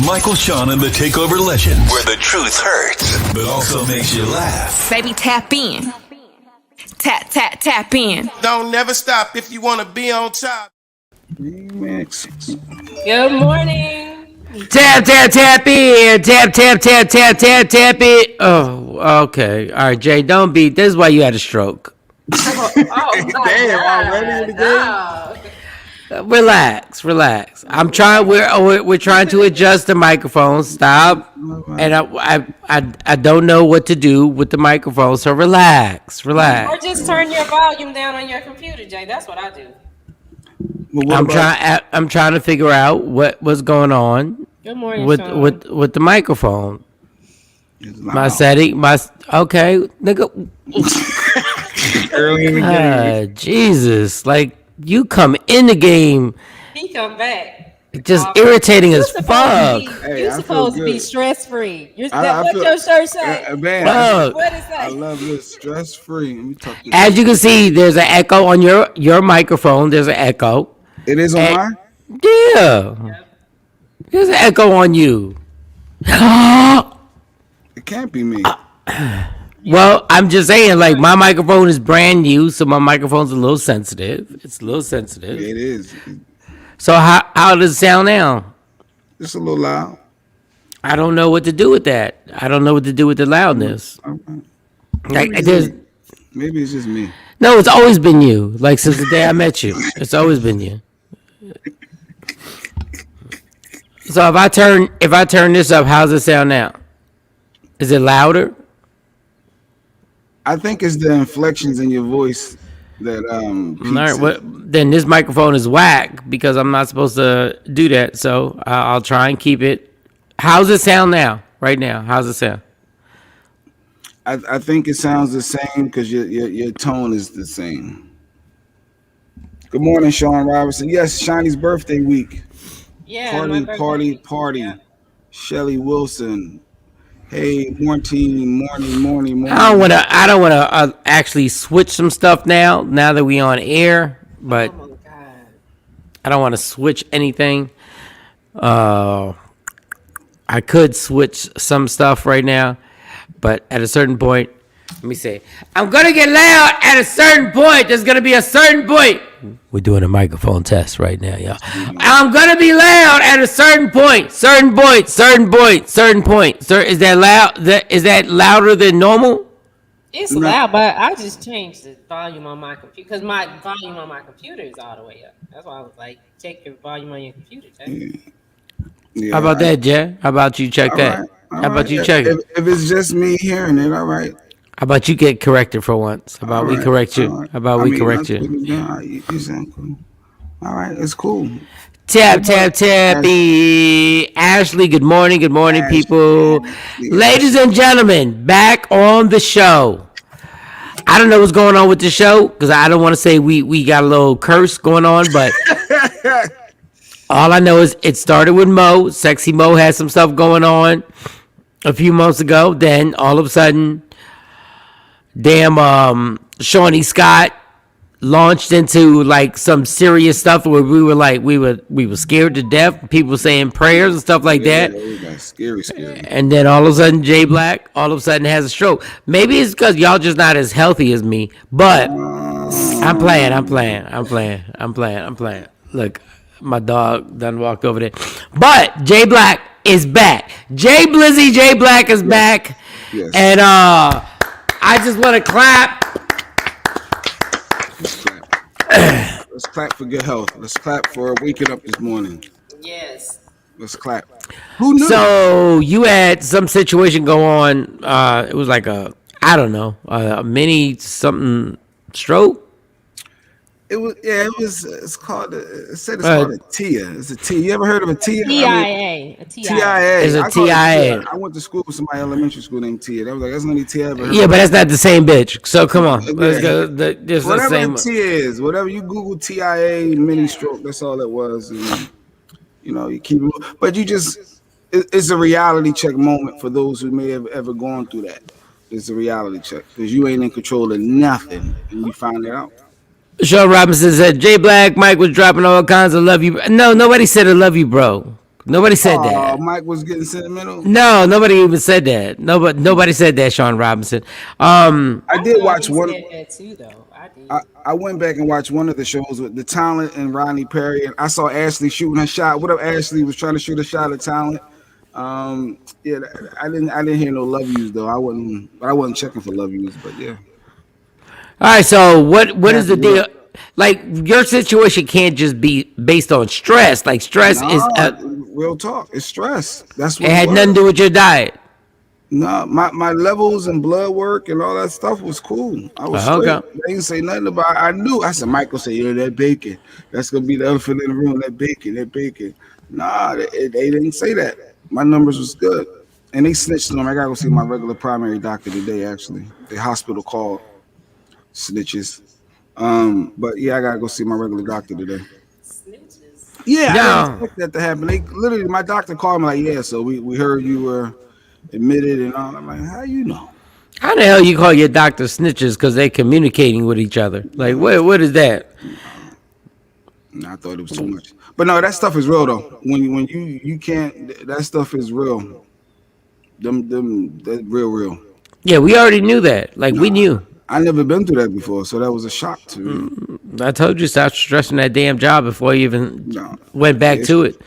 Michael, Shawn, and the Takeover Legends, where the truth hurts, but also makes you laugh. Baby, tap in. Tap, tap, tap in. Don't never stop if you want to be on top. Remix. Good morning. Tap, tap, tap in. Tap, tap, tap, tap, tap, tap it. Oh, okay. All right, Jay, don't be. This is why you had a stroke. Oh Damn, already in the game? Relax. I'm trying. We're trying to adjust the microphone. Stop. And I don't know what to do with the microphone. So relax. Or just turn your volume down on your computer, Jay. That's what I do. I'm trying to figure out what's going on. Good morning, with Shawn. with the microphone. My setting. Okay, nigga. Early in the game. Jesus, like you come in the game. He come back. Just irritating as fuck. You're supposed to be stress free. I What feel- your shirt say? Man, What it I say? love this stress free. Let me talk to you. As you can see, there's an echo on your microphone. There's an echo. It is on mine? Yeah. There's an echo on you. It can't be me. Well, I'm just saying, like, my microphone is brand new, so my microphone's a little sensitive. It's a little sensitive. It is. So how does it sound now? Just a little loud. I don't know what to do with that. I don't know what to do with the loudness. Okay. Like, there's Maybe it's just me. no, it's always been you. Like since the day I met you, it's always been you. So if I turn this up, how's it sound now? Is it louder? I think it's the inflections in your voice that All peaks right, it. well, then this microphone is whack because I'm not supposed to do that. So I'll try and keep it. How's it sound now? Right now, how's it sound? I think it sounds the same because your tone is the same. Good morning, Shawn Robinson. Yes, Shiny's birthday week. Yeah. my birthday. Party. Yeah. Shelly Wilson. Hey, morning. I don't want to actually switch some stuff now that we on air, but Oh my God. I don't want to switch anything. I could switch some stuff right now, but at a certain point, let me say, I'm gonna get loud at a certain point. There's gonna be a certain point. We're doing a microphone test right now, y'all. I'm gonna be loud at a certain point. Certain point. Sir, is that loud? Is that louder than normal? It's loud, but I just changed the volume on my computer because my volume on my computer is all the way up. That's why I was like, check your volume on your computer, Jay. Yeah, How about that, Jay? How about you check that? All How about right. you check it? If it's just me hearing it, all right. How about you get corrected for once? How about All we right, correct you? all right. How about I we mean, correct that's you? what you're doing. You sound cool. All right, it's cool. Tap, tappy. Ashley, good morning, Ashley. people. Yeah. Ladies and gentlemen, back on the show. I don't know what's going on with the show because I don't want to say we got a little curse going on, but all I know is it started with Mo. Sexy Mo had some stuff going on a few months ago. Then all of a sudden, Shawnee Scott launched into like some serious stuff where we were scared to death. People saying prayers and stuff like that. Yeah, it got scary. And then all of a sudden, Jay Black all of a sudden has a stroke. Maybe it's because y'all just not as healthy as me. But I'm playing. Look, my dog done walked over there. But Jay Black is back. Jay Black is back. Yes. And I just want to clap. Let's clap. Let's clap for good health. Let's clap for waking up this morning. Yes. Let's clap. Who knew? So you had some situation go on. It was like a mini something stroke. It's called. It said it's called a TIA. It's a TIA. You ever heard of a TIA? TIA. TIA. It's a I call it TIA. I went to school with somebody elementary school named TIA. That was like, that's the only TIA I ever heard. Yeah, but that's not the same bitch. So come on, let's Yeah. go. Just the Whatever same. a TIA is, whatever you Google TIA mini stroke, that's all it was. And, you keep it, but it's a reality check moment for those who may have ever gone through that. It's a reality check because you ain't in control of nothing, and you find it out. Shawn Robinson said, Jay Black, Mike was dropping all kinds of love you. No, nobody said I love you, bro. Nobody said that. Mike was getting sentimental. No, nobody even said that. Nobody said that, Sean Robinson. I did watch one. Said that too, though. I did. I went back and watched one of the shows with the Talent and Rodney Perry, and I saw Ashley shooting a shot. What up, Ashley was trying to shoot a shot at Talent. Yeah, I didn't hear no love yous though. I wasn't checking for love yous, but yeah. All right, so what is the deal? Like, your situation can't just be based on stress. Like, stress is real talk. It's stress. That's what it had nothing to do with your diet. No, my levels and blood work and all that stuff was cool. I was straight. Okay. They didn't say nothing about it. I knew. I said, Michael said, that bacon. That's gonna be the elephant in the room. That bacon. Nah, they didn't say that. My numbers was good, and they snitched on them. I gotta go see my regular primary doctor today. Actually, the hospital called snitches. But yeah, I gotta go see my regular doctor today. Snitches. Yeah, I didn't expect that to happen. They literally, my doctor called me like, yeah, so we heard you were admitted and all. I'm like, how you know? How the hell you call your doctor snitches because they're communicating with each other? Like, what is that? I thought it was too much. But no, that stuff is real though. When you can't, that stuff is real. Them that real. Yeah, we already knew that. Like, we knew. I never been through that before, so that was a shock to me. I told you stop stressing that damn job before you even went back to it.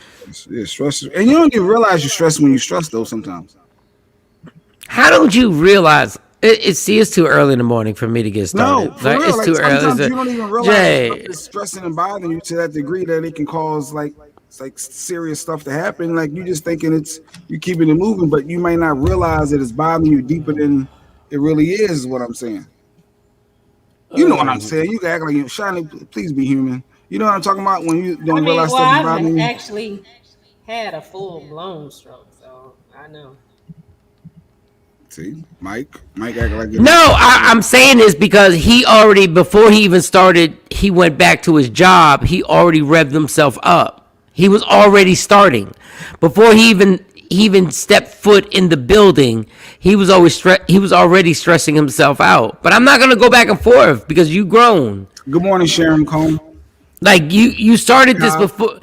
Yeah, stress, and you don't even realize you're stressed when you stress though. Sometimes. How don't you realize? It's too early in the morning for me to get started. No, for real. It's too early. Sometimes you don't even realize it's stressing and bothering you to that degree that it can cause like serious stuff to happen. Like you just thinking you keeping it moving, but you might not realize that it's bothering you deeper than it really is what I'm saying. You know what I'm saying? You can act like you're shiny. Please be human. You know what I'm talking about when you don't realize stuff is bothering you. I actually had a full blown stroke, so I know. See, Mike acting like no. I'm saying this because he already, before he even started, he went back to his job. He already revved himself up. He was already starting before he even stepped foot in the building. He was already stressing himself out. But I'm not gonna go back and forth because you grown. Good morning, Sharon Cone. Like you started this before.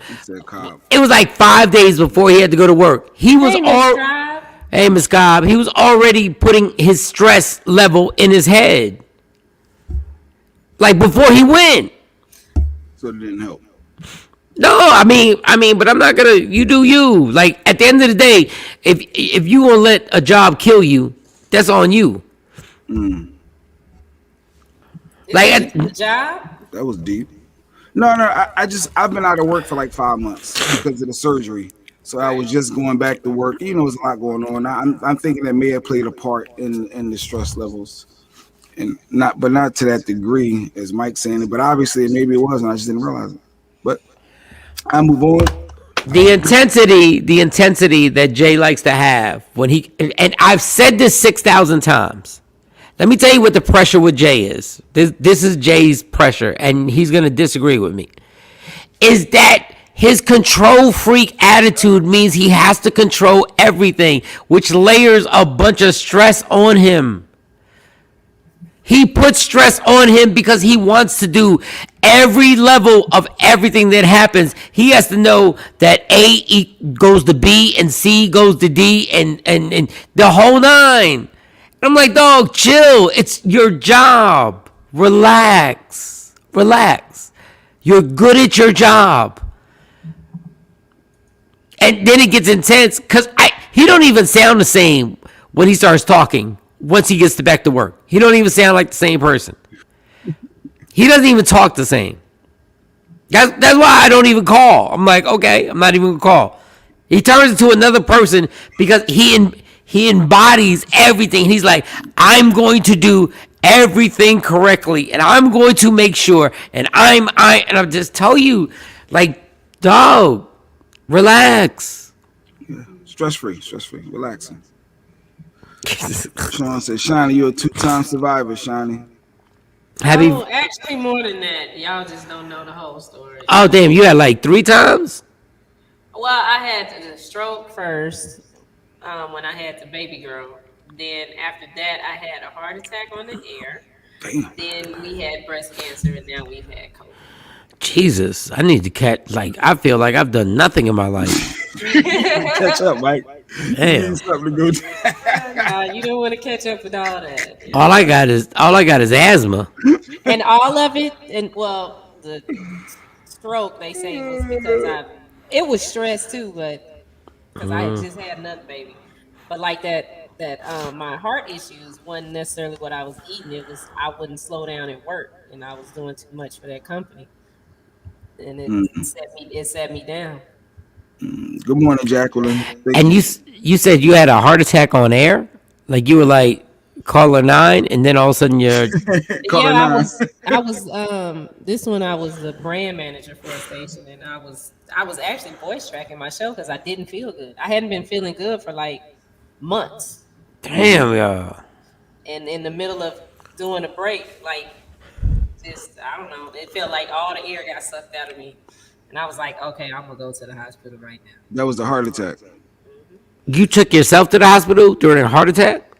It was like 5 days before he had to go to work. He was Hey, Ms. Cobb, he was already putting his stress level in his head. Like before he went. So it didn't help. No, I mean, but I'm not gonna. You do you. Like at the end of the day, if you gonna let a job kill you, that's on you. Like the job. That was deep. No, I've been out of work for like 5 months because of the surgery. So I was just going back to work. You know, there's a lot going on. I'm thinking that may have played a part in the stress levels, and not to that degree as Mike's saying it. But obviously, maybe it wasn't. I just didn't realize it. But I move on. The intensity that Jay likes to have when and I've said this 6,000 times. Let me tell you what the pressure with Jay is. This is Jay's pressure, and he's gonna disagree with me. Is that his control freak attitude means he has to control everything, which layers a bunch of stress on him. He puts stress on him because he wants to do every level of everything that happens. He has to know that A goes to B and C goes to D and the whole nine. I'm like, dog, chill. It's your job. Relax. You're good at your job. And then it gets intense because he don't even sound the same when he starts talking once he gets back to work. He don't even sound like the same person. He doesn't even talk the same. That's why I don't even call. I'm like, okay, I'm not even going to call. He turns into another person because he embodies everything. He's like, I'm going to do everything correctly, and I'm going to make sure, and I'll just tell you, like, dog, relax. Yeah, stress-free, relaxing. Sean said, Shiny, you're a 2-time survivor, Shiny. Actually more than that. Y'all just don't know the whole story. Oh, damn, you had like 3 times? Well, I had the stroke first when I had the baby girl. Then after that, I had a heart attack on the air. Damn. Then we had breast cancer, and now we've had COVID. Jesus, I need to catch, like, I feel like I've done nothing in my life. Catch up, Mike. Damn. You need something to go to. You don't want to catch up with all that. All I got is asthma. And all of it, and well, the stroke they say was because it was stress too, but because I had just had another baby. But like my heart issues wasn't necessarily what I was eating. It was I wouldn't slow down at work, and I was doing too much for that company, and it set me down. Good morning, Jacqueline. And you said you had a heart attack on air? Like you were like caller 9, and then all of a sudden you're Caller Yeah, 9. I was this one I was the brand manager for a station, and I was actually voice tracking my show because I didn't feel good. I hadn't been feeling good for like months. damn, y'all. And in the middle of doing a break, like just I don't know, it felt like all the air got sucked out of me. And I was like, okay, I'm gonna go to the hospital right now. That was the heart attack. You took yourself to the hospital during a heart attack?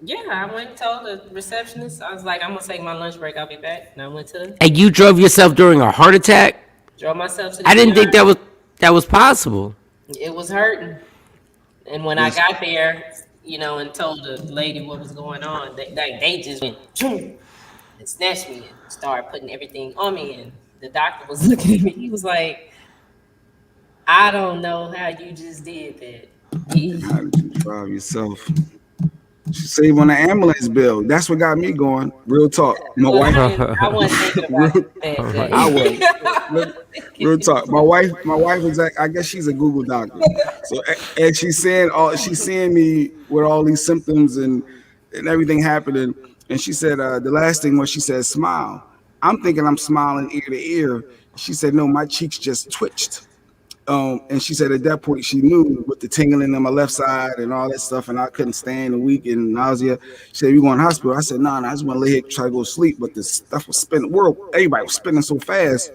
Yeah, I went and told the receptionist. I was like, I'm gonna take my lunch break. I'll be back. And I went to And you drove yourself during a heart attack? drove myself to the I didn't think ER. that was possible. It was hurting. And when I got there, and told the lady what was going on, they just went and snatched me and started putting everything on me. And the doctor was looking at me. He was like, I don't know how you just did that. How did you drive yourself? She saved on the ambulance bill. That's what got me going. Real talk. My wife. I wasn't thinking about that. I was. Real talk. My wife is like, I guess she's a Google doctor. So and she's seeing me with all these symptoms and everything happening. And she said the last thing was she said smile. I'm thinking I'm smiling ear to ear. She said no, my cheeks just twitched. And she said at that point she knew with the tingling on my left side and all that stuff, and I couldn't stand a week and nausea. She said, "You going to the hospital?" I said, "No, I just want to lay here try to go to sleep." But the stuff was spinning. Everybody was spinning so fast.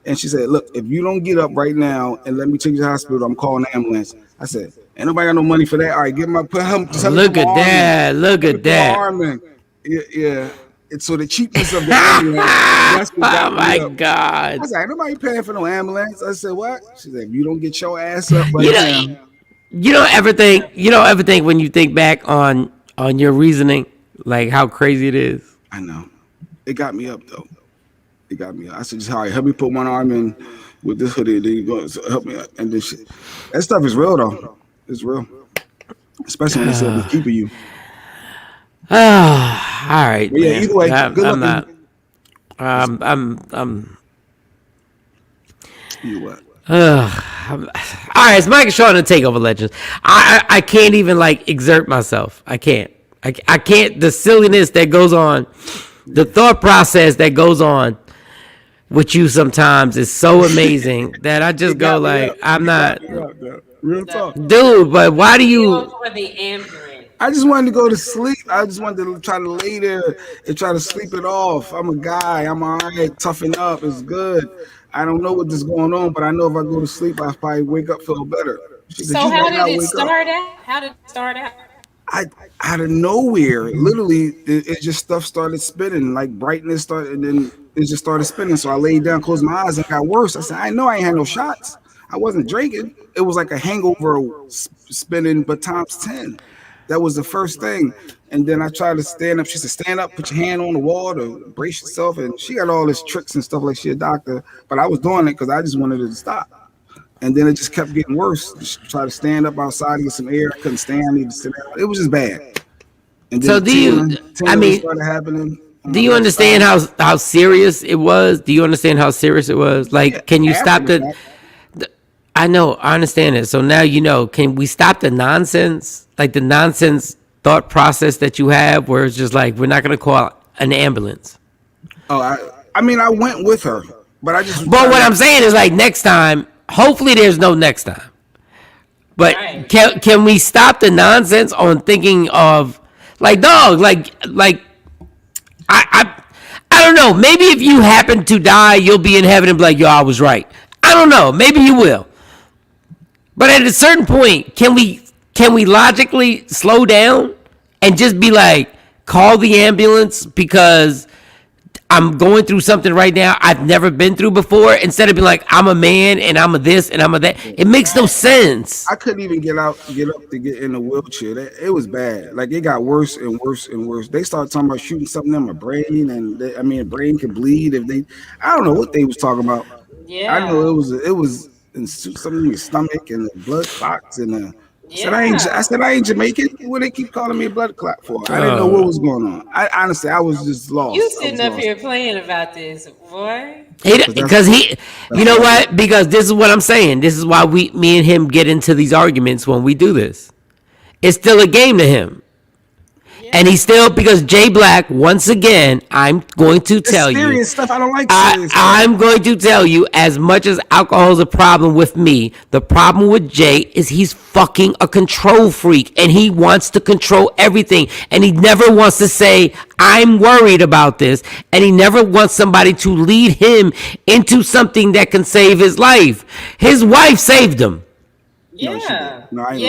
And she said, "Look, if you don't get up right now and let me take you to the hospital, I'm calling the ambulance." I said, "Ain't nobody got no money for that. All right, Look at that. Look at that. Yeah. It's so the cheapness of the ambulance. That's what got Oh me my up. God. I was like, nobody paying for no ambulance. I said, what? She said, if you don't get your ass up right You now. don't ever think when you think back on your reasoning, like how crazy it is. I know. It got me up though. It got me up. I said, just all right, help me put one arm in with this hoodie. Then you go, so help me up. And then that stuff is real though. It's real. Especially when they say it's keeping you. All right. But yeah, man. either way, good I'm looking. not. I'm. You what? All right, it's Mike and Shawn the Takeover Legends. I can't even like exert myself. I can't. I can't. The silliness that goes on, the thought process that goes on with you sometimes is so amazing that I just go like, I'm not, Real talk. dude. But why do you? For the ambulance. I just wanted to go to sleep. I just wanted to try to lay there and try to sleep it off. I'm a guy. I'm all right. Toughen up. It's good. I don't know what is going on, but I know if I go to sleep, I probably wake up, feel better. So how did it start out? How did it start out? Out of nowhere, literally, it just stuff started spinning, like brightness started, and then it just started spinning. So I laid down, closed my eyes, and it got worse. I said, I know I ain't had no shots. I wasn't drinking. It was like a hangover spinning, but times 10. That was the first thing. And then I tried to stand up. She said, stand up, put your hand on the wall to brace yourself. And she got all this tricks and stuff like she a doctor. But I was doing it because I just wanted it to stop. And then it just kept getting worse. Just try to stand up outside to get some air. I couldn't stand. I needed to sit down. It was just bad. And then So do you? I mean, started happening. do you understand how serious it was? Do you understand how serious it was? Like, Yeah, can you stop after the? I know, I understand it. So now you know. Can we stop the nonsense? Like the nonsense thought process that you have, where it's just like we're not gonna call an ambulance. Oh, I mean, I went with her, but I just. But what I'm saying is, like, next time, hopefully there's no next time. But Right. can we stop the nonsense on thinking of, like, dog, like I don't know. Maybe if you happen to die, you'll be in heaven and be like, yo, I was right. I don't know. Maybe you will. But at a certain point, can we logically slow down and just be like, call the ambulance because I'm going through something right now I've never been through before, instead of being like, I'm a man and I'm a this and I'm a that. It makes no sense. I couldn't even get up to get in a wheelchair. It was bad. Like it got worse and worse and worse. They started talking about shooting something in my brain, and the brain could bleed if they. I don't know what they was talking about. Yeah. I know it was something in your stomach and the blood clots and the. I said I ain't Jamaican. What they keep calling me a blood clot for? I didn't know what was going on. I honestly I was just lost. You sitting up here playing about this, boy. Because you know what? Because this is what I'm saying. This is why me and him get into these arguments when we do this. It's still a game to him. And he's still, because Jay Black, once again, I'm going to tell you. Serious stuff. I don't like serious stuff. I'm going to tell you, as much as alcohol is a problem with me, the problem with Jay is he's fucking a control freak, and he wants to control everything, and he never wants to say, I'm worried about this, and he never wants somebody to lead him into something that can save his life. His wife saved him. Yeah.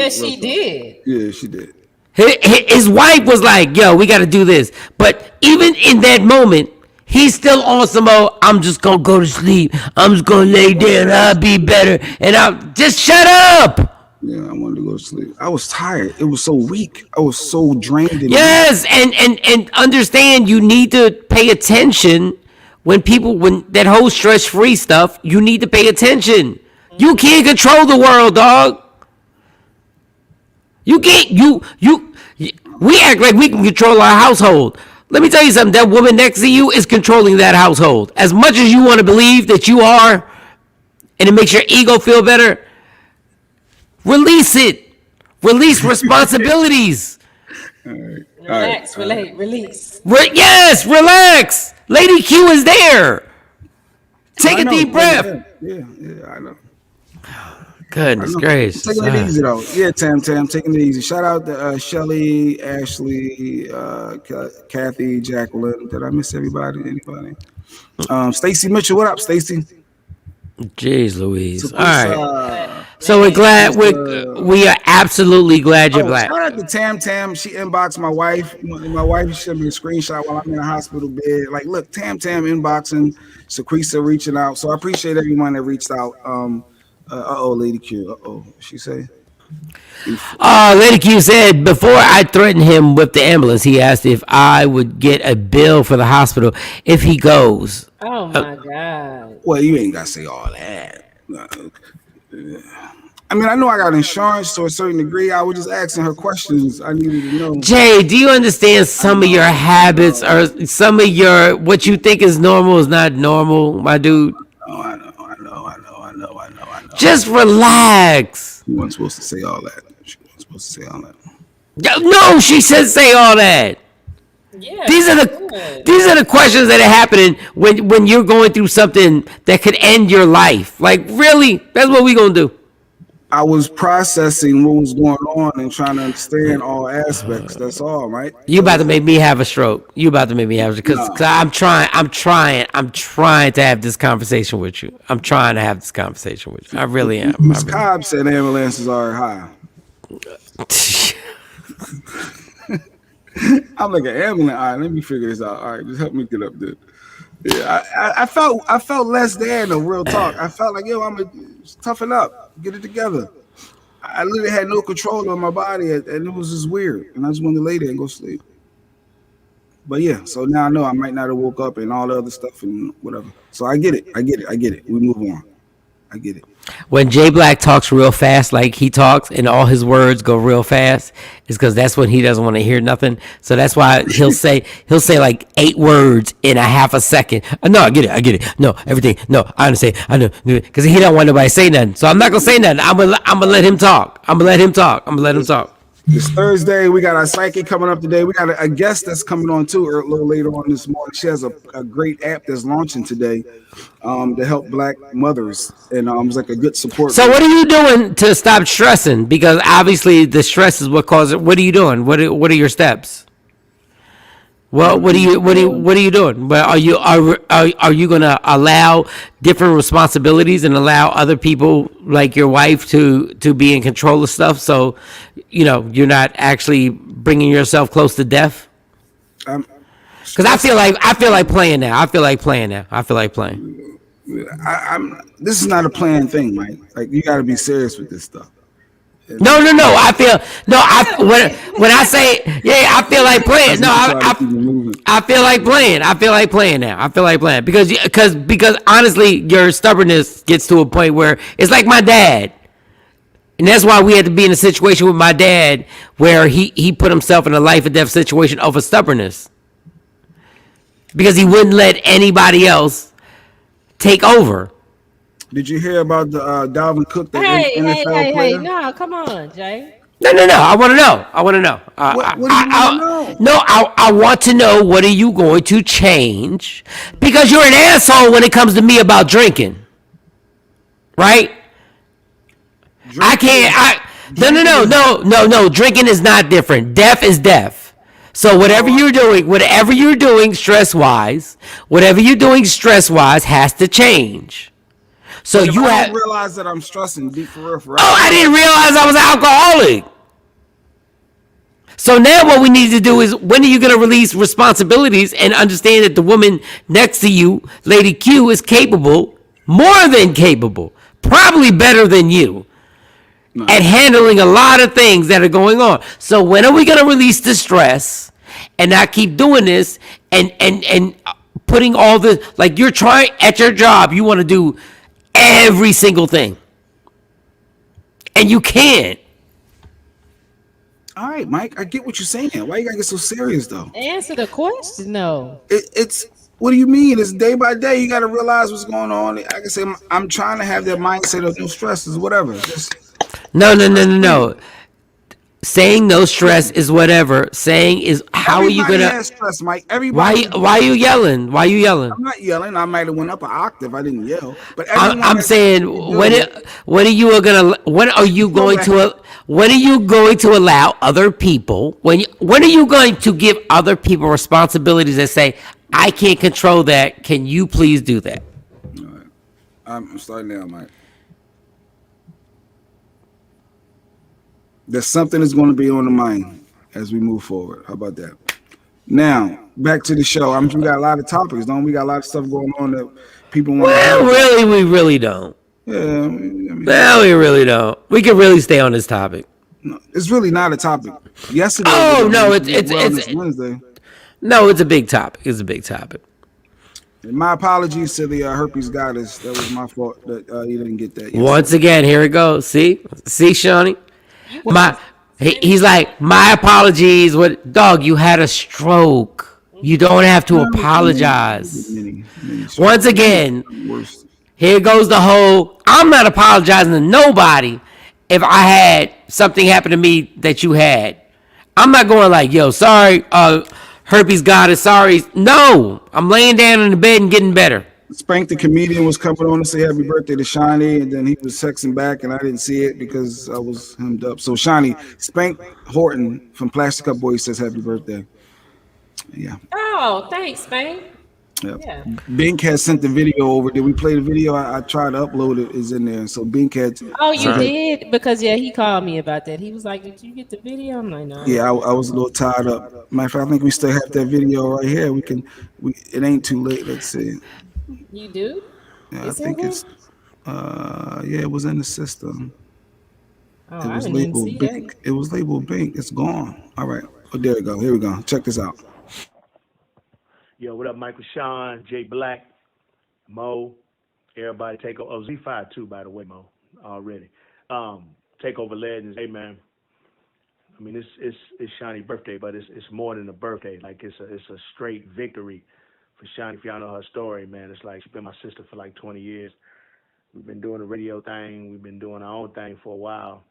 She did. Yeah, she did. His wife was like, yo, we got to do this. But even in that moment, he's still on some, I'm just going to go to sleep. I'm just going to lay down. I'll be better. And I'll just shut up. Yeah, I wanted to go to sleep. I was tired. It was so weak. I was so drained. Yes, and understand, you need to pay attention when that whole stress-free stuff, you need to pay attention. You can't control the world, dog. You can't, we act like we can control our household. Let me tell you something, that woman next to you is controlling that household. As much as you want to believe that you are, and it makes your ego feel better, release it. Release responsibilities. Relax, release. Yes, relax. Lady Q is there. Take a deep breath. Yeah, I know. Goodness gracious. Taking it easy though. Yeah, Tam, taking it easy. Shout out to Shelly, Ashley, Kathy, Jacqueline. Did I miss everybody? Anybody? Stacy Mitchell, what up, Stacy? Jeez Louise. All right. So we're glad we are absolutely glad you're black. Shout out to Tam. She inboxed my wife. My wife sent me a screenshot while I'm in a hospital bed. Like, look, Tam inboxing, Secresa reaching out. So I appreciate everyone that reached out. Lady Q. She say? Lady Q said, before I threatened him with the ambulance, he asked if I would get a bill for the hospital if he goes. Oh my God. Well, you ain't got to say all that. I mean, I know I got insurance to a certain degree. I was just asking her questions I needed to know. Jay, do you understand some of your habits or some of your, what you think is normal is not normal, my dude? I know. Just relax. She wasn't supposed to say all that. No, she said say all that. Yeah. These are the questions that are happening when you're going through something that could end your life. Like, really? That's what we gonna do. I was processing what was going on and trying to understand all aspects. That's all, right? You about to make me have a stroke. Because I'm trying to have this conversation with you. I'm trying to have this conversation with you. I really am. Ms. Cobb said ambulances are high. I'm like an ambulance. All right, let me figure this out. All right, just help me get up there. Yeah, I felt less than a real talk. I felt like, I'm gonna toughen up, get it together. I literally had no control on my body, and it was just weird. And I just wanted to lay there and go sleep. But yeah, so now I know I might not have woke up and all the other stuff and whatever. So I get it. We move on. I get it. When Jay Black talks real fast, like he talks, and all his words go real fast, is because that's when he doesn't want to hear nothing. So that's why he'll say like 8 words in a half a second. No, I get it. No, everything. No, I understand. I know, because he don't want nobody to say nothing. So I'm not gonna say nothing. I'm gonna let him talk. It's Thursday. We got our psychic coming up today. We got a guest that's coming on too a little later on this morning. She has a great app that's launching today to help Black mothers, and it's like a good support. So what are you doing to stop stressing? Because obviously the stress is what causes it. What are you doing? What are your steps? Well, what are you doing? But are you gonna allow different responsibilities and allow other people like your wife to be in control of stuff? So, you're not actually bringing yourself close to death. Because I feel like playing now. I feel like playing. This is not a planned thing, Mike. Like you got to be serious with this stuff. No. When I say I feel like playing. No, I feel like playing. I feel like playing now. I feel like playing because honestly, your stubbornness gets to a point where it's like my dad, and that's why we had to be in a situation with my dad where he put himself in a life or death situation over stubbornness because he wouldn't let anybody else take over. Did you hear about the Dalvin Cook, the NFL player? Hey, no, come on, Jay. No. I want to know. What do you want to know? No, I want to know what are you going to change? Because you're an asshole when it comes to me about drinking. Right? I can't. No. Drinking is not different. Deaf is deaf. So whatever you're doing stress-wise has to change. So but if you I don't realize that I'm stressing, be for real. Oh, I didn't realize I was an alcoholic. So now what we need to do is, when are you going to release responsibilities and understand that the woman next to you, Lady Q, is capable, more than capable, probably better than you, at handling a lot of things that are going on. So when are we going to release the stress and not keep doing this and putting all the, like you're trying at your job, you want to do every single thing. And you can't. All right, Mike, I get what you're saying. Why you gotta get so serious though? Answer the question. No. It's what do you mean? It's day by day. You gotta realize what's going on. Like I say, I'm trying to have that mindset of no stresses, whatever. No. Saying no stress is whatever. Saying is how Everybody are you gonna? has stress, Mike. Everybody. Why are you yelling? I'm not yelling. I might have went up an octave. I didn't yell. But I'm saying when are you going to allow other people? When are you going to give other people responsibilities and say, I can't control that. Can you please do that? All right. I'm starting now, Mike. There's something that's going to be on the mind as we move forward. How about that? Now, back to the show. We got a lot of topics, don't we? Got a lot of stuff going on that people want to Well, really, we really don't. Yeah, no, we really don't. We can really stay on this topic. No, it's really not a topic. Yesterday. Oh no, it's Wednesday. No, it's a big topic. It's a big topic. And my apologies to the herpes goddess. That was my fault that you didn't get that. Yesterday. Once again, here it goes. See, Shawnee. He's like, my apologies. What, dog? You had a stroke. You don't have to apologize. Once again, here goes the whole. I'm not apologizing to nobody if I had something happen to me that you had. I'm not going like, yo, sorry, herpes goddess, sorry. No, I'm laying down in the bed and getting better. Spank the comedian was coming on to say happy birthday to Shawnee, and then he was texting back, and I didn't see it because I was hemmed up. So Shawnee, Spank Horton from Plastic Cup Boy says happy birthday. Yeah. Oh, thanks, Spank. Yeah. Bink has sent the video over. Did we play the video? I tried to upload it. It's in there. So Bink had. Oh, you did? Because he called me about that. He was like, "Did you get the video?" I'm like, "No." Yeah, I was a little tied up. Matter of fact, I think we still have that video right here. It ain't too late. Let's see. You do? Yeah, I think it's. It was in the system. Oh, it was labeled Bink. It was labeled Bink. It's gone. All right. Oh, there we go. Here we go. Check this out. Yo, what up, Michael Shawn, Jay Black, Mo, everybody take over. Oh, Z5 too, by the way, Mo, already. Takeover legends. Hey man, I mean it's Shawnee's birthday, but it's more than a birthday. Like it's a straight victory for Shawnee. If y'all know her story, man, it's like she's been my sister for like 20 years. We've been doing the radio thing, we've been doing our own thing for a while,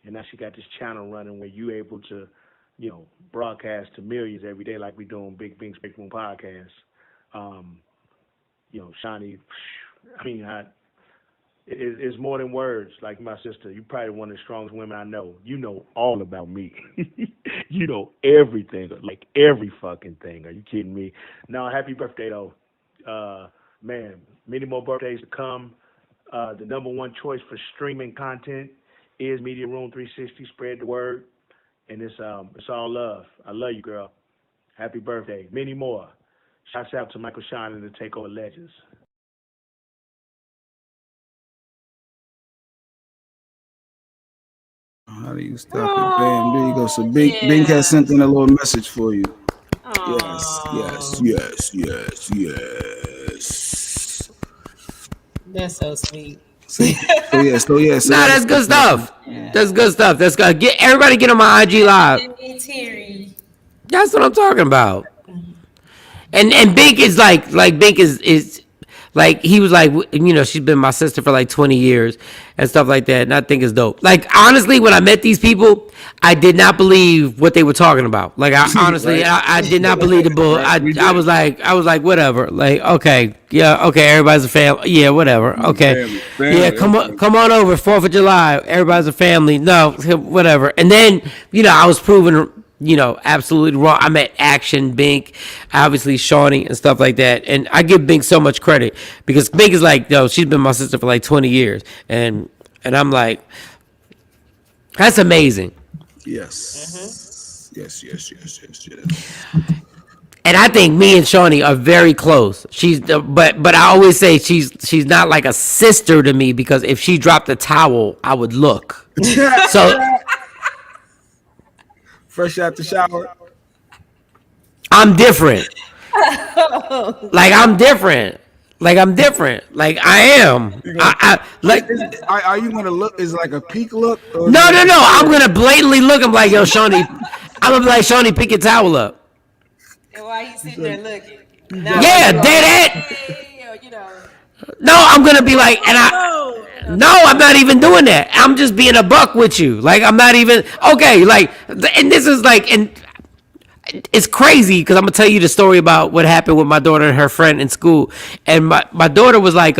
and now she got this channel running where you able to, broadcast to millions every day like we doing Big Bing's Big Boom podcast. Shawnee, I mean, it's more than words. Like my sister, you're probably one of the strongest women I know. You know all about me. You know everything, like every fucking thing. Are you kidding me? No, happy birthday though. Man, many more birthdays to come. The number one choice for streaming content is Media Room 360. Spread the word. And it's all love. I love you, girl. Happy birthday. Many more. Shouts out to Michael Shawn and the Takeover Legends. How do you stop it? Bam, there you go. So Bink has sent in a little message for you. Yes. That's so sweet. So that's good stuff. Yeah. That's good stuff. That's good. Everybody get on my IG live. That's what I'm talking about. And Bink is like Bink is like, he was like, you know, she's been my sister for like 20 years and stuff like that. And I think it's dope. Like, honestly, when I met these people, I did not believe what they were talking about. Like, I honestly, I did not believe the bull. I was like, whatever. Like, okay, yeah, okay, everybody's a family. Yeah, whatever. Okay. Yeah, come on over, 4th of July. Everybody's a family. No, whatever. And then, you know, I was proven, you know, absolutely wrong. I met Action, Bink, obviously Shawnee and stuff like that. And I give Bink so much credit because Bink is like, yo, she's been my sister for like 20 years. And I'm like, that's amazing. Yes. Yes. And I think me and Shawnee are very close. But I always say she's not like a sister to me because if she dropped a towel, I would look. So fresh out the shower. I'm different. Like I'm different. Like I am. I like. Are you gonna look? Is like a peek look? No. I'm gonna blatantly look. I'm like, yo, Shawnee. I'm gonna be like, Shawnee, pick your towel up. And why you sitting there looking? Yeah, dead. You know. No, I'm gonna be like, and No, I'm not even doing that. I'm just being a buck with you. Like, I'm not even, okay, like, and this is like, and it's crazy because I'm going to tell you the story about what happened with my daughter and her friend in school. And my daughter was like,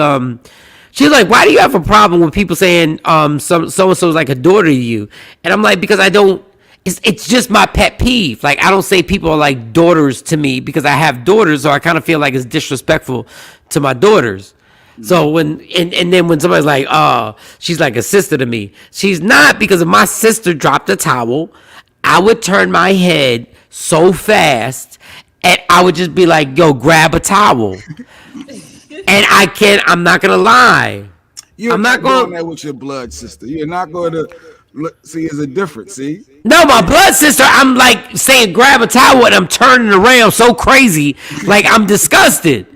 she's like, why do you have a problem with people saying so-and-so's like a daughter to you? And I'm like, because I don't, it's just my pet peeve. Like, I don't say people are like daughters to me because I have daughters, so I kind of feel like it's disrespectful to my daughters. So when and then when somebody's like, oh, she's like a sister to me, she's not, because if my sister dropped a towel, I would turn my head so fast and I would just be like, yo, grab a towel. And I'm not gonna lie. I'm not going that with your blood sister. You're not going to see. There's a difference. See. No, my blood sister, I'm like saying grab a towel and I'm turning around so crazy, like I'm disgusted.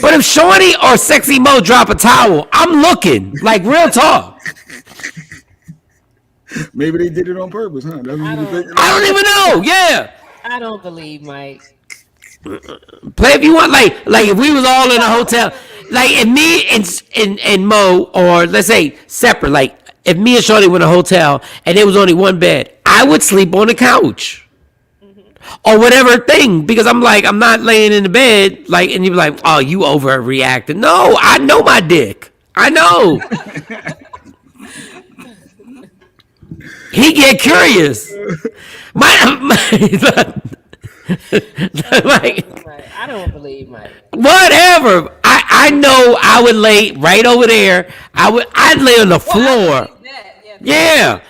But if Shawnee or Sexy Mo drop a towel, I'm looking. Like, real talk. Maybe they did it on purpose, huh? I don't even know. Yeah. I don't believe Mike. Play if you want. Like if we was all in a hotel, like if me and Mo, or let's say separate, like if me and Shawnee were in a hotel and there was only one bed, I would sleep on the couch. Or whatever thing, because I'm like, I'm not laying in the bed, like, and you're like, oh, you overreacted. No, I know my dick. I know. He get curious. Like, I don't believe Mike. Whatever. I know I would lay right over there. I'd lay on the floor. Yeah.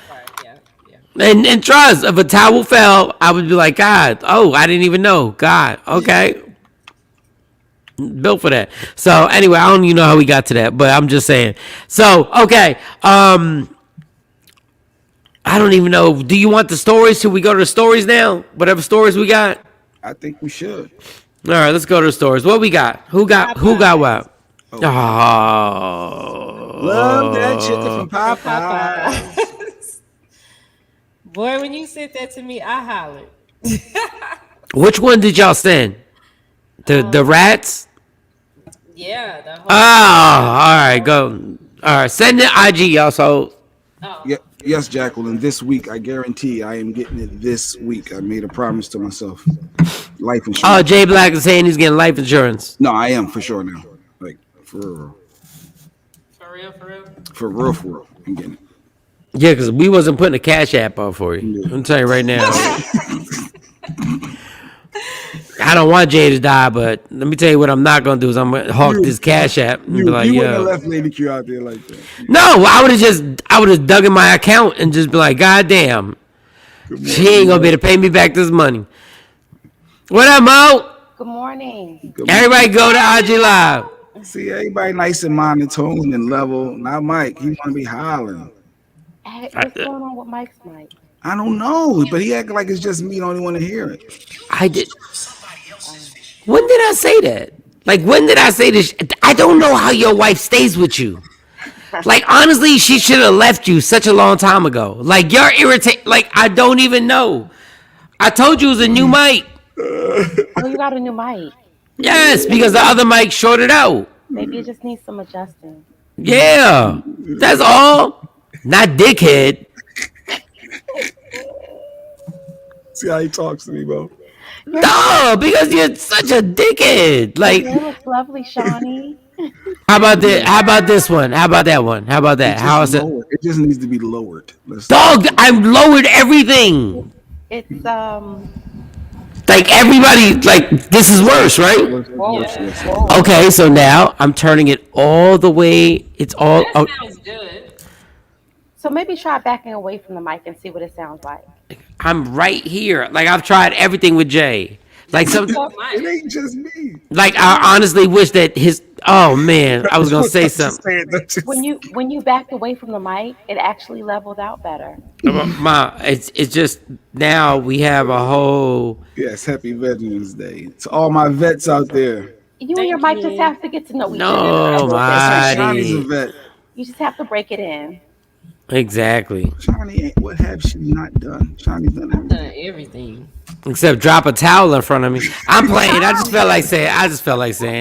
And trust, if a towel fell, I would be like, God, oh, I didn't even know. God, okay. Built for that. So anyway, I don't even know how we got to that, but I'm just saying. So, okay. I don't even know. Do you want the stories? Should we go to the stories now? Whatever stories we got? I think we should. All right, let's go to the stories. What we got? Who got what? Oh. Love that chicken from Popeye. Boy, when you said that to me, I hollered. Which one did y'all send? The rats? Yeah. The whole all right, go. All right, send the IG, y'all. So. Oh. Yeah, yes, Jacqueline. This week, I guarantee I am getting it this week. I made a promise to myself. Life insurance. Oh, Jay Black is saying he's getting life insurance. No, I am for sure now. Like for real. For real. I'm getting it. Yeah, because we wasn't putting a cash app up for you. I'm telling you right now. I don't want Jay to die, but let me tell you what I'm not going to do is I'm going to hawk this cash app and be like, you wouldn't have left Lady Q out there like that. No, I would have dug in my account and just be like, God damn, she ain't going to be able to pay me back this money. What up, Mo? Good morning. Good Everybody go to IG Live. See, everybody nice and monotone and level. Not Mike. He want to be hollering. Hey, what's going on with Mike's mic? I don't know, but he act like it's just me. Don't want to hear it. I did. When did I say that? Like, when did I say this? I don't know how your wife stays with you. Like, honestly, she should have left you such a long time ago. Like, you're irritated. Like, I don't even know. I told you it was a new mic. Oh, you got a new mic. Yes, because the other mic shorted out. Maybe it just needs some adjusting. Yeah, that's all. Not dickhead. See how he talks to me, bro. No, because you're such a dickhead. Like, It looks lovely, Shawnee. how about this? How about this one? How about that one? How about that? How is it? It just needs to be lowered. Dog, I've lowered everything. It's Like everybody, like this is worse, right? Okay, so now I'm turning it all the way. It's all. That sounds good. So maybe try backing away from the mic and see what it sounds like. I'm right here. Like I've tried everything with Jay. Like some. It ain't just me. Like I honestly wish that his. Oh man, I was gonna say something. When you backed away from the mic, it actually leveled out better. Ma, it's just now we have a whole. Yes, happy Veterans Day to all my vets out there. You and your mic just have to get to know each No, other. Shawnee's a vet. You just have to break it in. Exactly. Shawnee, what have she not done? Shawnee's done everything. Done everything. Except drop a towel in front of me. I'm playing. I just felt like saying.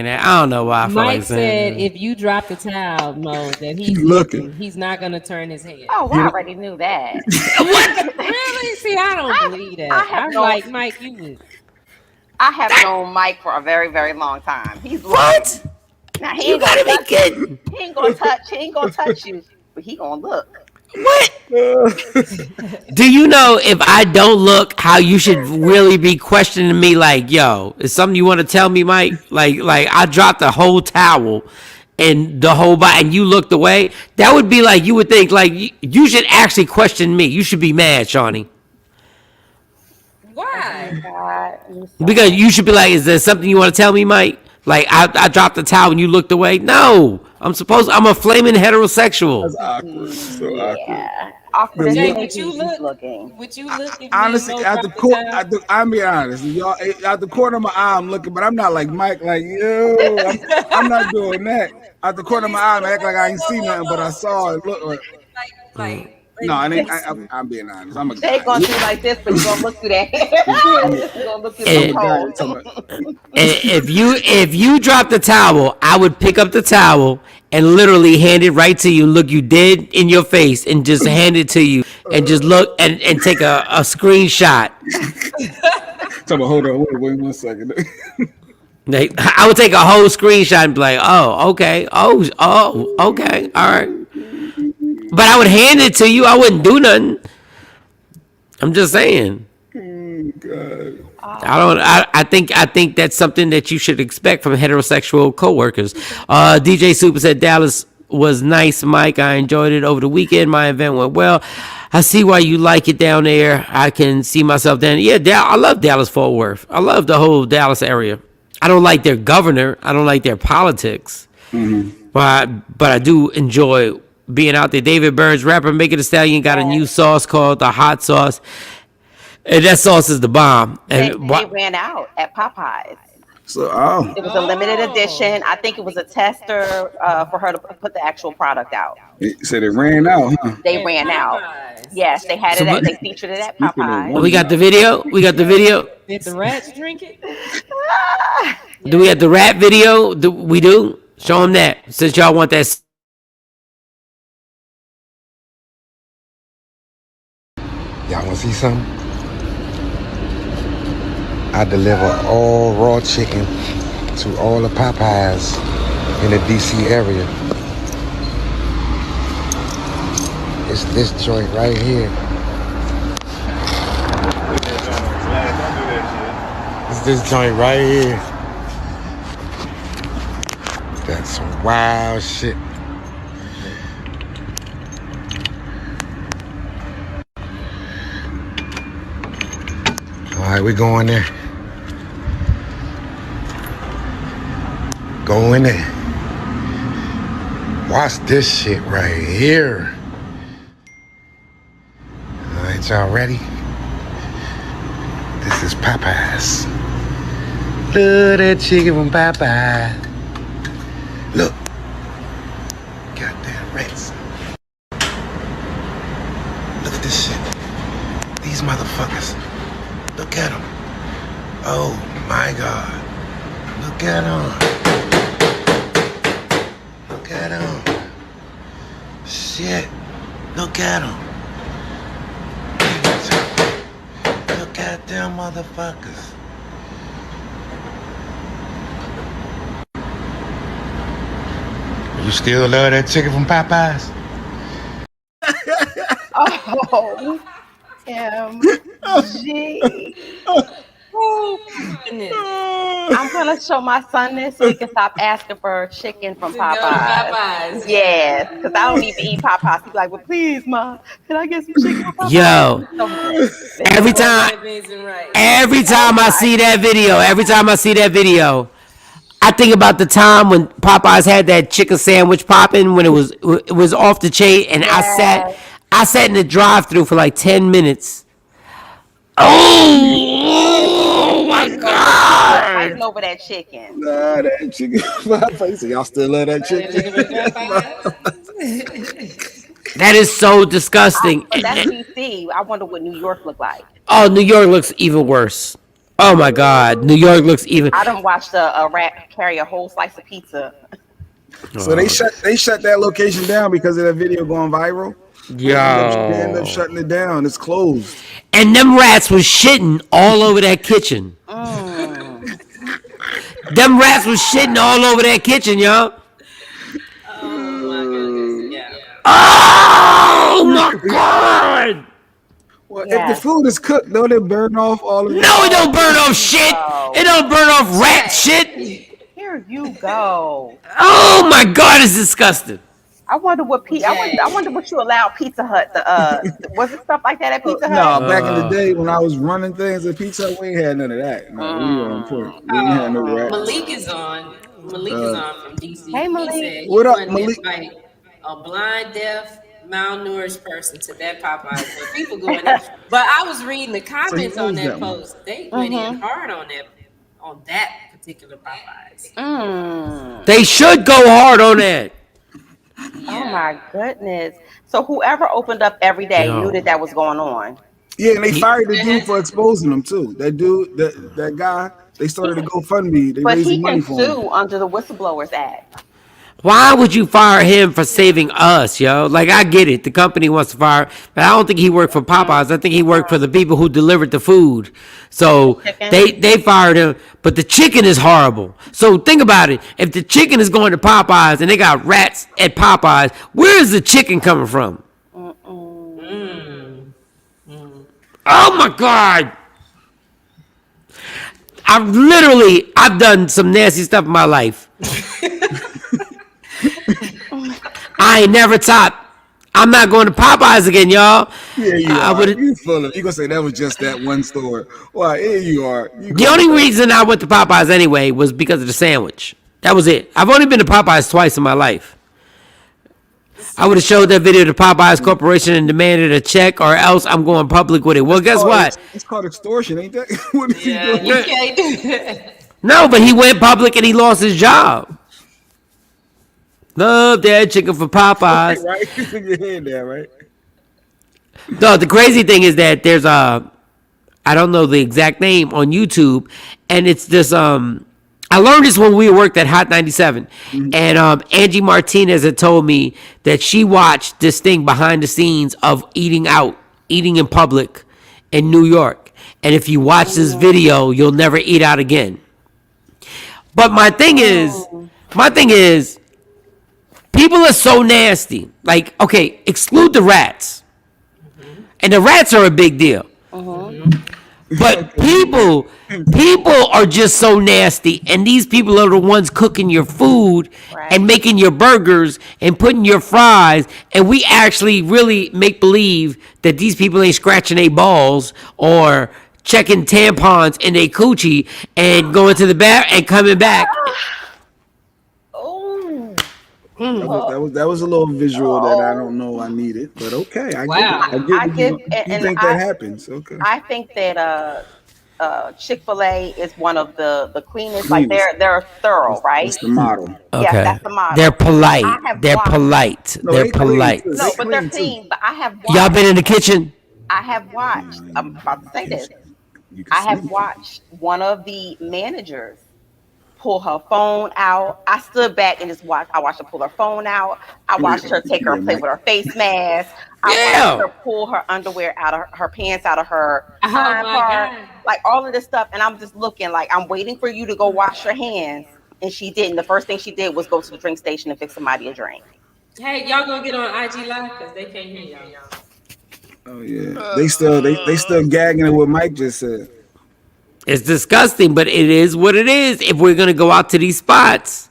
that. I don't know why I felt Mike like saying. said if you drop the towel, Mo, that he's looking. He's not gonna turn his head. Oh, I already knew that. Really? See, I don't believe that. I'm like, Mike, you would. I have known Mike for a very, very long time. He's What? Now he You ain't gotta gonna be kidding. He ain't gonna touch you, but he gonna look. What? Do you know if I don't look, how you should really be questioning me? Like, yo, is something you want to tell me, Mike? Like I dropped the whole towel and the whole body, and you looked away. That would be like you would think like you should actually question me. You should be mad, Shawnee. Why? God, Because you should be like, is there something you want to tell me, Mike? Like I dropped the towel and you looked away. No, I'm a flaming heterosexual. That's awkward. So awkward. yeah. Awkward. Jay, Would you look? Would you look? If Honestly, you at the court, I'm be honest, y'all. At the corner of my eye, I'm looking, but I'm not like Mike. Like yo, I'm not doing that. At the corner of my eye, I act like I ain't see nothing, but I saw it. Look like. No, I ain't. I'm being honest. I'm a guy. They gonna do like this, but you gonna look through that. You gonna look through the If you drop the towel, I would pick up the towel and literally hand it right to you. Look you dead in your face and just hand it to you and just look and take a screenshot. Hold on, wait 1 second. I would take a whole screenshot and be like, oh, okay. Oh, okay. All right. But I would hand it to you. I wouldn't do nothing. I'm just saying. God. I think that's something that you should expect from heterosexual coworkers. DJ Super said Dallas was nice, Mike. I enjoyed it over the weekend. My event went well. I see why you like it down there. I can see myself down there. Yeah, I love Dallas Fort Worth. I love the whole Dallas area. I don't like their governor. I don't like their politics. Mm-hmm. But I do enjoy being out there. David Burns, rapper Megan Thee Stallion, got a new sauce called the hot sauce. And that sauce is the bomb. And they ran out at Popeyes. So, it was a limited edition. I think it was a tester for her to put the actual product out. It said it ran out, huh? They ran out. Yes, they had it. They featured it at Popeyes. We got the video. Did the rats drink it? Do we have the rat video? We do. Show them that since y'all want that. Y'all want to see something? I deliver all raw chicken to all the Popeyes in the DC area. It's this joint right here. It's this joint right here. That's some wild shit. All right, we going there. go in there. Watch this shit right here. All right, y'all ready? This is Popeyes. Love that chicken from Popeyes. Look. Goddamn rats. Look at this shit. These motherfuckers. Look at them. Oh my God. Look at them. Look at them. Shit. Look at them. Look at them motherfuckers. You still love that chicken from Popeyes? Oh, MG. Oh, goodness. I'm gonna show my son this so he can stop asking for chicken from To go to Popeyes. Popeyes. Yes, because I don't even eat Popeyes. He's like, well, please, Ma, can I get some chicken from Popeyes? Yo, every time I see that video, I think about the time when Popeyes had that chicken sandwich popping when it was off the chain, and Yes. I sat in the drive-thru for like 10 minutes. Oh my God! Fighting over that chicken. Nah, that chicken. Y'all still love that chicken? That is so disgusting. But that's DC. I wonder what New York look like. Oh, New York looks even worse. Oh my God, New York looks even. I done watched a rat carry a whole slice of pizza. So they shut that location down because of that video going viral. They end up shutting it down. It's closed. And them rats was shitting all over that kitchen. Them rats was shitting all over that kitchen, yo. Oh my goodness. Yeah. Oh my God. Well, if the food is cooked, don't it burn off all of it? No, it don't burn off shit. It don't burn off rat shit. Here you go. Oh my God, it's disgusting. I wonder what I wonder what you allowed Pizza Hut. Was it stuff like that at Pizza Hut? No, back in the day when I was running things at Pizza Hut, we ain't had none of that. No, we were on point. We didn't have no rats. Malik is on. Malik is on from DC. Hey, Malik. He said What up, he Malik? invite a blind, deaf, malnourished person to that Popeyes. But people going there. But I was reading the comments on that post. They went in hard on that particular Popeyes. They should go hard on that. Oh my goodness! So whoever opened up every day knew that was going on. Yeah, and they fired the dude for exposing them too. That dude, that guy, they started a GoFundMe. They But raised he money can for him. sue under the Whistleblowers Act. Why would you fire him for saving us, yo? Like, I get it. The company wants to fire, but I don't think he worked for Popeyes. I think he worked for the people who delivered the food. So they fired him, but the chicken is horrible. So think about it. If the chicken is going to Popeyes and they got rats at Popeyes, where is the chicken coming from? Oh my God. I've done some nasty stuff in my life. I ain't never topped. I'm not going to Popeyes again, y'all. Yeah, you are. You full of. You gonna say that was just that one store? Well, here you are. The only reason I went to Popeyes anyway was because of the sandwich. That was it. I've only been to Popeyes twice in my life. I would have showed that video to Popeyes Corporation and demanded a check, or else I'm going public with it. Well, guess what? It's called extortion, ain't that? What is he doing? You can't do that. No, but he went public and he lost his job. Love that chicken for Popeyes. Right? Your hand there, right? No, the crazy thing is that there's I don't know the exact name on YouTube, and it's this I learned this when we worked at Hot 97, and Angie Martinez had told me that she watched this thing behind the scenes of eating in public in New York, and if you watch this video, you'll never eat out again. But my thing is, people are so nasty. Like, okay, exclude the rats, and the rats are a big deal. But people are just so nasty, and these people are the ones cooking your food and making your burgers and putting your fries, and we actually really make believe that these people ain't scratching their balls or checking tampons in their coochie and going to the bath and coming back. That was a little visual that I don't know I needed, but okay, I get it. You think that happens? Okay. I think that Chick-fil-A is one of the cleanest. Like they're thorough, right? That's the model. Okay. Yeah, that's the model. They're polite. They're polite. No, they're polite. No, but they're clean. But I have watched. Y'all been in the kitchen? I have watched. I'm about to say this. I have watched one of the managers pull her phone out. I stood back and just watched. I watched her pull her phone out. I watched her take her play with her face mask. I watched her pull her underwear out of her pants out of her hind part. Like all of this stuff. And I'm just looking like I'm waiting for you to go wash your hands. And she didn't. The first thing she did was go to the drink station and fix somebody a drink. Hey, y'all gonna get on IG Live because they can't hear y'all. Oh yeah, they still gagging at what Mike just said. It's disgusting, but it is what it is. If we're gonna go out to these spots,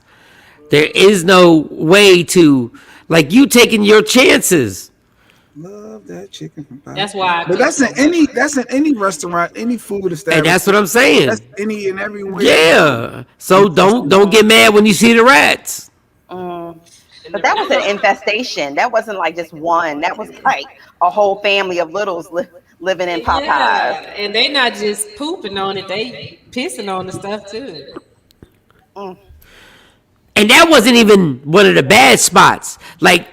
there is no way to like you taking your chances. Love that chicken from Popeyes. That's why. But that's in any restaurant, any food establishment. And that's what I'm saying. That's any and every way. Yeah. So don't get mad when you see the rats. But that was an infestation. That wasn't like just one. That was like a whole family of littles living in Popeyes. Yeah, and they not just pooping on it; they pissing on the stuff too. And that wasn't even one of the bad spots. Like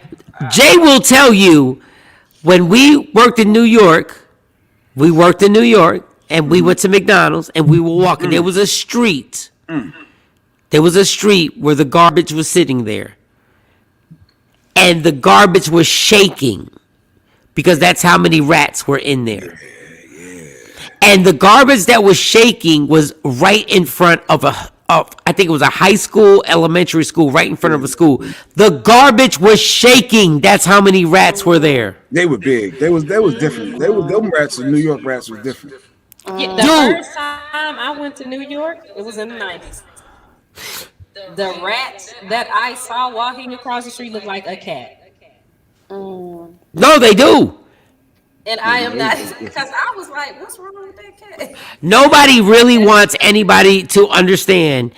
Jay will tell you, when we worked in New York, and we went to McDonald's and we were walking. There was a street. There was a street where the garbage was sitting there. And the garbage was shaking because that's how many rats were in there. And the garbage that was shaking was right in front of I think it was a high school, elementary school, right in front of a school. The garbage was shaking. That's how many rats were there. They were big. They was different. Them rats, New York rats, was different. The first time I went to New York, it was in the 90s. The rats that I saw walking across the street looked like a cat. No, they do. And I am not, because I was like, what's wrong with that cat? Nobody really wants anybody to understand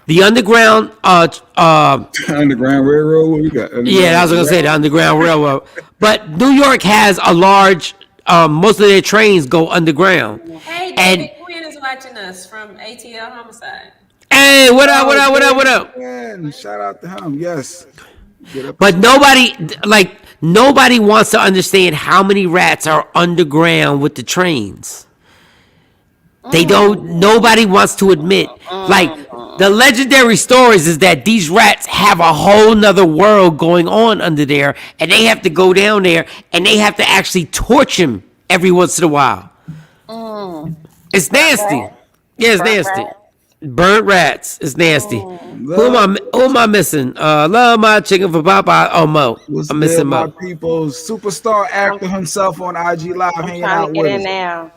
the underground. Underground Railroad. What we got? I was gonna say the Underground Railroad. But New York has a large. Most of their trains go underground. Hey, David Quinn is watching us from ATL Homicide. Hey, what up? Yeah, shout out to him. Yes. But nobody wants to understand how many rats are underground with the trains. They don't. Nobody wants to admit. Like the legendary stories is that these rats have a whole nother world going on under there, and they have to go down there and they have to actually torch him every once in a while. It's nasty. Yeah, it's nasty. Burnt rats. It's nasty. Who am I missing? Love my chicken for Popeye. Oh, Mo. I'm missing Mo. People's superstar actor himself on IG Live hanging out with us. Now.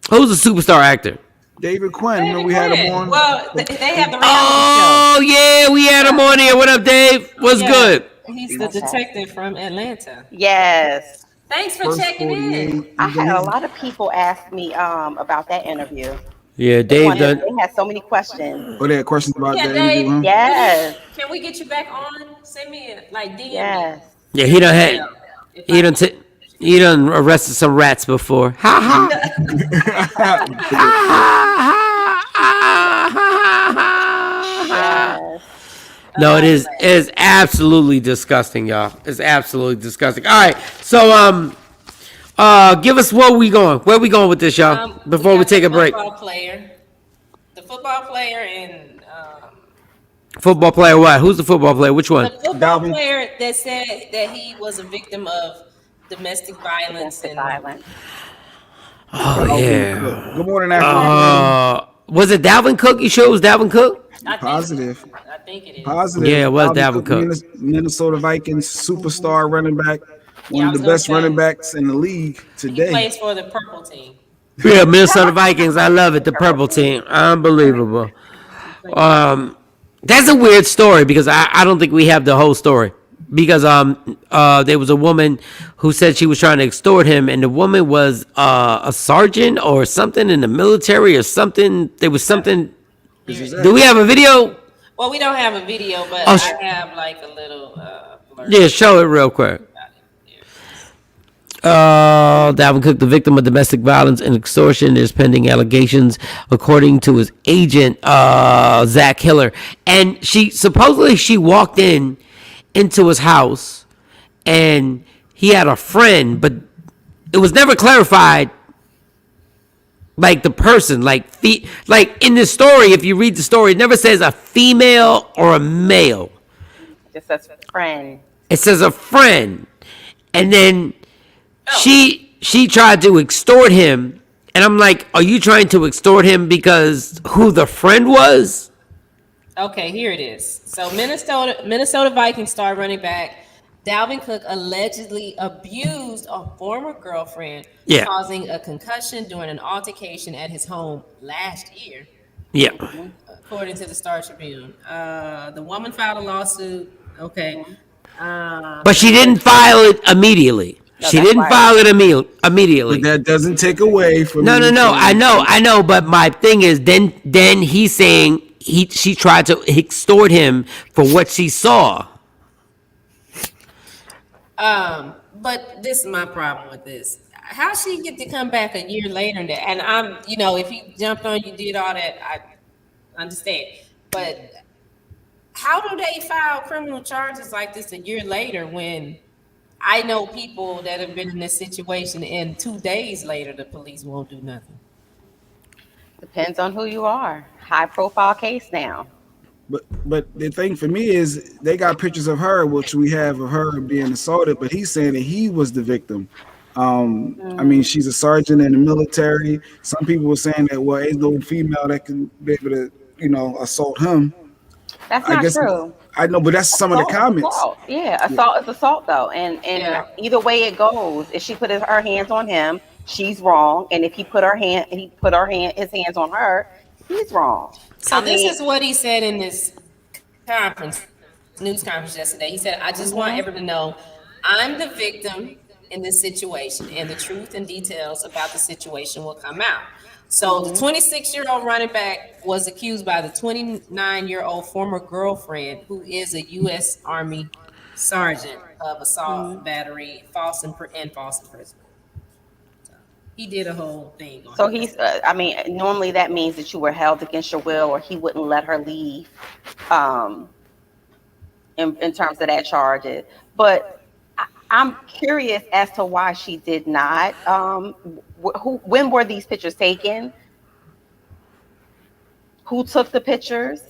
Who's the superstar actor? David Quinn. Remember we had him on. Well, they have the reality show. Yeah, we had him on here. What up, Dave? What's good? He's the detective from Atlanta. Yes. Thanks for checking in. I had a lot of people ask me about that interview. Yeah, Dave They had so many questions. Oh, they had questions about that Dave, interview, huh? Yes. Can we get you back on? Send me DM. Yes. Yeah, he done arrested some rats before. Ha ha. Yes. No, it is absolutely disgusting, y'all. It's absolutely disgusting. All right, so give us where we going with this, y'all, before we take a break. The football player and football player what? Who's the football player? Which one? the football player that said that he was a victim of domestic violence and violence. Oh yeah. Good morning, Africa. Was it Dalvin Cook? You sure it was Dalvin Cook? Positive. I think it is. Positive. Yeah, it was Dalvin Cook. Minnesota Vikings superstar running back. One of the best running backs in the league today. He plays for the purple team. Yeah, Minnesota Vikings. I love it. The purple team. Unbelievable. That's a weird story because I don't think we have the whole story. Because there was a woman who said she was trying to extort him, and the woman was a sergeant or something in the military or something. There was something. Do we have a video? Well, we don't have a video, but Oh, I have like a little blurb. yeah, show it real quick. Dalvin Cook, the victim of domestic violence and extortion. There's pending allegations, according to his agent, Zach Hiller. And she walked into his house, and he had a friend, but it was never clarified. Like the person, like in the story, if you read the story, it never says a female or a male. It just says friend. It says a friend, and then she tried to extort him, and I'm like, are you trying to extort him because who the friend was? Okay, here it is. So Minnesota Vikings star running back Dalvin Cook allegedly abused a former girlfriend, causing a concussion during an altercation at his home last year. Yeah. According to the Star Tribune. The woman filed a lawsuit. Okay. But she didn't file it immediately. She didn't file it immediately. But that doesn't take away from No. I know. But my thing is, then he's saying she tried to extort him for what she saw. But this is my problem with this. How she get to come back a year later? And I'm, if you jumped on, you did all that, I understand. But how do they file criminal charges like this a year later when I know people that have been in this situation and 2 days later the police won't do nothing? Depends on who you are. High profile case now. But the thing for me is they got pictures of her, which we have of her being assaulted, but he's saying that he was the victim. I mean, she's a sergeant in the military. Some people were saying that, well, ain't no female that can be able to, assault him. That's not true. I know, but that's some of the comments. Assault. Yeah, assault is assault though. And either way it goes, if she put her hands on him, she's wrong. And if he put his hands on her, he's wrong. So this is what he said in this news conference yesterday. He said, I just want everyone to know I'm the victim in this situation, and the truth and details about the situation will come out. So the 26-year-old running back was accused by the 29-year-old former girlfriend, who is a U.S. Army sergeant, of assault, battery, false imprisonment. So he did a whole thing. So he's, normally that means that you were held against your will, or he wouldn't let her leave in terms of that charge. But I'm curious as to why she did not. When were these pictures taken? Who took the pictures?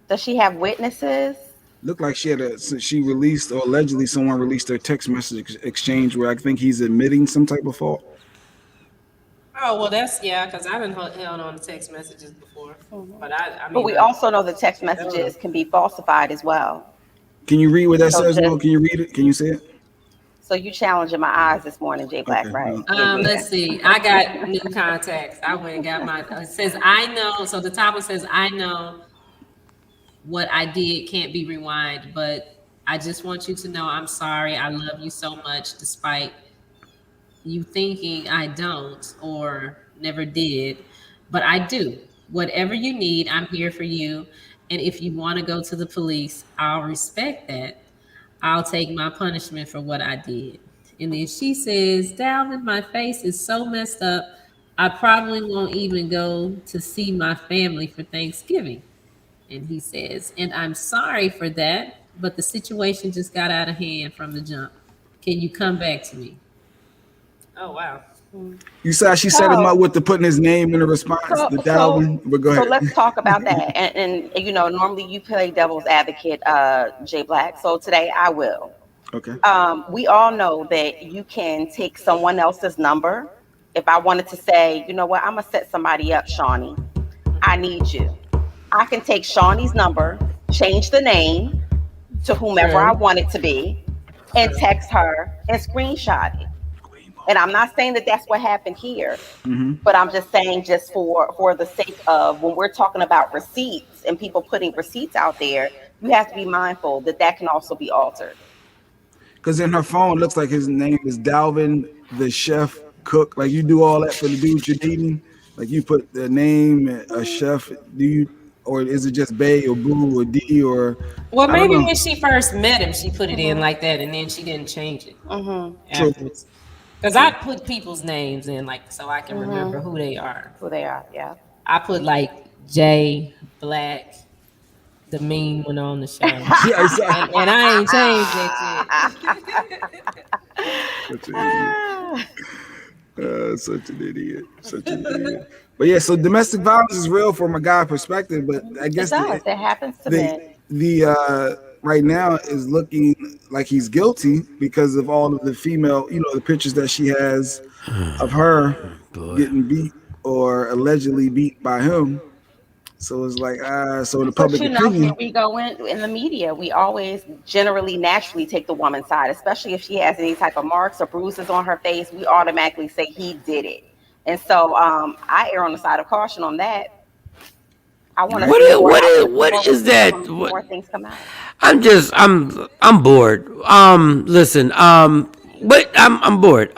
Does she have witnesses? Looked like she released, or allegedly someone released their text message exchange where I think he's admitting some type of fault. Oh, well, because I've been held on text messages before. But but we also know that text messages can be falsified as well. Can you read what that says? Can you read it? Can you see it? So you challenging my eyes this morning, Jay Black, right? Let's see. I got new contacts. I went and got it says, I know. So the top one says, I know what I did can't be rewind, but I just want you to know I'm sorry. I love you so much, despite you thinking I don't or never did, but I do. Whatever you need, I'm here for you. And if you want to go to the police, I'll respect that. I'll take my punishment for what I did. And then she says, Dalvin, my face is so messed up, I probably won't even go to see my family for Thanksgiving. And he says, and I'm sorry for that, but the situation just got out of hand from the jump. Can you come back to me? Oh, wow. You saw she set him up with putting his name in the response. But go ahead. So let's talk about that. And normally you play devil's advocate, Jay Black. So today I will. Okay. We all know that you can take someone else's number. If I wanted to say, you know what, I'm gonna set somebody up, Shawnee. I need you. I can take Shawnee's number, change the name to whomever I want it to be, and text her and screenshot it. And I'm not saying that that's what happened here, but I'm just saying, just for the sake of when we're talking about receipts and people putting receipts out there, you have to be mindful that can also be altered. Because in her phone, it looks like his name is Dalvin the Chef Cook. Like you do all that for the dude you're dating. Like you put the name, a chef. Do you or is it just Bay or Boo or D or Well, I don't maybe know. when she first met him, she put it in like that, and then she didn't change it True. afterwards. Because I put people's names in, like, so I can remember who they are. Who they are, yeah. I put like Jay Black, the mean one on the show, Yeah, exactly. and I ain't changed that Such an idiot. Such an idiot. Such an idiot. But yeah, so domestic violence is real from a guy perspective, but I guess It does. It happens to men. the right now is looking like he's guilty because of all of the female, the pictures that she has of her getting beat or allegedly beat by him. So it's like, so the public opinion. Here we go in the media. We always generally naturally take the woman's side, especially if she has any type of marks or bruises on her face. We automatically say he did it. And so I err on the side of caution on that. I want to. What is that? More things come out. I'm bored. Listen. But I'm bored.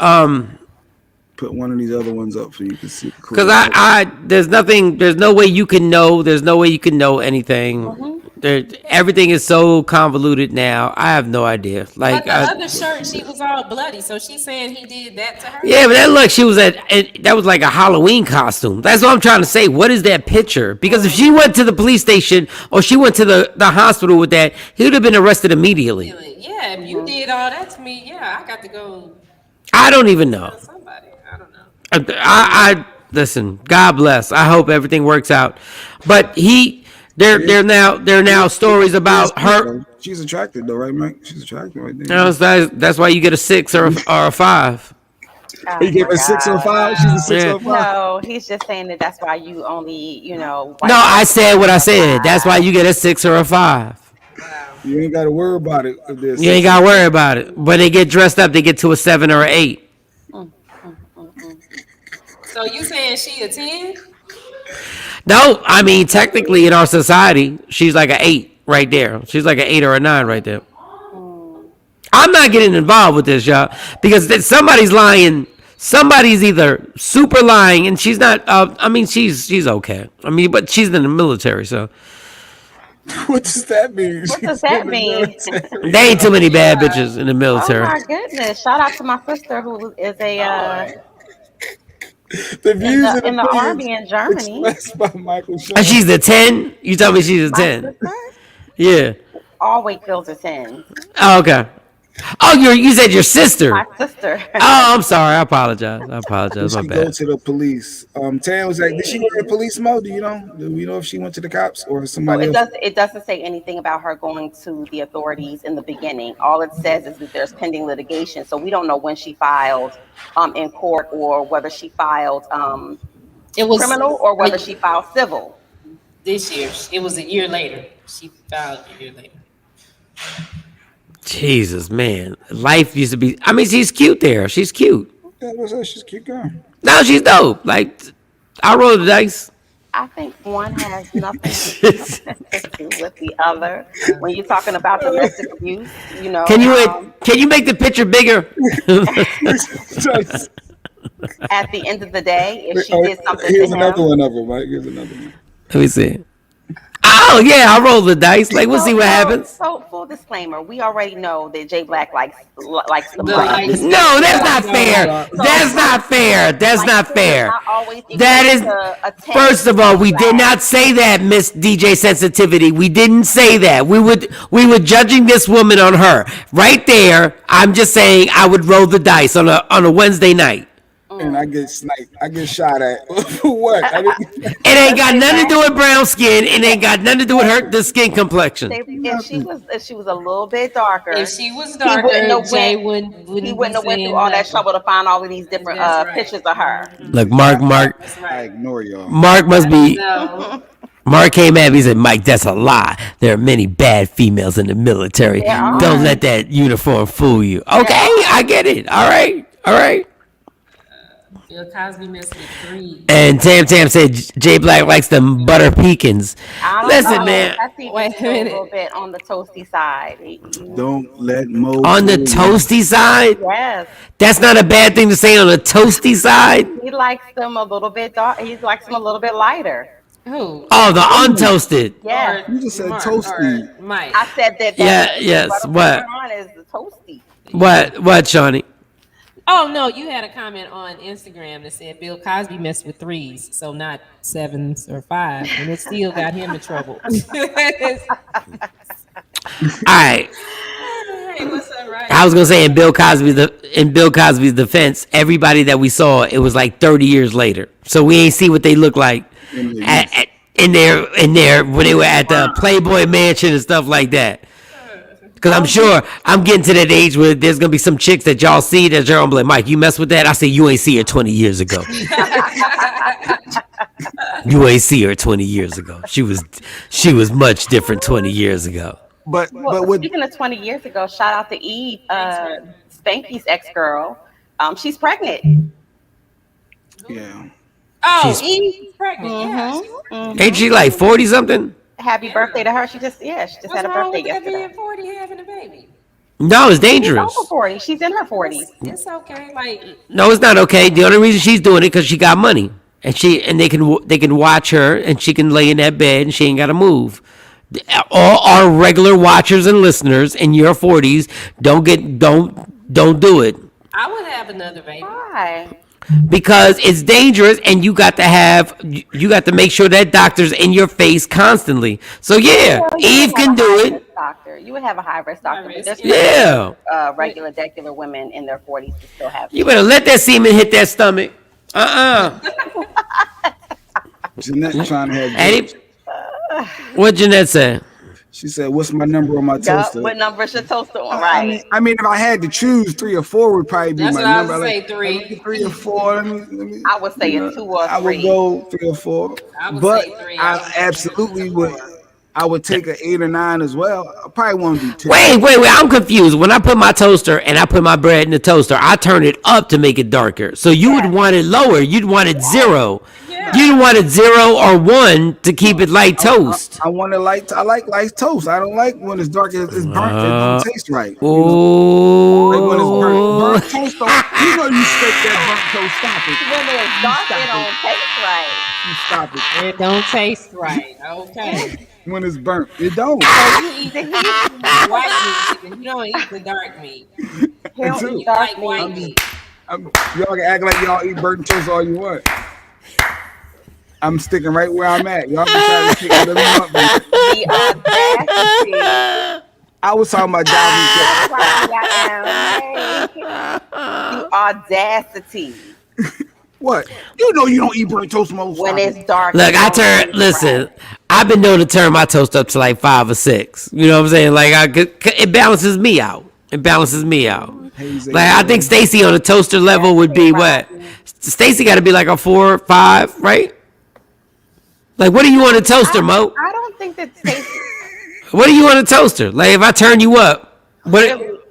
Put one of these other ones up so you can see. Because there's no way you can know. There's no way you can know anything. Everything is so convoluted now. I have no idea. Like but the other shirt, she was all bloody, so she's saying he did that to her. Yeah, but that look, she was that was like a Halloween costume. That's what I'm trying to say. What is that picture? Because if she went to the police station or she went to the hospital with that, he would have been arrested immediately. Yeah, if you did all that to me, yeah, I got to go. I don't even know. Somebody, I don't know. I listen. God bless. I hope everything works out. But they're now stories about her. She's attracted though, right, Mike? She's attractive right there. No, that's why you get a 6 or a 5. Oh he gave her 6 or 5. She's a 6 or 5. No, he's just saying that's why you only, No, I said what I said. That's why you get a 6 or a 5. You ain't got to worry about it. You ain't got to worry about it. When they get dressed up, they get to a 7 or an 8. So you saying she a 10? No, I mean technically in our society, she's like an 8 right there. She's like an 8 or a 9 right there. I'm not getting involved with this, y'all, because somebody's lying. Somebody's either super lying, and she's not. I mean, she's okay. I mean, but she's in the military, so. What does that mean? What does that mean? There ain't too many bad bitches in the military. Oh my goodness! Shout out to my sister who is a. The views in the army in Germany. By Michael Shawn. And she's a 10? You tell me she's a 10? Yeah. All Wakefield's are 10. Oh, okay. Oh, you said your sister. My sister. Oh, I'm sorry. I apologize. My She bad. go to the police. Tam was like, did she go to the police, Mo? Do we know if she went to the cops or somebody else? It doesn't say anything about her going to the authorities in the beginning. All it says is that there's pending litigation. So we don't know when she filed in court or whether she filed it was criminal or whether she filed civil. This year, it was a year later. She filed a year later. Jesus, man. Life used to be. I mean, she's cute there. She's cute. Yeah, she's cute girl. No, she's dope. Like, I roll the dice. I think one has nothing to do with the other. When you're talking about domestic abuse, Can you make the picture bigger? At the end of the day, if she did something Here's to him, another one of them, Mike. Here's another one. Let me see. Oh yeah, I roll the dice. Like we'll see what happens. So full disclaimer, we already know that Jay Black likes the money. No, that's not fair. That's not fair. That's not fair. That is. First of all, we did not say that, Miss DJ Sensitivity. We didn't say that. We were judging this woman on her right there. I'm just saying I would roll the dice on a Wednesday night. And I get sniped. I get shot at. For what? It ain't got nothing to do with brown skin. It ain't got nothing to do with the skin complexion. If she was a little bit darker, Jay wouldn't he wouldn't have went through all that trouble to find all of these different pictures of her. Look, Mark. I ignore y'all. Mark must be. No. Mark came at me and said, Mike, that's a lie. There are many bad females in the military. Don't let that uniform fool you. Okay, I get it. All right. Bill Cosby missed with 3. And Tam said Jay Black likes them butter pecans. Listen, man. Wait a minute. A little bit on the toasty side. Don't let Mo. On the toasty side? Yes. That's not a bad thing to say on the toasty side? He likes them a little bit dark. He likes them a little bit lighter. Who? Oh, the untoasted. Yeah. You just said Mark toasty. or Mike. I said that. Yes. What? Is the toasty. What, Shawnee? Oh no, you had a comment on Instagram that said Bill Cosby messed with 3s, so not 7s or 5s, and it still got him in trouble. All right. Hey, what's up, right? I was gonna say in Bill Cosby's defense, everybody that we saw, it was like 30 years later, so we ain't see what they look like in there when they were at the Playboy Mansion and stuff like that. Because I'm sure I'm getting to that age where there's going to be some chicks that y'all see that y'all be like, Mike, you mess with that? I say, you ain't see her 20 years ago. You ain't see her 20 years ago. She was much different 20 years ago. But speaking of 20 years ago, shout out to Eve, Spanky's ex-girl. She's pregnant. Yeah. Oh, Eve's pregnant. Yeah. Ain't she like 40 something? Happy birthday to her. She just had a birthday yesterday. Being 40 having a baby? No, it's dangerous. She's over 40. She's in her 40s. It's okay. Like, no, it's not okay. The only reason she's doing it because she got money, and they can watch her, and she can lay in that bed, and she ain't got to move. All our regular watchers and listeners in your 40s don't do it. I would have another baby. Why? Because it's dangerous, and you got to make sure that doctor's in your face constantly. So yeah, Eve can do it. Doctor, you would have a high risk doctor. Yeah. Regular women in their 40s to still have. You better let that semen hit that stomach. Jeanette trying to have. What Jeanette said? She said, "What's my number on my toaster?" What number is your toaster on? Right. I mean, if I had to choose, 3 or 4 would probably be That's my what I number. would say, 3. 3 or 4. Let me, I would say a 2 or 3. I would go 3 or 4. But say 3. I absolutely would. I would take an 8 or 9 as well. I probably want to do 10. Wait. I'm confused. When I put my toaster and I put my bread in the toaster, I turn it up to make it darker. So you would want it lower. You'd want it 0. You want it 0 or 1 to keep it light toast. I want it light. I like light toast. I don't like when it's dark. It's burnt. It doesn't taste right. Oh. Like when it's burnt toast. You know you steak that burnt toast. Stop it. When it's dark, it don't taste right. You stop it. It don't taste right. Okay. When it's burnt, it don't. So you eat the white meat. You don't eat the dark meat. You like white meat. Y'all can act like y'all eat burnt toast all you want. I'm sticking right where I'm at. Y'all can try to pick whatever you want. The audacity. I was talking about The audacity. What? You know you don't eat burnt toast most when it's dark. Look, listen, I've been known to turn my toast up to like 5 or 6. You know what I'm saying? Like it balances me out. Like I think Stacy on a toaster level would be what? Stacy got to be like a 4 or 5, right? Like what do you on a toaster, Mo? I don't think that Stacy. What do you on a toaster? Like if I turn you up,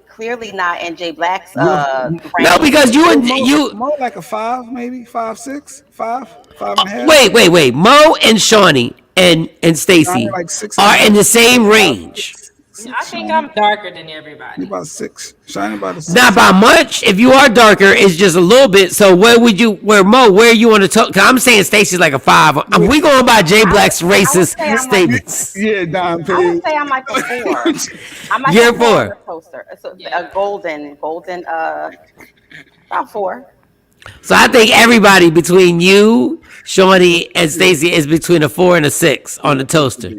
Clearly not in J Black's. No, because you Mo like a 5, maybe 5, 6, 5, 5.5. Wait. Mo and Shawnee and Stacy like 6 are in the same range. I think I'm darker than everybody. You're about 6. Shine about a 6. Not by much. If you are darker, it's just a little bit. So where are you on the top? Cause I'm saying Stacy's like a 5. We going by J Black's racist statements. Yeah, Don I Page. would say I'm like a 4. I'm like You're a 4. 4. Toaster. A golden, about 4. So I think everybody between you, Shawnee, and Stacy is between a 4 and a 6 on the toaster.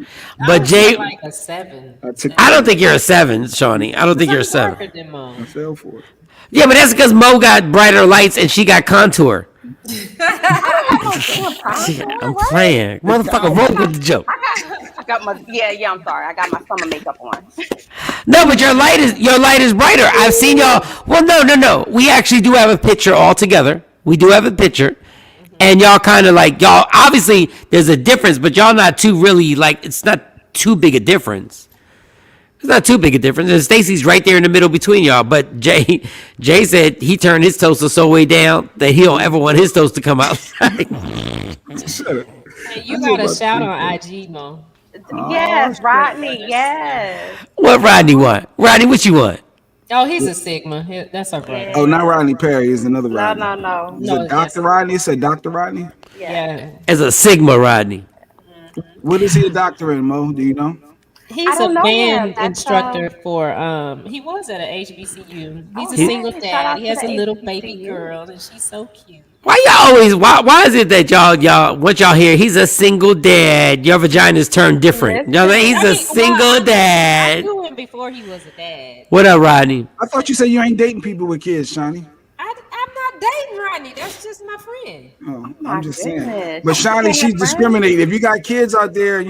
But Jay, like a 7. I don't think you're a 7, Shawnee. I don't think you're a 7. I fell for it. Yeah, but that's because Mo got brighter lights and she got contour. I'm playing. Motherfucker, roll with the joke. I got my I'm sorry. I got my summer makeup on. No, but your light is brighter. I've seen y'all. Well, no. We actually do have a picture all together. We do have a picture. And y'all kind of like, y'all, obviously there's a difference, but y'all not too really like, it's not too big a difference. It's not too big a difference. And Stacy's right there in the middle between y'all. But Jay said he turned his toaster so way down that he don't ever want his toast to come out. Hey, you got a shout on IG, Mo. Yes, Rodney. Yes. What Rodney want? Rodney, what you want? Oh, he's a Sigma. That's our brother. Oh, not Rodney Perry. It's another Rodney. No. Is it Dr. Rodney? It said Dr. Rodney? Yeah. It's a Sigma Rodney. What is he a doctor in, Mo? Do you know? He's don't a know band him. That's, instructor for he was at a HBCU. He's a okay. single Shout dad. out He to has the a little baby HBCU. girl and she's so cute. Why is it that y'all what y'all hear? He's a single dad. Your vaginas turn different. Y'all think he's a single I dad. knew him before he was a dad. What up, Rodney? I thought you said you ain't dating people with kids, Shawnee. I'm not dating Rodney. That's just my friend. Oh, my I'm just saying. goodness. But Shawnee, she's discriminating. If you got kids out there,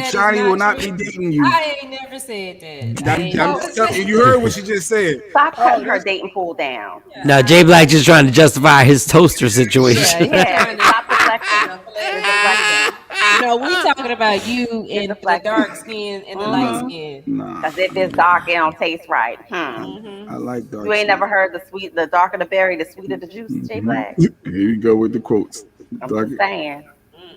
Shawnee will not be dating you. I ain't never said that. You heard what she just said. Stop cutting her dating pool down. No, Jay Black just trying to justify his toaster situation. Yeah. Stop deflecting. You're deflecting. No, we talking about you in the dark skin and the light skin. Nah, Because if it's dark, it don't taste right. I like dark. You ain't skin. never heard the darker the berry, the sweeter the juice, Jay Black? Here you go with the quotes. I'm just saying.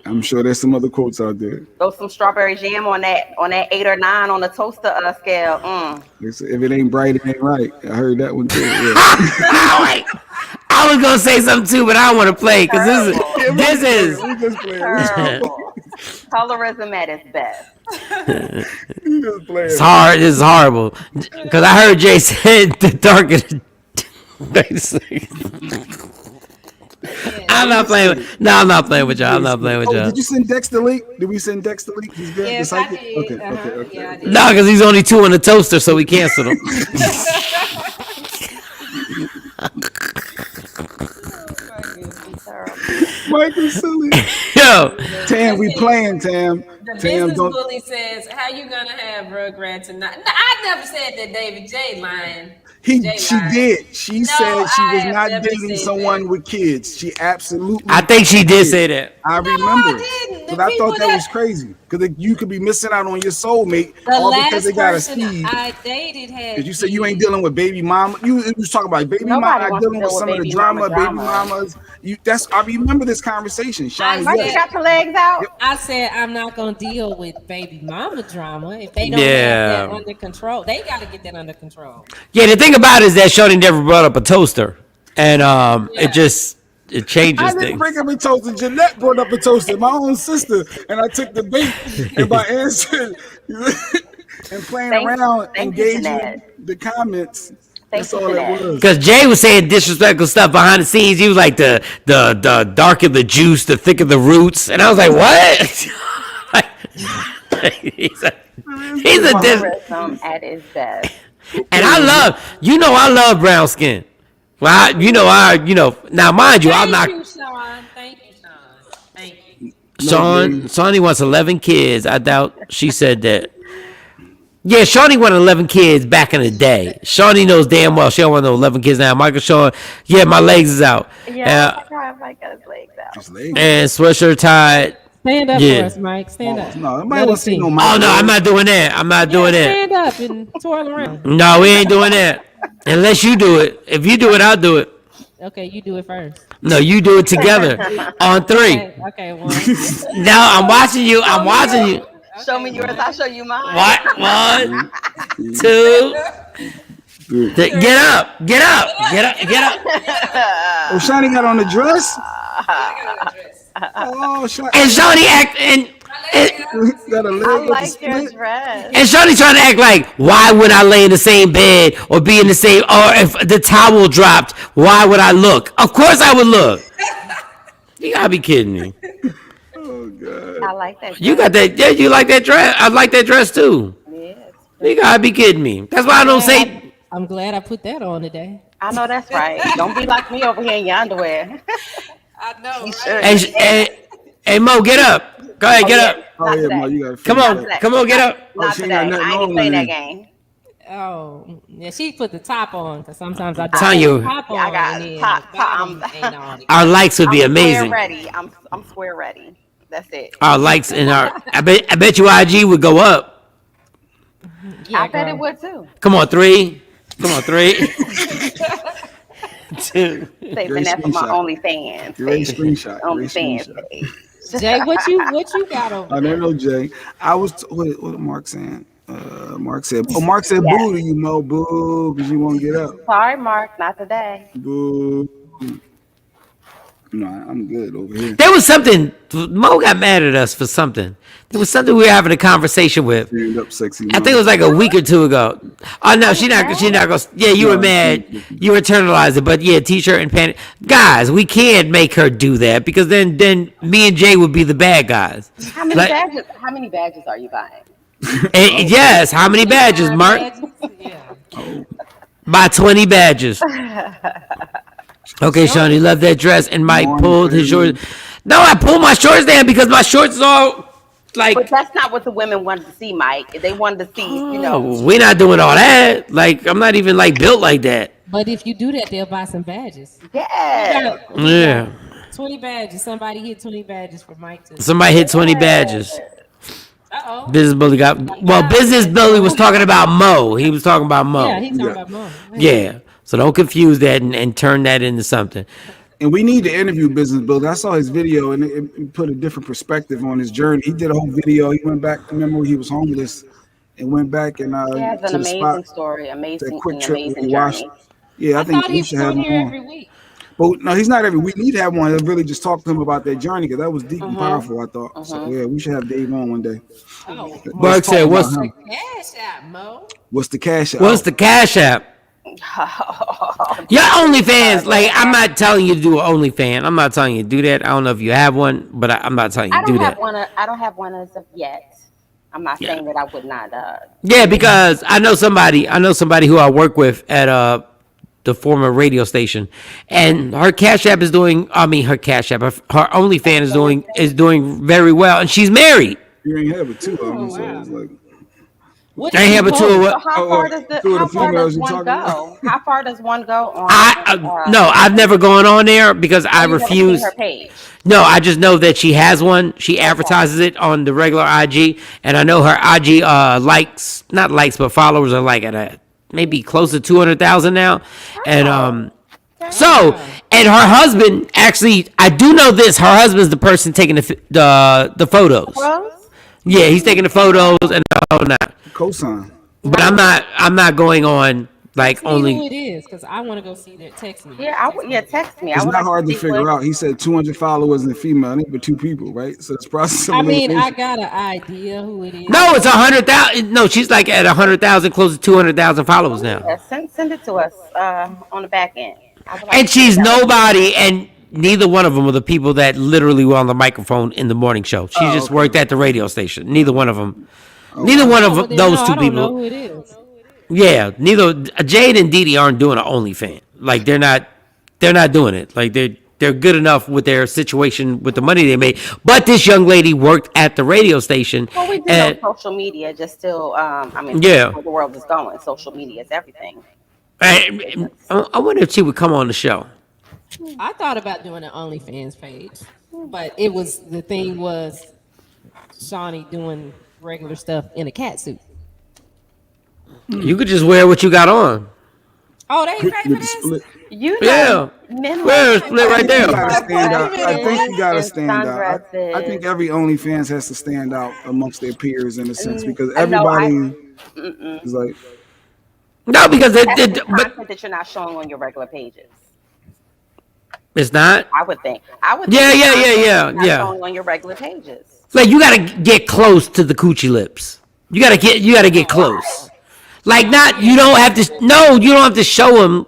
I'm sure there's some other quotes out there. Throw some strawberry jam on that 8 or 9 on the toaster scale. If it ain't bright, it ain't right. I heard that one too. Yeah. I was gonna say something too, but I don't want to play because this is Terrible. Colorism at its best. it's hard. It's horrible because I heard Jay said the darker. I'm not playing. I'm not playing with y'all. I'm not playing with y'all. Did you send Dexter the link? Did we send Dexter the link? He's good. Yes, I did. Okay. Yeah, I did. No, because he's only 2 on the toaster, so we canceled him. Michael Silly. Yo, Tam, we playing, Tam. The Tam, business bully says, "How you gonna have Rugrats and not?" No, I never said that. David J. lying. She did. She said she was not never dating said someone that. with kids. She absolutely. I think she did say that. I remember. I didn't. But I thought that was crazy because you could be missing out on your soulmate The all because last they got a person seed. I dated had. Because you said you ain't dealing with baby mama. You was talking about baby Nobody mama. wants to Dealing deal with with some of the baby drama, mama baby drama. mamas. I remember this conversation. Shine. Mike, you got your legs out? I said I'm not gonna deal with baby mama drama if they don't Yeah. have that under control. They got to get that under control. Yeah, the thing about it is that Shorty never brought up a toaster, and it changes I didn't things. bring up a toaster. Jeanette brought up a toaster, my own sister, and I took the bait and by answering and playing around, thank you, engaging Jeanette. the comments. That's you, all it Jeanette. was. Because Jay was saying disrespectful stuff behind the scenes. He was like the darker the juice, the thicker the roots, and I was like, what? he's a Colorism at its best. and I love brown skin. Well, now mind you, I'm not. Thank you, Sean. Thank you, Sean. Thank you. Shawnee wants 11 kids. I doubt she said that. Yeah, Shawnee wanted 11 kids back in the day. Shawnee knows damn well she don't want no 11 kids now. Michael Sean, yeah, my legs is out. Yeah, Mike got his legs out. And sweatshirt tied. Stand up Yeah. for us, Mike. Stand up. No, nobody Let want us to see see. no Oh Michael. no, I'm not doing that. I'm not doing that. Stand up and twirl around. No, we ain't doing that. Unless you do it. If you do it, I'll do it. Okay, you do it first. No, you do it together on 3. Okay, one. No, I'm watching you. I'm watching you. Show me yours, I'll show you mine. What? 1, 2. Get up. Get up. Get up. Get up. Oh, Shiny got on the dress. Oh, Shiny. And Shawnee act and got a leg I up the like your split. dress. And Shawty trying to act like, why would I lay in the same bed or be in the same, or if the towel dropped, why would I look? Of course I would look. You gotta be kidding me. Oh God. I like that. You got that, yeah, you like that dress? I like that dress too. Yes. You gotta be kidding me. That's why I don't say, I'm glad I put that on today. I know that's right. Don't be like me over here in your underwear. I know. You should. hey Mo, get up. Go ahead, get up. Oh Not yeah, today. Mo, you got. Come on, come on, get up. Not she today. ain't got nothing I ain't on even playing that with it. game. Oh, yeah, she put the top on because sometimes I Telling you. top on Yeah, I got and then top. the bottom ain't on it. Our likes would be I'm amazing. Square ready. I'm square ready. That's it. Our likes and I bet you IG would go up. Yeah, I bet girl. it would too. Come on, 3. Come on, 3. 2. Saving that for my screenshot. OnlyFans. Great page. screenshot. Great OnlyFans. screenshot. page. Jay, what you got over I there? don't know, Jay. I was what did Mark saying? Mark said, Mark said, Yes. boo to you, Mo, boo, because you won't get up. Sorry, Mark. Not today. Boo. No, I'm good over here. There was something. Mo got mad at us for something. There was something we were having a conversation with. Stand up, sexy. I think it was like a week or two ago. Oh no, she not gonna. Yeah, you were mad. You internalized it, but yeah, t-shirt and pants. Guys, we can't make her do that because then me and Jay would be the bad guys. How many badges? How many badges are you buying? And yes, how many badges, Mark? Yeah. Buy 20 badges. Okay, Sean, you love that dress, and Mike pulled his shorts. No, I pulled my shorts down because my shorts is all like. But that's not what the women wanted to see, Mike. They wanted to see, you know. We're not doing all that. Like, I'm not even like built like that. But if you do that, they'll buy some badges. Yeah. Yeah. 20 badges. Somebody hit 20 badges for Mike too. Somebody hit 20 badges. Uh-oh. Business Bully got. Well, Business Bully was talking about Mo. He was talking about Mo. Yeah, he's talking about Mo. Yeah. So don't confuse that and turn that into something. And we need to interview Business Builder. I saw his video and it put a different perspective on his journey. He did a whole video. He went back. Remember, he was homeless and went back and He has to an the amazing spot. story, amazing, Quick an trip amazing we watched. journey. Yeah, I think thought we he should was have on him here on. every week. But no, he's not every. We need to have one that really just talk to him about that journey because that was deep and powerful. I thought. So yeah, we should have Dave on one day. Oh, Mark said, "What's the cash app, Mo? What's the cash? What's the cash app? Your OnlyFans, like I'm not telling you to do an OnlyFans. I'm not telling you to do that. I don't know if you have one, but I'm not telling you to do that. I don't have one as of yet. I'm not saying that I would not. Yeah, because I know somebody who I work with at the former radio station, and her Cash App is doing. I mean, her Cash App, her OnlyFans is doing very well, and she's married. You ain't have it too. So it's like. I have a two. So how far does one go? How far does one go on? No, I've never gone on there because I refuse. Her page. No, I just know that she has one. She advertises it on the regular IG, and I know her IG not likes, but followers are like at maybe close to 200,000 now, and so and her husband actually, I do know this. Her husband's the person taking the photos. Yeah, he's taking the photos and all that. Cosign. But I'm not going on like Text me only. who it is because I want to go see that. Text me. Text me. It's not hard to figure out. He said 200 followers and female. I think but 2 people, right? So it's process. I mean, I got an idea who it is. No, it's 100,000. No, she's like at 100,000, close to 200,000 followers now. Yeah, send it to us on the back end. And she's nobody, and neither one of them are the people that literally were on the microphone in the morning show. She just worked at the radio station. Neither one of them. Neither one of those two people. Know who it is. Yeah, neither Jade and Dee Dee aren't doing an OnlyFans. Like they're not doing it. Like they're good enough with their situation with the money they made. But this young lady worked at the radio station. Well, we do know social media just still. I mean, yeah, where the world is going. Social media is everything. I wonder if she would come on the show. I thought about doing an OnlyFans page, but the thing was Shawnee doing regular stuff in a cat suit. You could just wear what you got on. Oh, they ain't pay for this? You know, wear a split right there. I think you gotta stand out. I think every OnlyFans has to stand out amongst their peers in a sense because everybody is like. No, because content that you're not showing on your regular pages. It's not. I would think. Yeah. Showing on your regular pages. Like you gotta get close to the coochie lips. You gotta get close. Like you don't have to show them.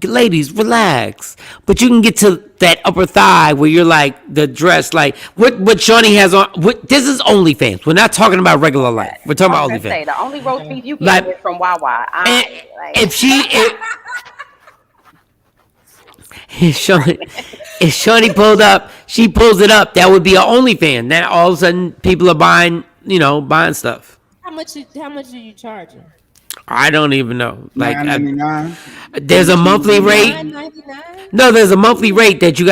Ladies, relax. But you can get to that upper thigh where you're like the dress, like what Shawnee has on. This is OnlyFans. We're not talking about regular life. We're talking about OnlyFans. The only roast beef you get is from Wawa. If Shawnee pulled up, she pulls it up. That would be an OnlyFans. Then all of a sudden, people are buying stuff. How much are you charging? I don't even know. Like $9.99. There's a monthly rate. $9.99? No, there's a monthly rate that you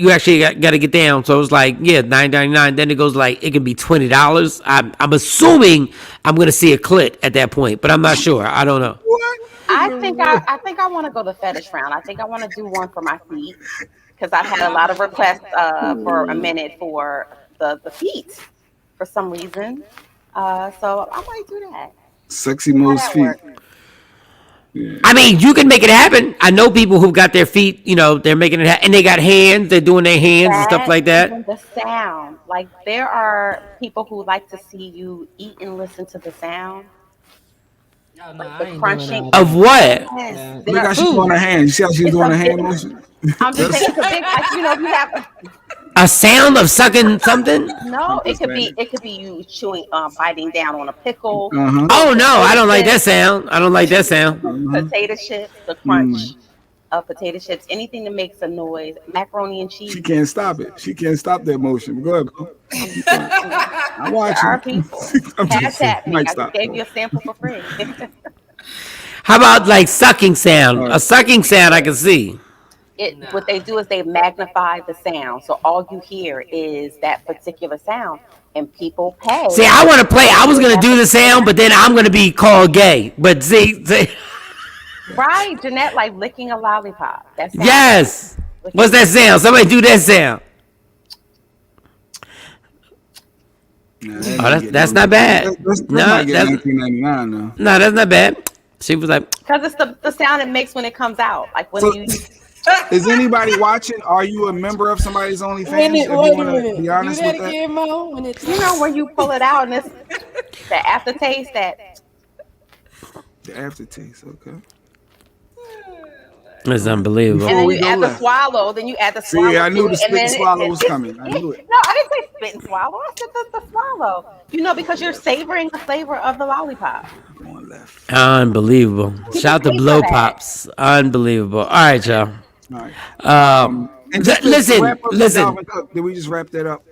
actually gotta get down. So it's like $9.99. Then it goes like it can be $20. I'm assuming I'm gonna see a clit at that point, but I'm not sure. I don't know. I think I want to go the fetish round. I think I want to do one for my feet because I've had a lot of requests for a minute for the feet for some reason. So I might do that. Sexy Mo's feet. I mean, you can make it happen. I know people who got their feet, they're making it happen. And they got hands. They're doing their hands and stuff like that. Even the sound. Like, there are people who like to see you eat and listen to the sound. Oh, no, Like I the ain't crunching. doing all Of what? Yes. Look how she's doing her hand. You see how she's It's doing a her hand big- motion? I'm just saying it's a big, like, you have A sound of sucking something? no. It could be you chewing, biting down on a pickle. Uh-huh. Oh, no. I don't like that sound. I don't like that sound. Potato chips, the crunch of potato chips, anything that makes a noise, macaroni and cheese. She can't stop it. She can't stop that motion. Go ahead, bro. I'm watching. There are people. I'm just saying. Hashtag me. Mike, I stop. just gave you a sample for free. How about like sucking sound? A sucking sound I can see. What they do is they magnify the sound, so all you hear is that particular sound, and people pay. See, I want to play. I was going to do the sound, but then I'm going to be called gay. But see. Right, Jeanette, like licking a lollipop. That's Yes. What's that sound? Somebody do that sound. That's not bad. No, that's $19.99 though. No, that's not bad. She was like, because it's the sound it makes when it comes out. Like when you. Is anybody watching? Are you a member of somebody's OnlyFans? If you want to be honest with that. Again, Mo, when it's, when you pull it out and it's the aftertaste that. The aftertaste, okay. it's unbelievable. And then you add the swallow. Then you add the swallow. See, I knew to the it, spit and and then swallow was coming. I knew it. No, I didn't say spit and swallow. I said the swallow. Because you're savoring the flavor of the lollipop. One left. Unbelievable. Shout to Blow Pops. Unbelievable. All right, y'all. All right. And listen. Did we just wrap that up?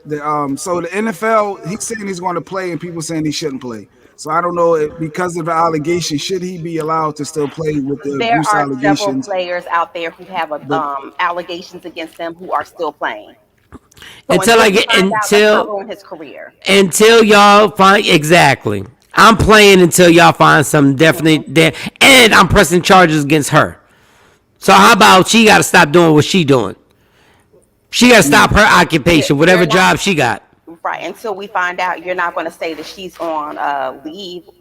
So the NFL, he's saying he's going to play, and people saying he shouldn't play. So I don't know if, because of the allegation, should he be allowed to still play with the There abuse are allegations? several players out there who have allegations against them who are still playing. So until his career. Until y'all find exactly. I'm playing until y'all find some definite and I'm pressing charges against her. So how about she got to stop doing what she doing? She got to stop her occupation, whatever job she got. Right. Until we find out, you're not going to say that she's on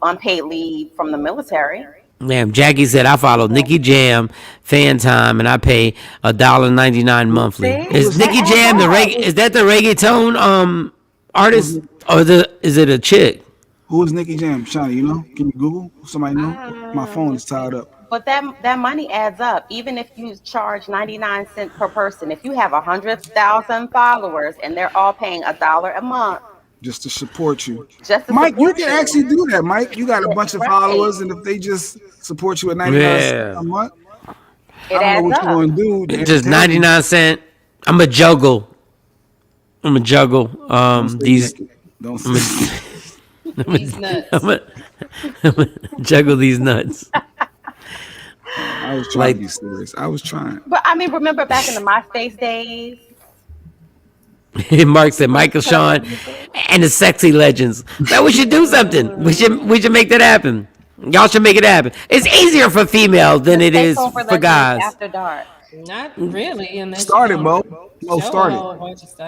unpaid leave from the military. Ma'am, Jackie said I follow Nicky Jam, Fan Time, and I pay $1.99 monthly. Is Nicky Jam is that the reggaeton artist, or is it a chick? Who is Nicky Jam? Shawnee, you know? Can you Google? Somebody know? My phone is tied up. But that money adds up. Even if you charge 99 cents per person, if you have 100,000 followers and they're all paying $1 a month, just to support you. Mike, you can actually do that, Mike. You got a bunch of followers, and if they just support you at 99 cents a month, I don't know what you're going to do. It's just 99 cents. I'm a juggle. These. these nuts. I'm a juggle these nuts. I was trying to be serious. I was trying. But I mean, remember back in the MySpace days? Mark said Michael, Shawn, and the sexy legends. That we should do something. We should make that happen. Y'all should make it happen. It's easier for females than it is for guys. After dark. Not really. Started, Mo. Mo started.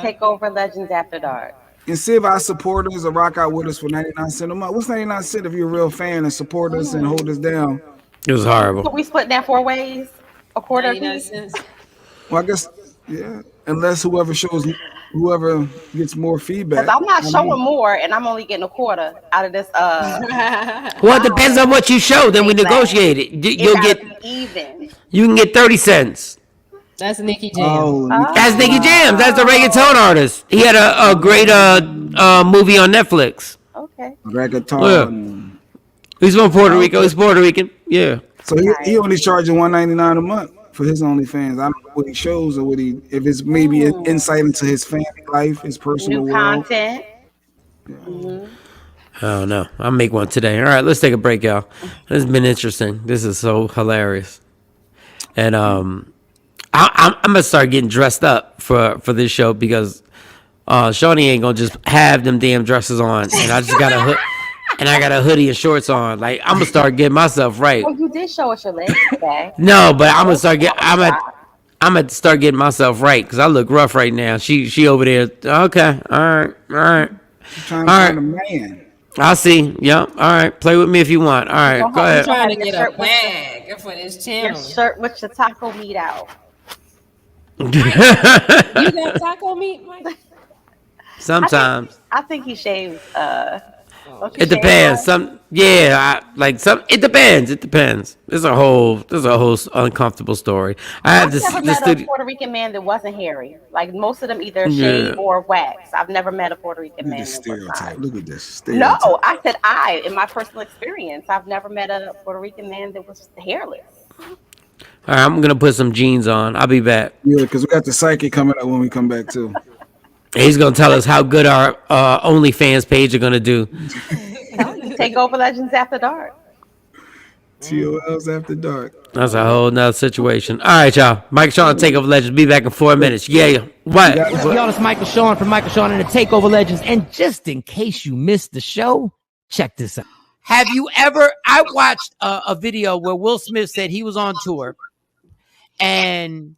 Takeover Legends After Dark. And see if our supporters will rock out with us for 99 cents a month. What's 99 cents if you're a real fan and support us and hold us down? It was horrible. So we split that 4 ways, a quarter piece. Well, I guess, yeah. Unless whoever gets more feedback. Because I'm not showing more, and I'm only getting a quarter out of this. Well, it depends on what you show. Then we negotiate it. You'll get even. You can get 30 cents. That's Nicky Jam. That's Nicky Jam. That's the reggaeton artist. He had a great movie on Netflix. Okay. Reggaeton. Yeah. He's from Puerto Rico. He's Puerto Rican. Yeah. So he only charging $1.99 a month for his OnlyFans. I don't know what he shows or if it's maybe an insight into his family life, his personal new world. content. I don't know. I'll make one today. All right, let's take a break, y'all. This has been interesting. This is so hilarious. And I'm gonna start getting dressed up for this show because Shawnee ain't gonna just have them damn dresses on, and I just got a hood, and I got a hoodie and shorts on. Like I'm gonna start getting myself right. Well, you did show us your legs today. No, but I'm gonna start getting myself right because I look rough right now. She over there. Okay, all right. Trying to find a man. I'll see. Yep. All right. Play with me if you want. All right. Go I'm ahead. trying to get a bag for this Your channel. shirt with your taco meat out. You got taco meat, Mike? Sometimes. I think he shaves. It depends. It depends. It depends. There's a whole uncomfortable story. I've never met a Puerto Rican man that wasn't hairy. Like most of them either shave or wax. I've never met a Puerto Rican man that was not. Look at this stereotype. No, I said in my personal experience, I've never met a Puerto Rican man that was hairless. All right, I'm gonna put some jeans on. I'll be back. Yeah, because we got the psychic coming up when we come back too. He's gonna tell us how good our OnlyFans page are gonna do. Takeover Legends After Dark. TOLs After Dark. That's a whole nother situation. All right, y'all. Michael Shawn, Takeover Legends. Be back in 4 minutes. Yeah. What? Y'all, it's Michael Shawn from Michael Shawn and the Takeover Legends. And just in case you missed the show, check this out. Have you ever? I watched a video where Will Smith said he was on tour, and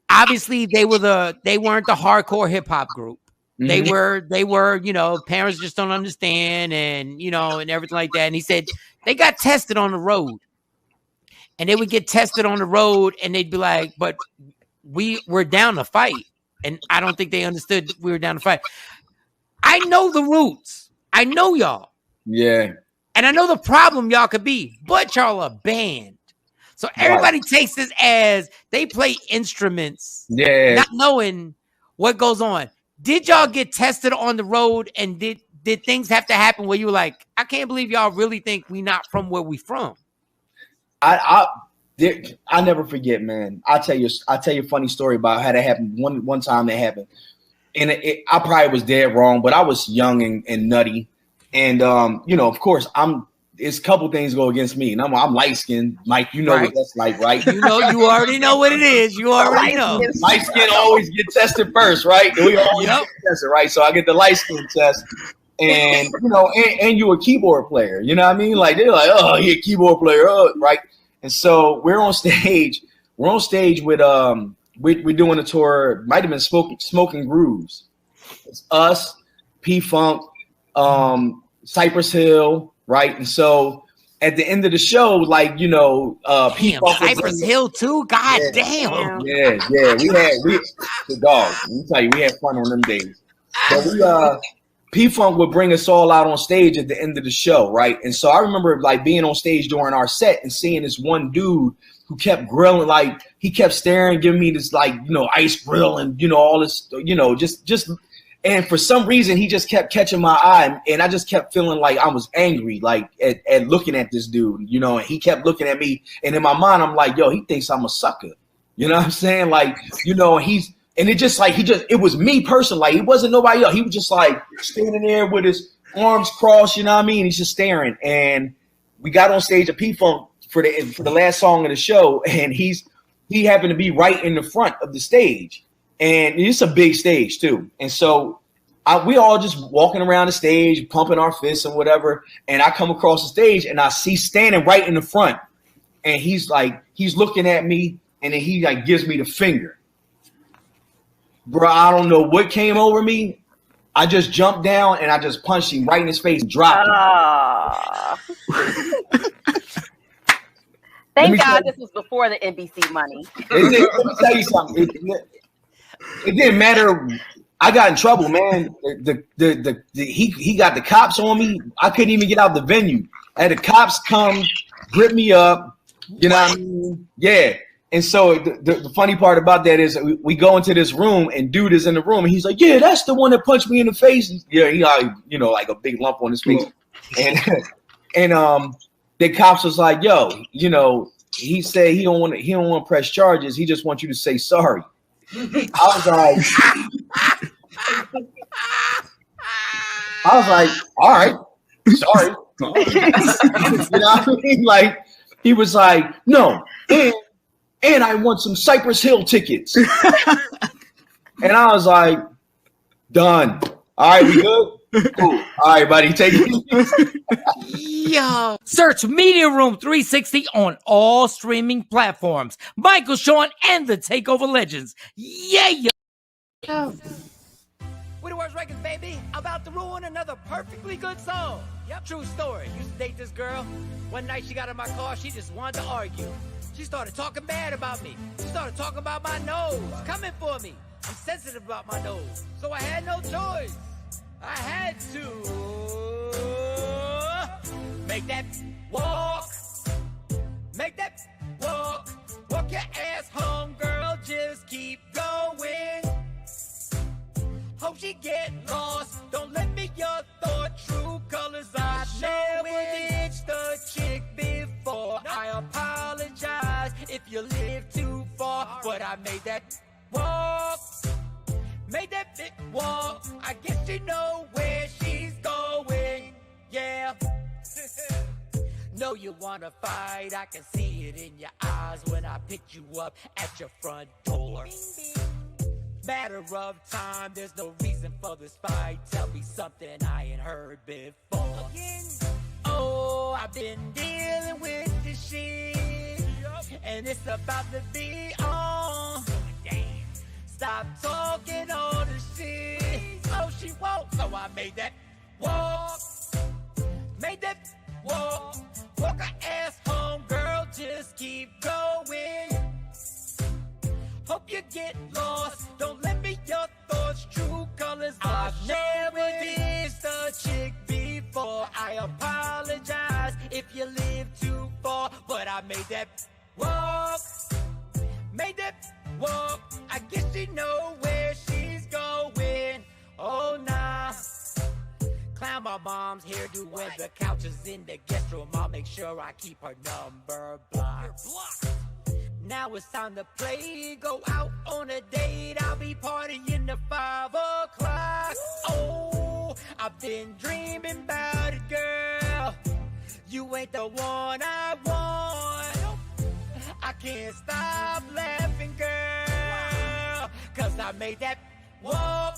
obviously they weren't the hardcore hip hop group. Mm-hmm. They were, parents just don't understand and everything like that. And he said they got tested on the road, and they would get tested on the road and they'd be like, but we're down to fight. And I don't think they understood we were down to fight. I know the roots. I know y'all. Yeah. And I know the problem y'all could be, but y'all are banned. So everybody takes this as they play instruments, not knowing what goes on. Did y'all get tested on the road, and did things have to happen where you were like, I can't believe y'all really think we not from where we from? I never forget, man. I'll tell you a funny story about how that happened. One time that happened, and I probably was dead wrong, but I was young and nutty, and of course it's a couple things go against me, and I'm light skinned. Mike, what that's like, right? You already know what it is. You already know. Light skin always get tested first, right? We always get tested, right? So I get the light skin test, and and you're a keyboard player. You know what I mean? Like they're like, oh, you're a keyboard player, right? And so we're on stage. We're on stage with we're doing a tour. Might have been Smoking Grooves. It's us, P-Funk, Cypress Hill. Right. And so at the end of the show, like, Cypress Hill too. God damn. Yeah. We dog. Let me tell you, we had fun on them days. So P-Funk would bring us all out on stage at the end of the show. Right. And so I remember like being on stage during our set and seeing this one dude who kept grilling, like he kept staring, giving me this like, ice grill and, all this, just. And for some reason, he just kept catching my eye, and I just kept feeling like I was angry, like at looking at this dude, and he kept looking at me. And in my mind, I'm like, yo, he thinks I'm a sucker. You know what I'm saying? Like, it was me personally. Like, it wasn't nobody else. He was just like standing there with his arms crossed, you know what I mean? He's just staring. And we got on stage at P-Funk for the last song of the show, and he happened to be right in the front of the stage. And it's a big stage too. And so we all just walking around the stage, pumping our fists and whatever. And I come across the stage and I see standing right in the front. And he's looking at me, and then he like gives me the finger. Bro, I don't know what came over me. I just jumped down and I just punched him right in his face and dropped him. Thank God this was before the NBC money. Let me tell you something. It didn't matter. I got in trouble, man. He got the cops on me. I couldn't even get out the venue. I had the cops come, grip me up. You know what I mean? Yeah. And so the funny part about that is we go into this room, and dude is in the room, and he's like, yeah, that's the one that punched me in the face. Yeah, he like a big lump on his face. And the cops was like, yo, he said he don't want to press charges. He just wants you to say sorry. I was like, all right, sorry. You know what I mean? Like, he was like, no, and I want some Cypress Hill tickets. And I was like, done. All right, we good? Cool. All right, buddy, take it. Yo. Search Media Room 360 on all streaming platforms. Michael Shawn and the Takeover Legends. Yeah. We the worst records, baby. baby. About to ruin another perfectly good song. Yep, true story. Used to date this girl. One night she got in my car, she just wanted to argue. She started talking bad about me. She started talking about my nose, coming for me. I'm sensitive about my nose, so I had no choice. I had to make that walk. Make that walk. Walk your ass home, girl, just keep going. Hope she get lost. Don't let me your thought true colors. I never ditched the chick before. I apologize if you live too far, but I made that walk. Made that big walk. I guess you know where she's going. Yeah. Know you wanna fight. I can see it in your eyes when I picked you up at your front door. Matter of time, there's no reason for this fight. Tell me something I ain't heard before. Oh, I've been dealing with this shit, and it's about to be on. Stop talking all this shit. Oh, she won't, so I made that walk. Made that walk. Walk her ass home, girl, just keep going. Hope you get lost. Don't let me your thoughts true colors. I've never ditched a chick before. I apologize if you live too far, but I made that walk. Made that walk. I guess you know where she's going. Oh, nah. Clown my mom's hairdo when the couch is in the guest room. I'll make sure I keep her number blocked. Now it's time to play. Go out on a date. I'll be partying to 5 o'clock. Oh, I've been dreaming about it, girl. You ain't the one I want. I can't stop laughing, girl, 'cause I made that walk.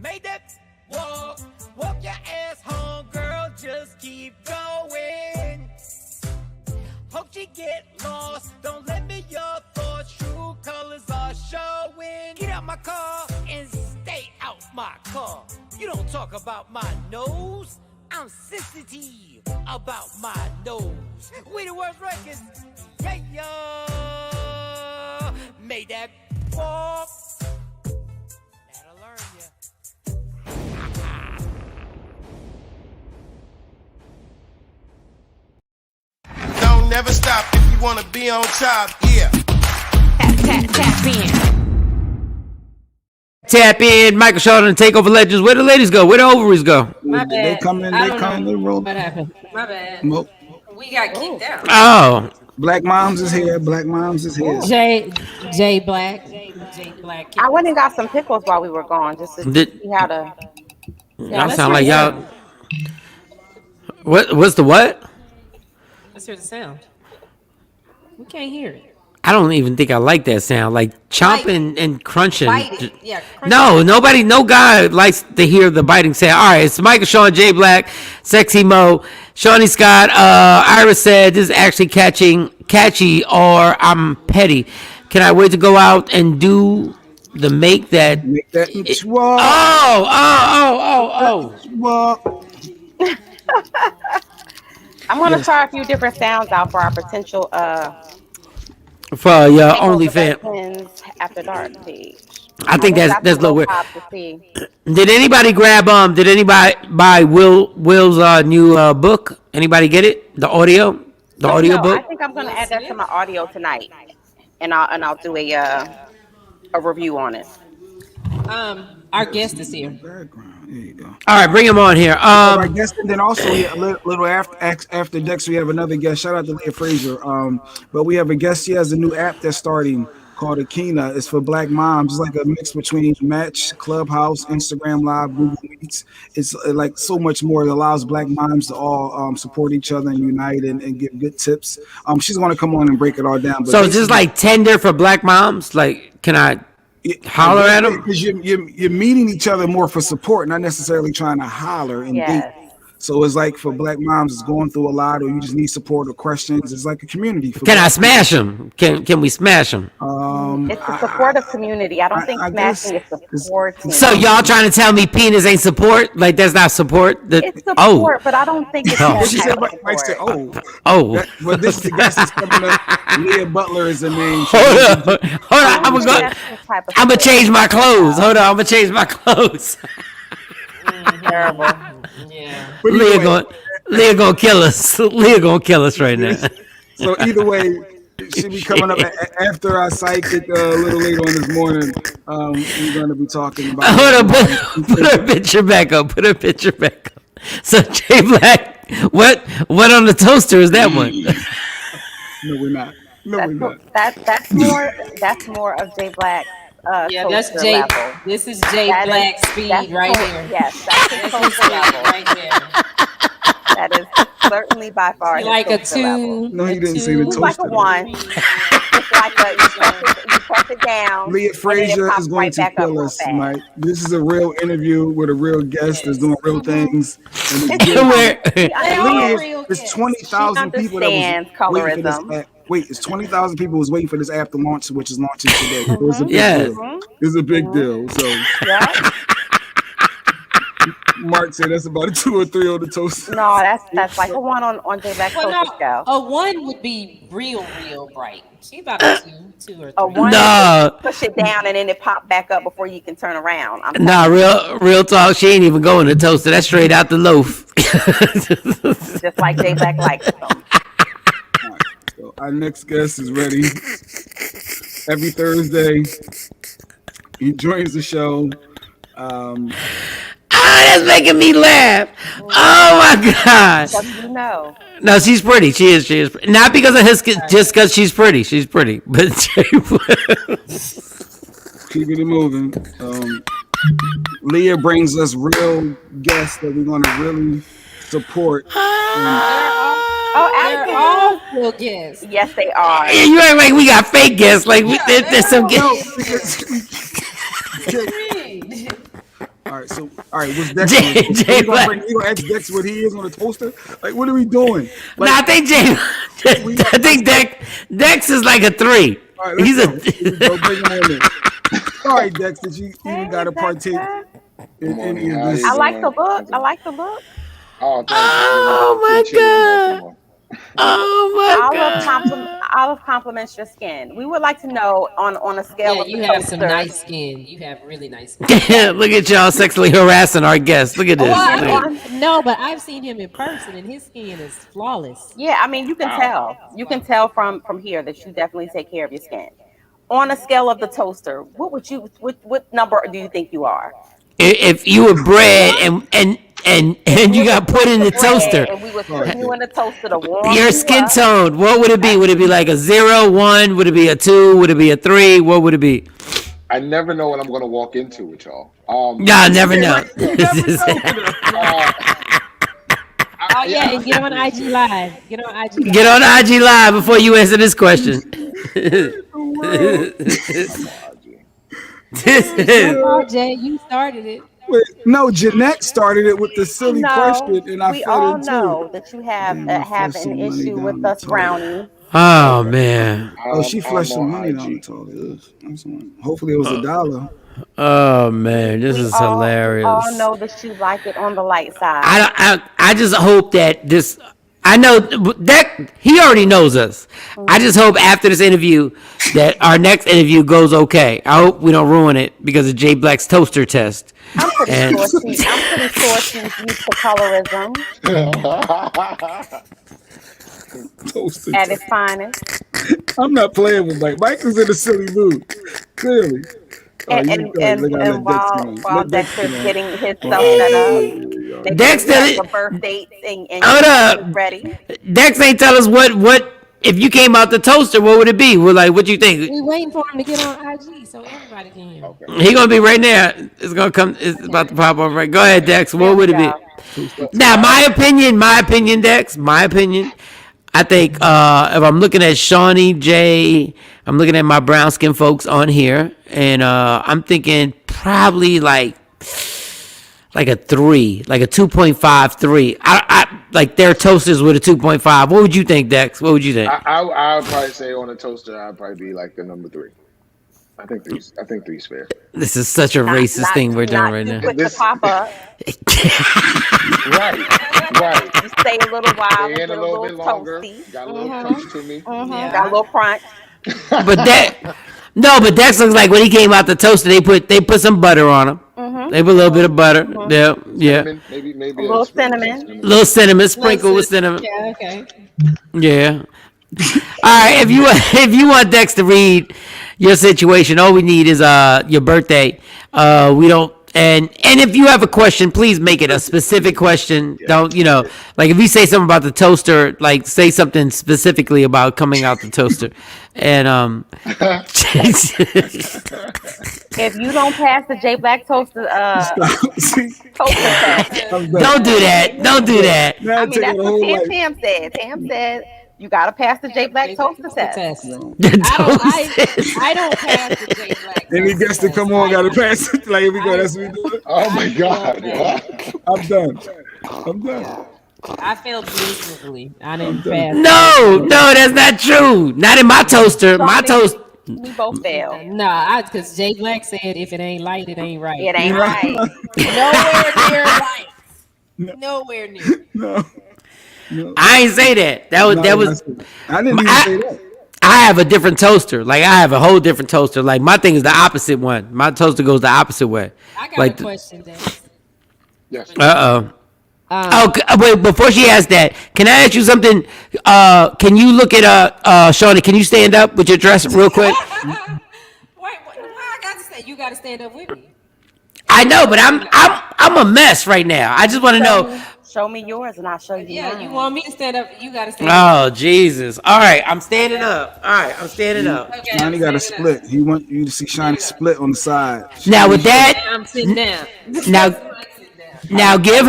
Made that walk. Walk your ass home, girl, just keep going. Hope she get lost. Don't let me your thoughts. True colors are showing. Get out my car and stay out my car. You don't talk about my nose. I'm sensitive about my nose. We the worst records. Yeah, yeah. Made that walk. That'll learn ya. Don't never stop if you wanna be on top. Yeah. Tap in. Tap in, Michael Shawn and Takeover Legends. Where the ladies go? Where the ovaries go? My bad. They come in the room. What happened? My bad. Mo- We got kicked out. Oh. Black Moms is here. Black Moms is here. J Black. I went and got some pickles while we were gone, just to see how to. Y'all sound like y'all. What's the what? Let's hear the sound. We can't hear it. I don't even think I like that sound. Like chomping and crunching. Biting. Yeah, No, no guy likes to hear the biting sound. All right, it's Michael Shawn, J Black, Sexy Mo, Shawnee Scott. Iris said this is actually catchy, or I'm petty. Can I wait to go out and do the make that? Walk. I'm gonna try a few different sounds out for our potential for your OnlyFans after dark page. I think that's a little weird. To see. Did anybody grab Did anybody buy Will's new book? Anybody get it? The audio book. I think I'm gonna add that to my audio tonight, and I'll do a review on it. Our guest is here. There you go. All right, bring him on here. Our guest, and then also a little after Dexter, we have another guest. Shout out to Leah Frazier. But we have a guest. She has a new app that's starting called Akina. It's for Black moms. It's like a mix between Match, Clubhouse, Instagram Live, Google Meets. It's like so much more. It allows Black moms to all support each other and unite and give good tips. She's going to come on and break it all down. But so is this like Tinder for Black moms? Like, can I holler at them? Because you're meeting each other more for support, not necessarily trying to holler and date. So it's like for black moms that's going through a lot, or you just need support or questions. It's like a community. For Can I smash them? Can we smash them? It's a supportive community. I don't think smashing is supporting. So y'all trying to tell me penis ain't support? Like that's not support? It's support, but I don't think it's that type of support. But this is the guest is coming up. Leah Butler is the name. Hold on. I'm gonna change my clothes. Hold on, I'm gonna change my clothes. Terrible. Yeah. Leah gonna kill us. Leah gonna kill us right now. So either way, she'll be coming up after our psychic a little later on this morning. We're going to be talking about. Hold on, put her picture back up. Put her picture back up. So Jay Black, what on the toaster is that one? No, we're not. No, we're not. That's more of Jay Black. Yeah, that's Jay. Level. This is Jay Black speed right here. Yes, that's his toaster level right there. That is certainly by far his like a toaster two. level. No, he didn't say the toaster. It's like a one. It's like you press it down. Leah Frazier is going to kill us, Mike. This is a real interview with a real guest that's doing real things. And Leah, there's 20,000 people that was waiting for this. Wait, it's 20,000 people was waiting for this after launch, which is launching today. It was a big deal. It's a big deal. So Mark said that's about a 2 or 3 on the toaster. No, that's like a 1 on Jay Black's toaster scale. A 1 would be real bright. She about a 2 or 3. A 1, no. Push it down and then it pop back up before you can turn around. Nah, real talk. She ain't even going to toaster. That's straight out the loaf. Just like Jay Black likes them. So our next guest is ready. Every Thursday, he joins the show. That's making me laugh. Oh my God. You know. No, she's pretty. She is. Not because of his, just because she's pretty. She's pretty. But keeping it moving. Leah brings us real guests that we're going to really support. They're all real guests. Yes, they are. You ain't like we got fake guests. Like there's some guests. All right, what's Dex? You gonna ask Dex what he is on the toaster? Like, what are we doing? Like, I think Dex is like a 3. Right, he's all right, Dex, did you even got to partake in any of this? I like the look. Oh my God. Oh my God. Olive compliments your skin. We would like to know on a scale of you have some nice skin. You have really nice skin. Look at y'all sexually harassing our guests. Look at this. No, but I've seen him in person and his skin is flawless. Yeah, I mean, you can tell. You can tell from here that you definitely take care of your skin. On a scale of the toaster, what number do you think you are? If you were bred and you got put in the toaster, and we would put you in the toaster to warm your skin tone, what would it be? Would it be like a 0, 1? Would it be a 2? Would it be a 3? What would it be? I never know what I'm going to walk into with y'all. I never know. And get on IG Live. Get on IG Live before you answer this question. Jay, you started it. Wait, no, Jeanette started it with the silly question, and I we fell all into know it. that you have an issue with us brownies. Oh man! Oh, she flushed some money down the toilet. Hopefully, it was $1. Oh man, this is hilarious. All know that you like it on the light side. I just hope that this. I know that he already knows us. I just hope after this interview that our next interview goes okay. I hope we don't ruin it because of Jay Black's toaster test. I'm pretty sure she's used to colorism at its finest. I'm not playing with Mike. Mike is in a silly mood, clearly. And while Dexter's getting his stuff set up, Dexter, birth dates and hold up, ready. Dex ain't tell us what if you came out the toaster, what would it be? We're like, what you think? We waiting for him to get on IG so everybody can hear. Okay. He gonna be right there. It's gonna come. It's about to pop up right. Go ahead, Dex. What would it be? Now, my opinion, Dex. My opinion. I think if I'm looking at Shawnee, Jay, I'm looking at my brown skin folks on here, and I'm thinking probably like like a 3, like a 2.53. I like their toasters with a 2.5. What would you think, Dex? What would you think? I would probably say on a toaster, I'd probably be like the number 3. I think three's fair. This is such a racist thing we're doing right now. Quick to pop up. Right. You stay a little while. Stay in a little bit longer. Toasty. Got a little crunch to me. Yeah. Got a little crunch. But Dex looks like when he came out the toaster, they put some butter on him. They put a little bit of butter. Yeah. Cinnamon, maybe a little cinnamon. Little cinnamon, sprinkle with cinnamon. Yeah, okay. Yeah. All right. If you want Dex to read your situation, all we need is your birthday. We don't. And if you have a question, please make it a specific question. Don't, like if you say something about the toaster, like say something specifically about coming out the toaster. And if you don't pass the J Black toaster test, don't do that. Don't do that. I mean, that's what Tam said. Tam said you gotta pass the J Black toaster test. I don't pass the J Black. Any guest to come on gotta pass it. Like, here we go. That's what we do. Oh my God. I'm done. I failed miserably. I didn't pass. No, that's not true. Not in my toaster. My toast. We both failed. No, because J Black said if it ain't light, it ain't right. It ain't right. Nowhere near light. Nowhere near. No. I ain't say that. That was. I didn't even say that. I have a different toaster. Like I have a whole different toaster. Like my thing is the opposite one. My toaster goes the opposite way. I got like a question, then. Yes. Wait, before she asks that, can I ask you something? Can you look at Shawnee? Can you stand up with your dress real quick? Wait, why I got to stand? You got to stand up with me. I know, but I'm a mess right now. I just want to know. Show me yours, and I'll show you mine. You want me to stand up? You got to stand up. Oh Jesus! All right, I'm standing up. All right, I'm standing up. Okay, Shiny got a split. He want you to see Shiny split on the side. Now with that, I'm sitting down. Now give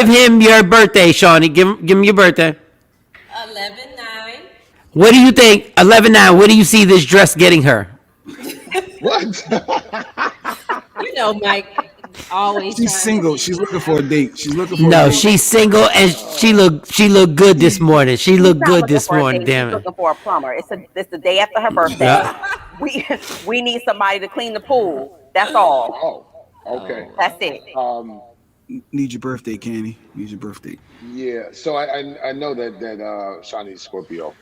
him your birthday, Shawnee. Give him your birthday. 11/9. What do you think? 11/9. What do you see this dress getting her? What? You know, Mike. Always. She's single. She's looking for a date. She's looking for. No, she's single and she looked good this morning. She looked good this morning. Damn it. She's looking for a plumber. It's the day after her birthday. Yeah. We need somebody to clean the pool. That's all. Oh, okay. That's it. Need your birthday, Candy. Need your birthday. Yeah. So I know that Shawnee's Scorpio.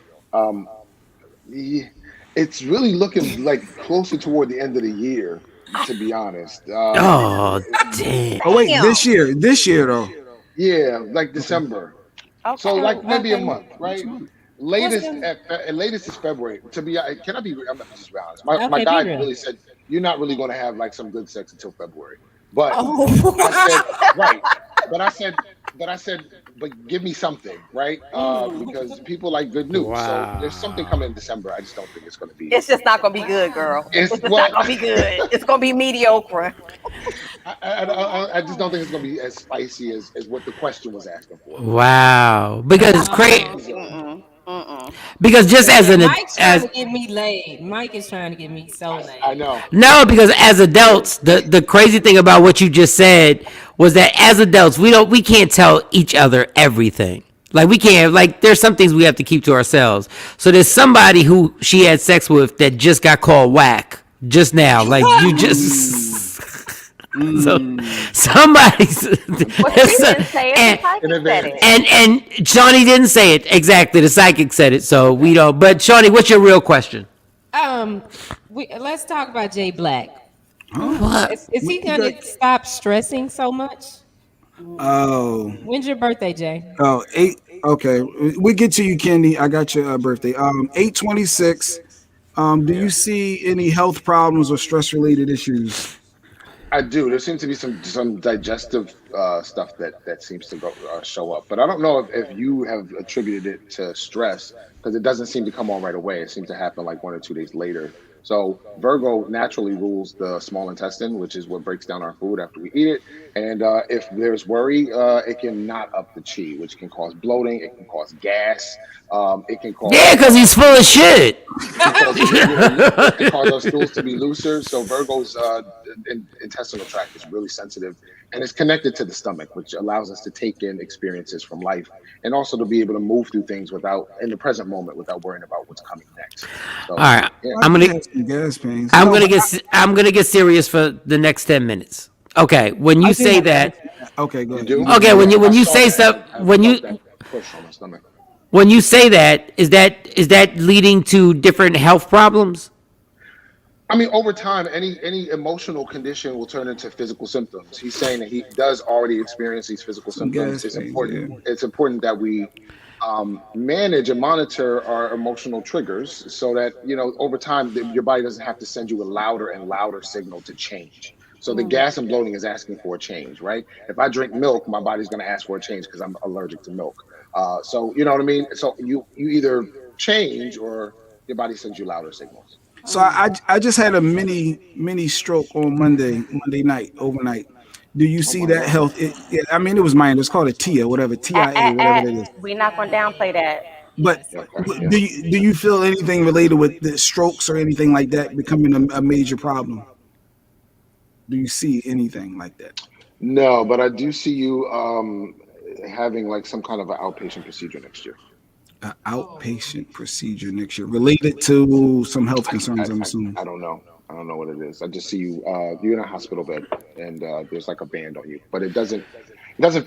It's really looking like closer toward the end of the year, to be honest. Oh damn! Oh wait, this year though. Yeah, like December. Okay. So like maybe a month, right? Latest is February. Can I be? I'm just be honest. My guy really said you're not really going to have like some good sex until February. But I said right. But I said, but give me something, right? Because people like good news. Wow. So there's something coming in December. I just don't think it's going to be. It's just not going to be good, girl. It's not going to be good. It's going to be mediocre. I just don't think it's going to be as spicy as what the question was asking for. Wow, because it's crazy. Because just Mike's trying to get me laid. Mike is trying to get me so laid. I know. No, because as adults, the crazy thing about what you just said was that as adults, we can't tell each other everything. Like we can't, like there's some things we have to keep to ourselves. So there's somebody who she had sex with that just got called whack just now. Like you just. So somebody's and Shawnee didn't say it exactly. The psychic said it, so we don't. But Shawnee, what's your real question? Let's talk about Jay Black. What? Is he gonna stop stressing so much? Oh. When's your birthday, Jay? Oh, 8. Okay, we get to you, Candy. I got your birthday. 8/26. Do you see any health problems or stress related issues? I do. There seems to be some digestive stuff that seems to show up, but I don't know if you have attributed it to stress because it doesn't seem to come on right away. It seems to happen like 1 or 2 days later. So Virgo naturally rules the small intestine, which is what breaks down our food after we eat it. And if there's worry, it can knot up the chi, which can cause bloating. It can cause gas. It can cause because he's full of shit. It can cause our stools to be looser. So Virgo's intestinal tract is really sensitive, and it's connected to the stomach, which allows us to take in experiences from life and also to be able to move through things without in the present moment without worrying about what's coming next. So All right, yeah. I'm gonna gas pains. I'm gonna get serious for the next 10 minutes. Okay, when you say that, okay, go ahead. do? okay, when you say stuff, when you push on my stomach. when you say that, is that leading to different health problems? I mean, over time, any emotional condition will turn into physical symptoms. He's saying that he does already experience these physical symptoms. gas It's pains, important. yeah. It's important that we manage and monitor our emotional triggers, so that over time your body doesn't have to send you a louder and louder signal to change. So the gas and bloating is asking for a change, right? If I drink milk, my body's going to ask for a change because I'm allergic to milk. So you know what I mean. So you either change or your body sends you louder signals. So I just had a mini stroke on Monday night, overnight. Do you see that health? I mean, it was mine. It's called a TIA, whatever, TIA, whatever that is. We're not going to downplay that. But do you feel anything related with the strokes or anything like that becoming a major problem? Do you see anything like that? No, but I do see you having like some kind of an outpatient procedure next year. An outpatient procedure next year related to some health concerns, I'm assuming. I don't know. I don't know what it is. I just see you. You're in a hospital bed, and there's like a band on you, but it doesn't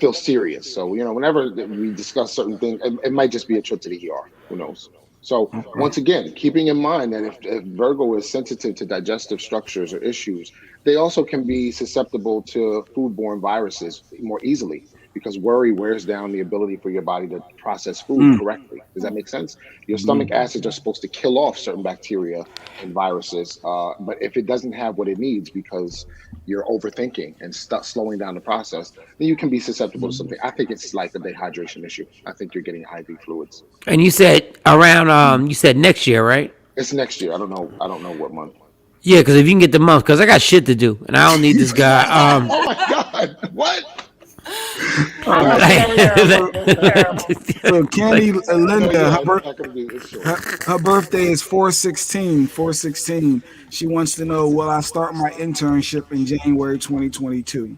feel serious. So whenever we discuss certain things, it might just be a trip to the ER. Who knows? So once again, keeping in mind that if Virgo is sensitive to digestive structures or issues, they also can be susceptible to foodborne viruses more easily, because worry wears down the ability for your body to process food correctly. Does that make sense? Your stomach acids are supposed to kill off certain bacteria and viruses, but if it doesn't have what it needs because you're overthinking and slowing down the process, then you can be susceptible to something. I think it's like a dehydration issue. I think you're getting IV fluids. And you said around you said next year, right? It's next year. I don't know what month. Yeah, because if you can get the month, because I got shit to do and I don't need this guy. Oh my God! What? So Candy Linda, her birthday is 4/16. 4/16. She wants to know, will I start my internship in January 2022?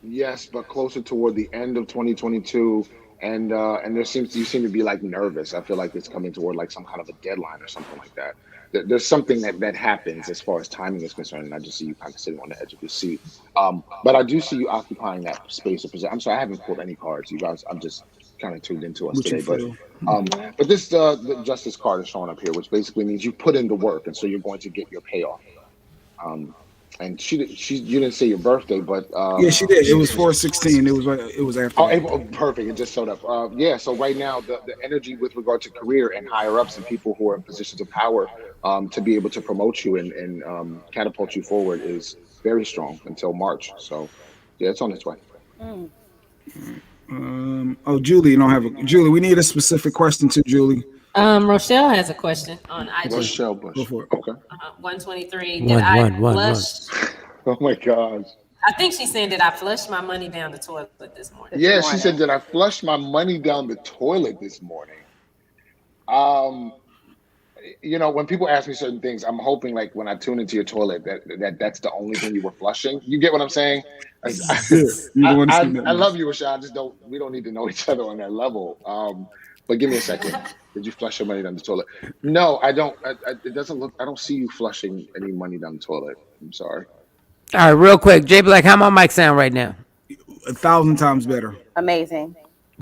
Yes, but closer toward the end of 2022, and you seem to be like nervous. I feel like it's coming toward like some kind of a deadline or something like that. There's something that happens as far as timing is concerned, and I just see you kind of sitting on the edge of your seat. But I do see you occupying that space of position. I'm sorry, I haven't pulled any cards, you guys. I'm just kind of tuned into us today. But this the Justice card is showing up here, which basically means you put in the work, and so you're going to get your payoff. And you didn't say your birthday, but yeah, she did. It was 4/16. It was after. Oh, April, perfect. It just showed up. Yeah. So right now, the energy with regard to career and higher ups and people who are in positions of power to be able to promote you and catapult you forward is very strong until March. So yeah, it's on its way. Julie, you don't have a Julie. We need a specific question to Julie. Rochelle has a question on IG. Rochelle Bush. Go for it. Okay. 123. Did I flush? Oh my gosh. I think she's saying, did I flush my money down the toilet this morning? Yeah, she said, did I flush my money down the toilet this morning? When people ask me certain things, I'm hoping like when I tune into your toilet that's the only thing you were flushing. You get what I'm saying? I love you, Rashad. We don't need to know each other on that level. But give me a second. Did you flush your money down the toilet? No, I don't. It doesn't look. I don't see you flushing any money down the toilet. I'm sorry. All right, real quick, Jay Black, how my mic sound right now? 1,000 times better. Amazing.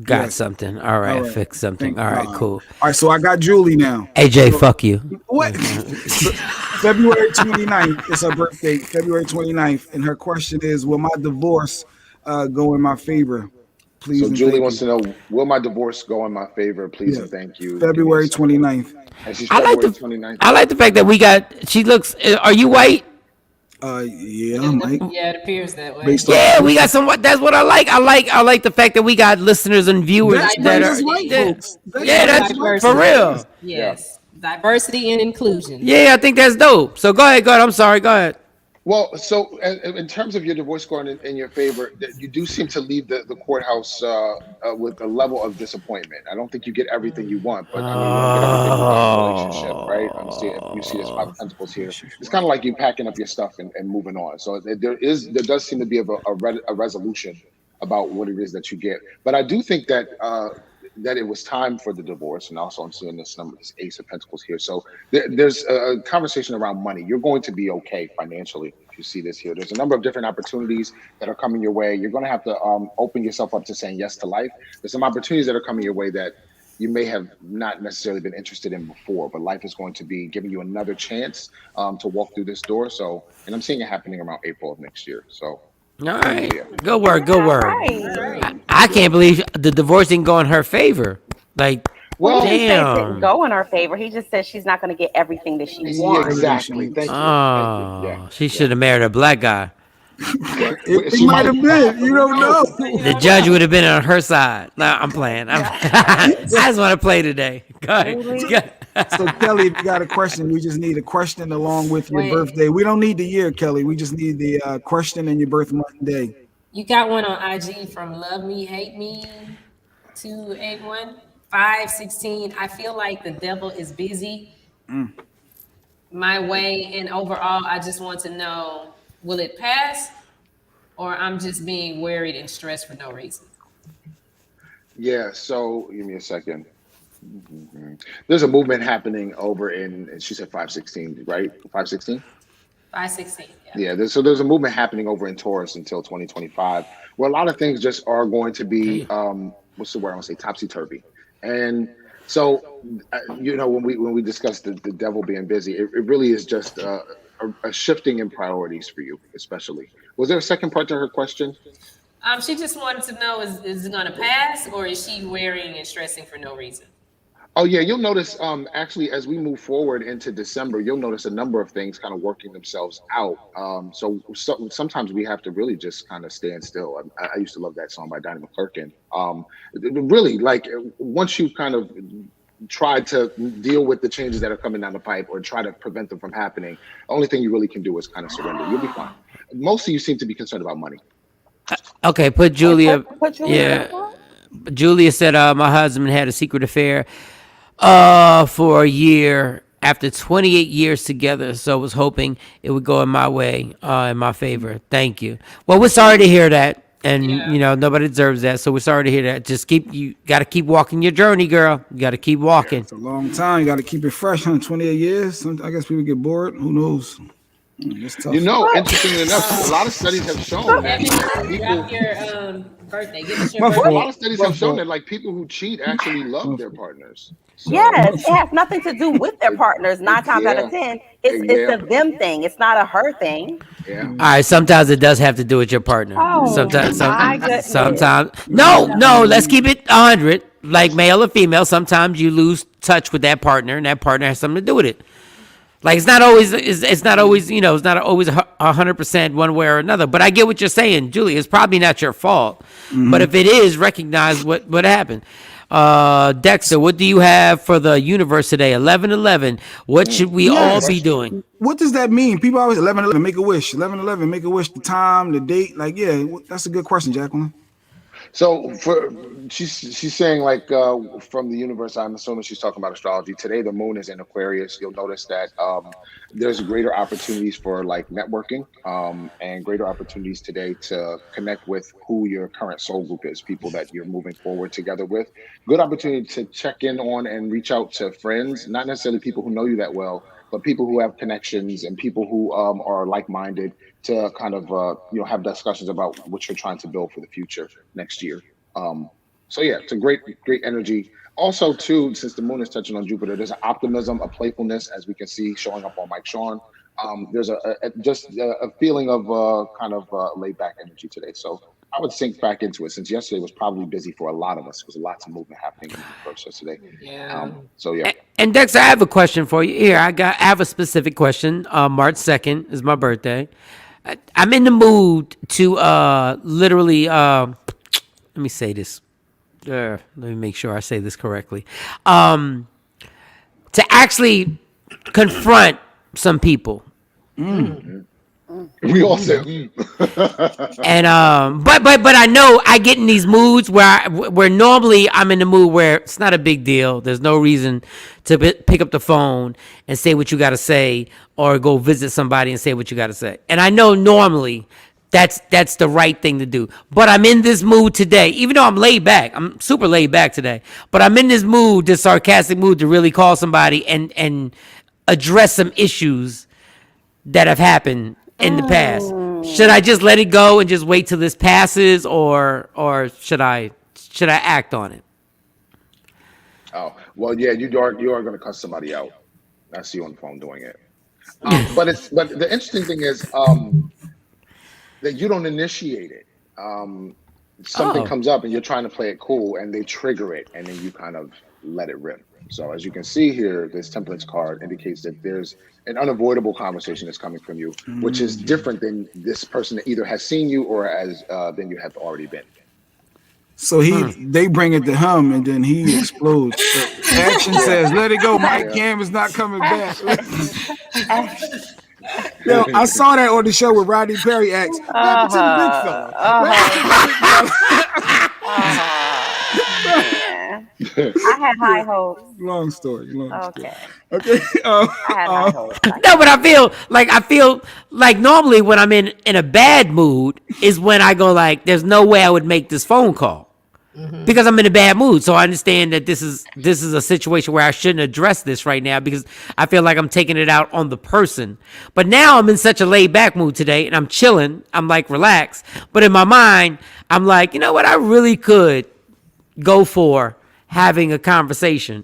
Got something. All right, fix something. All right, cool. All right, so I got Julie now. AJ, fuck you. What? February 29th is her birthday, February 29th, and her question is, will my divorce go in my favor? Please. So Julie wants to know, will my divorce go in my favor? Please and thank you. February 29th. And she's February 29th. I like the fact that we got, she looks, are you white? Yeah, I'm white. Yeah, it appears that way. Yeah, we got some, that's what I like. I like the fact that we got listeners and viewers that are, white folks. That's for real. Yes. Diversity and inclusion. Yeah, I think that's dope. So go ahead. I'm sorry. Go ahead. Well, so in terms of your divorce score in your favor, you do seem to leave the courthouse with a level of disappointment. I don't think you get everything you want, but I mean, you don't get everything you want in a relationship, right? You see this Five of Pentacles here. It's kind of like you packing up your stuff and moving on. So there does seem to be a resolution about what it is that you get. But I do think that that it was time for the divorce, and also I'm seeing this Ace of Pentacles here. So there's a conversation around money. You're going to be okay financially if you see this here. There's a number of different opportunities that are coming your way. You're going to have to open yourself up to saying yes to life. There's some opportunities that are coming your way that you may have not necessarily been interested in before, but life is going to be giving you another chance to walk through this door. So, and I'm seeing it happening around April of next year. So. All right. Good word. Good word. I can't believe the divorce didn't go in her favor. Like, well, he didn't say it damn. didn't go in her favor. He just said she's not going to get everything that she wants. Exactly. Thank you. Oh, Yeah. She should have married a black guy. It might have been. You don't know. The judge would have been on her side. No, I'm playing. I just want to play today. Go ahead. So Kelly, if you got a question, we just need a question along with your birthday. We don't need the year, Kelly. We just need the question and your birth month and day. You got one on IG from Love Me, Hate Me 281 516. I feel like the devil is busy my way, and overall, I just want to know, will it pass, or I'm just being worried and stressed for no reason? Yeah. So give me a second. Mm-hmm. There's a movement happening over and she said 516, right? 516? 516, yeah. There's a movement happening over in Taurus until 2025, where a lot of things just are going to be what's the word I want to say, topsy-turvy. And so when we discussed the devil being busy, it really is just a shifting in priorities for you, especially. Was there a second part to her question? She just wanted to know, is it going to pass, or is she worrying and stressing for no reason? Oh yeah, you'll notice actually as we move forward into December, you'll notice a number of things kind of working themselves out. So sometimes we have to really just kind of stand still. I used to love that song by Donnie McClurkin. Really, like once you kind of try to deal with the changes that are coming down the pipe or try to prevent them from happening, the only thing you really can do is kind of surrender. You'll be fine. Most of you seem to be concerned about money. Okay, put Julia. Yeah, Julia said my husband had a secret affair for a year after 28 years together, so I was hoping it would go in my way, in my favor. Thank you. Well, we're sorry to hear that, and nobody deserves that, so we're sorry to hear that. Just you got to keep walking your journey, girl. You got to keep walking. It's a long time. You got to keep it fresh, 28 years. I guess people get bored. Who knows? It's tough. Interestingly enough, a lot of studies have shown that Drop your birthday. Give us your a birthday. lot of studies have shown that like people who cheat actually love their partners. So, yes, it has nothing to do with their partners. 9 times out of 10, it's a them thing. It's not a her thing. Yeah. All right. Sometimes it does have to do with your partner. Oh, sometimes. goodness. No. Let's keep it 100. Like male or female, sometimes you lose touch with that partner, and that partner has something to do with it. Like it's not always 100% one way or another. But I get what you're saying, Julie. It's probably not your fault. Mm-hmm. But if it is, recognize what happened. Dexter, what do you have for the universe today? 11/11. What should we all be doing? What does that mean? People always 11/11 make a wish. 11/11 make a wish. The time, the date. Like that's a good question, Jacqueline. So she's saying like from the universe, I'm assuming she's talking about astrology. Today the moon is in Aquarius. You'll notice that there's greater opportunities for like networking and greater opportunities today to connect with who your current soul group is, people that you're moving forward together with. Good opportunity to check in on and reach out to friends, not necessarily people who know you that well, but people who have connections and people who are like-minded to kind of have discussions about what you're trying to build for the future next year. So yeah, it's a great energy. Also, too, since the moon is touching on Jupiter, there's an optimism, a playfulness, as we can see showing up on Mike Shawn. There's a feeling of kind of laid back energy today. So I would sink back into it, since yesterday was probably busy for a lot of us. There was lots of movement happening in the process today. Yeah. So yeah. And Dexter, I have a question for you. Here, I have a specific question. March 2nd is my birthday. I'm in the mood to literally. Let me say this. Let me make sure I say this correctly. To actually confront some people. We all said, mm. And but I know I get in these moods where normally I'm in the mood where it's not a big deal. There's no reason to pick up the phone and say what you got to say, or go visit somebody and say what you got to say. And I know normally that's the right thing to do. But I'm in this mood today, even though I'm laid back. I'm super laid back today. But I'm in this mood, this sarcastic mood, to really call somebody and address some issues that have happened in the past. Should I just let it go and just wait till this passes, or should I act on it? Oh, well, yeah, you are going to cuss somebody out. I see you on the phone doing it. But the interesting thing is that you don't initiate it. Something comes up and you're trying to play it cool, and they trigger it, and then you kind of let it rip. So as you can see here, this temperance card indicates that there's an unavoidable conversation that's coming from you, which is different than this person that either has seen you or as than you have already been. So they bring it to him, and then he explodes. So action says, "Let it go, Mike. Cam is not coming back." Yo, I saw that on the show with Rodney Perry asked, "What happened to the big fella?" I had high hopes. Long story. Okay. Okay. I had high hopes. No, but I feel like normally when I'm in a bad mood is when I go like, there's no way I would make this phone call because I'm in a bad mood. So I understand that this is a situation where I shouldn't address this right now because I feel like I'm taking it out on the person. But now I'm in such a laid back mood today, and I'm chilling. I'm like relaxed, but in my mind, I'm like, you know what? I really could go for having a conversation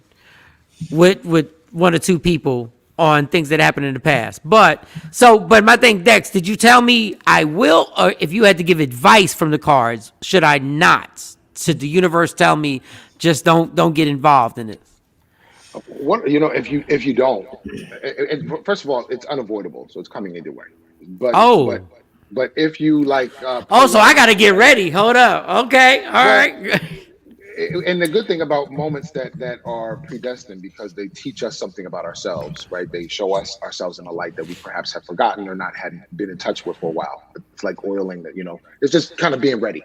with one or two people on things that happened in the past. But my thing, Dex, did you tell me I will, or if you had to give advice from the cards, should I not? Should the universe tell me just don't get involved in it? What if you don't, first of all, it's unavoidable, so it's coming either way. But if you like, so I got to get ready. Hold up. Okay. All right. And the good thing about moments that are predestined, because they teach us something about ourselves, right? They show us ourselves in a light that we perhaps have forgotten or not had been in touch with for a while. It's like oiling that, it's just kind of being ready.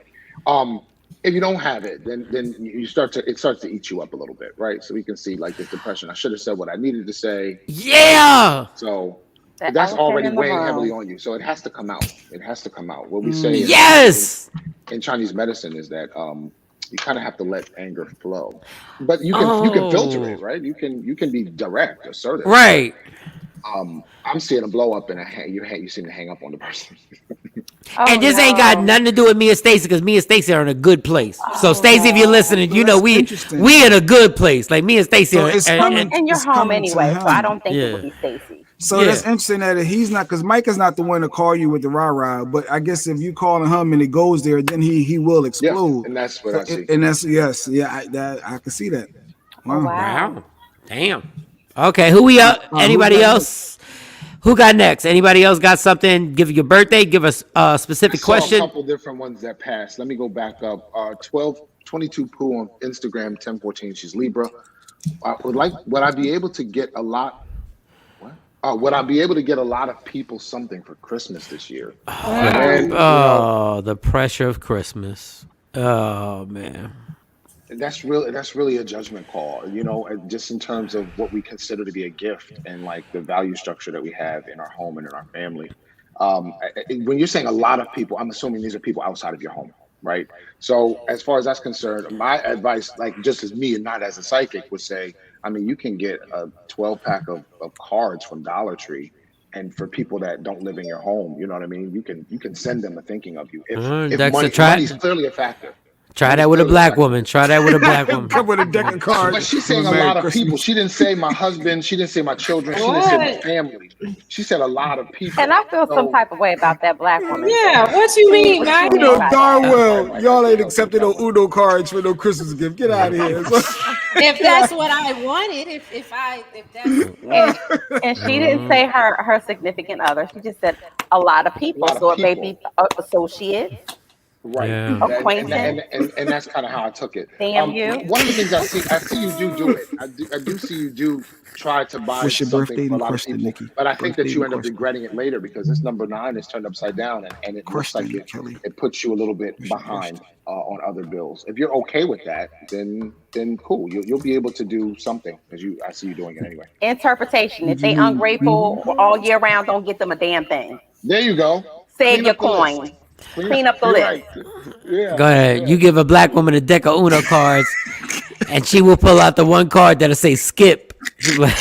If you don't have it, then it starts to eat you up a little bit, right? So we can see like this depression. I should have said what I needed to say. Yeah. So that's already weighing heavily on you. So it has to come out. It has to come out. What we say in Chinese medicine is that you kind of have to let anger flow, but you can filter it, right? You can be direct, assertive, right? I'm seeing a blow up, and you seem to hang up on the person. And this ain't got nothing to do with me and Stacey, because me and Stacey are in a good place. So Stacey, if you're listening, we in a good place. Like me and Stacey and you're home anyway, so I don't think it would be Stacey. So that's interesting that he's not, because Mike is not the one to call you with the rah-rah, but I guess if you call him and it goes there, then he will explode. Yeah, and that's what I see. And that's, I can see that. Wow. Damn. Okay, who we up? Anybody else? Who got next? Anybody else got something? Give your birthday. Give us a specific question. A couple different ones that passed. Let me go back up. 1222 Pooh on Instagram, 1014. She's Libra. Would I be able to get a lot? Would I be able to get a lot of people something for Christmas this year? The pressure of Christmas. Oh man. That's really a judgment call, just in terms of what we consider to be a gift and like the value structure that we have in our home and in our family. When you're saying a lot of people, I'm assuming these are people outside of your home, right? So as far as that's concerned, my advice, like just as me and not as a psychic, would say, you can get a 12-pack of cards from Dollar Tree, and for people that don't live in your home, you know what I mean? You can send them a thinking of you. If money's clearly a factor. Try that with a black woman. Come with a deck of cards. But she's saying a lot of people. She didn't say my husband. She didn't say my children. She didn't say my family. She said a lot of people. And I feel some type of way about that black woman. Yeah, what you mean, guys? You know darn well y'all ain't accepting no Uno cards for no Christmas gift. Get out of here. If that's what I wanted, if that's and she didn't say her significant other. She just said a lot of people. It may be associates. Right. Yeah. Acquaintance. And that's kind of how I took it. Damn you. One of the things I see you do it. I do see you do try to buy What's your something birthday for a in lot of question, people, Nikki? but I think that Birthday you in end up question. regretting it later because this number 9 is turned upside down, and it looks like Question, Kelly. it puts you a little bit What's your behind on other bills. If you're okay with that, then cool. You'll be able to do something because I see you doing it anyway. Interpretation. If What you they need? ungrateful all year round, don't get them a damn thing. There you go. Save Clean your up the list. coin. Clean up the You're list. right. Yeah. Go ahead. Yeah. You give a black woman a deck of Uno cards, and she will pull out the one card that'll say skip. She'll be like,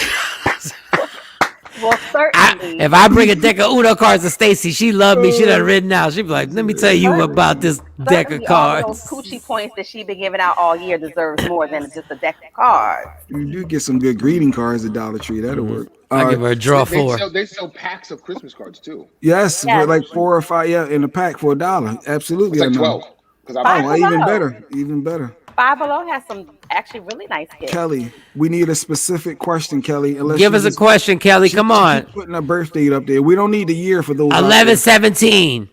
Well, certainly. if I bring a deck of Uno cards to Stacy, she love me. She done written out. She be like, let me tell you about this deck of Certainly, all of those cards. coochie points that she been giving out all year deserves more than just a deck of cards. You do get some good greeting cards at Dollar Tree. That'll work. I give her a draw They 4. sell packs of Christmas cards too. Yes, Yes. for like 4 or 5, yeah, in a pack for $1. Absolutely. It's like I know. 12. Because Five Oh, even Below. better. Even better. Five Below has some actually really nice gifts. Kelly, we need a specific question, Kelly. Unless Give you us a just- question, Kelly. Come she on. keep putting a birth date up there. We don't need the year for those. out there. 11/17.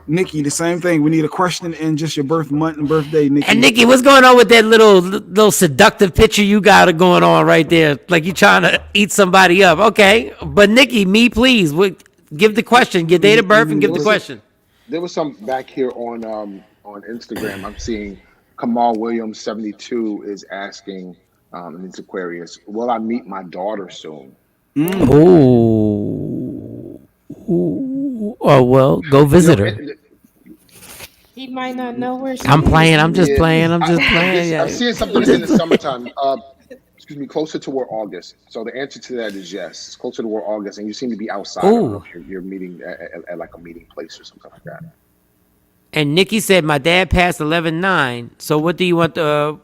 Nikki, the same thing. We need a question and just your birth month and birthday, Nikki. And Nikki, what's going on with that little seductive picture you got going on right there? Like you trying to eat somebody up. Okay. But Nikki, me please, give the question. Your date of birth and give the question. There was some back here on Instagram. I'm seeing Kamal Williams 72 is asking, and it's Aquarius, will I meet my daughter soon? Ooh. Oh well, go visit her. He might not know where she I'm is. playing. I'm just playing. I'm just playing. I'm seeing something in the summertime. Excuse me, closer toward August. So the answer to that is yes. It's closer toward August, and you seem to be outside. I don't know if you're meeting at like a meeting place or something like that. And Nikki said, my dad passed 11/9. So what do you want I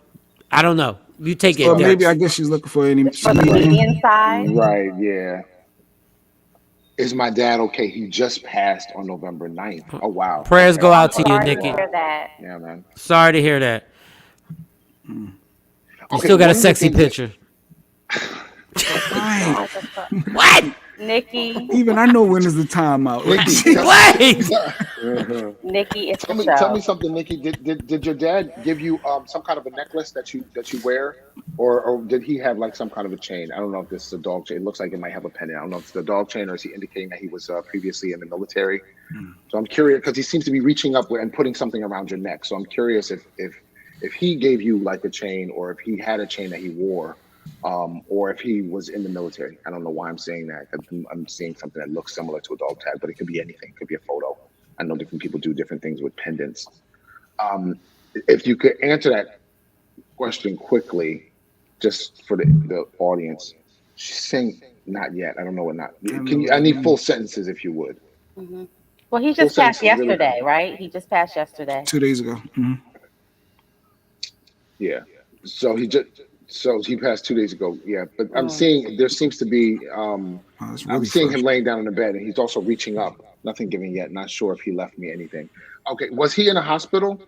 don't know. You take it. Or maybe Dex. I guess she's looking for any. For the median size. Right, yeah. Is my dad okay? He just passed on November 9th. Oh, wow. Prayers go out to you, Sorry Nikki. to hear that. Yeah, man. Sorry to hear that. You Okay, still got one a of the sexy things picture. What? Nikki. Even I know when is the timeout. Wait. Nikki, it's Tell the me, show. tell me something, Nikki. Did your dad give you some kind of a necklace that you wear, or did he have like some kind of a chain? I don't know if this is a dog chain. It looks like it might have a pendant. I don't know if it's the dog chain or is he indicating that he was previously in the military? So I'm curious because he seems to be reaching up and putting something around your neck. So I'm curious if he gave you like a chain or if he had a chain that he wore. Or if he was in the military. I don't know why I'm saying that. I'm seeing something that looks similar to a dog tag, but it could be anything. It could be a photo. I know different people do different things with pendants. If you could answer that question quickly, just for the audience. She's saying not yet. I don't know what not. I need full sentences if you would. Mm-hmm. Well, he just passed yesterday, right? He just passed yesterday. 2 days ago. Mm-hmm. Yeah. So he passed 2 days ago. Yeah, but I'm seeing there seems to be. Really I'm seeing him laying down in the bed, and he's also reaching up. Nothing given yet. Not sure if he left me anything. Okay, was he in a hospital?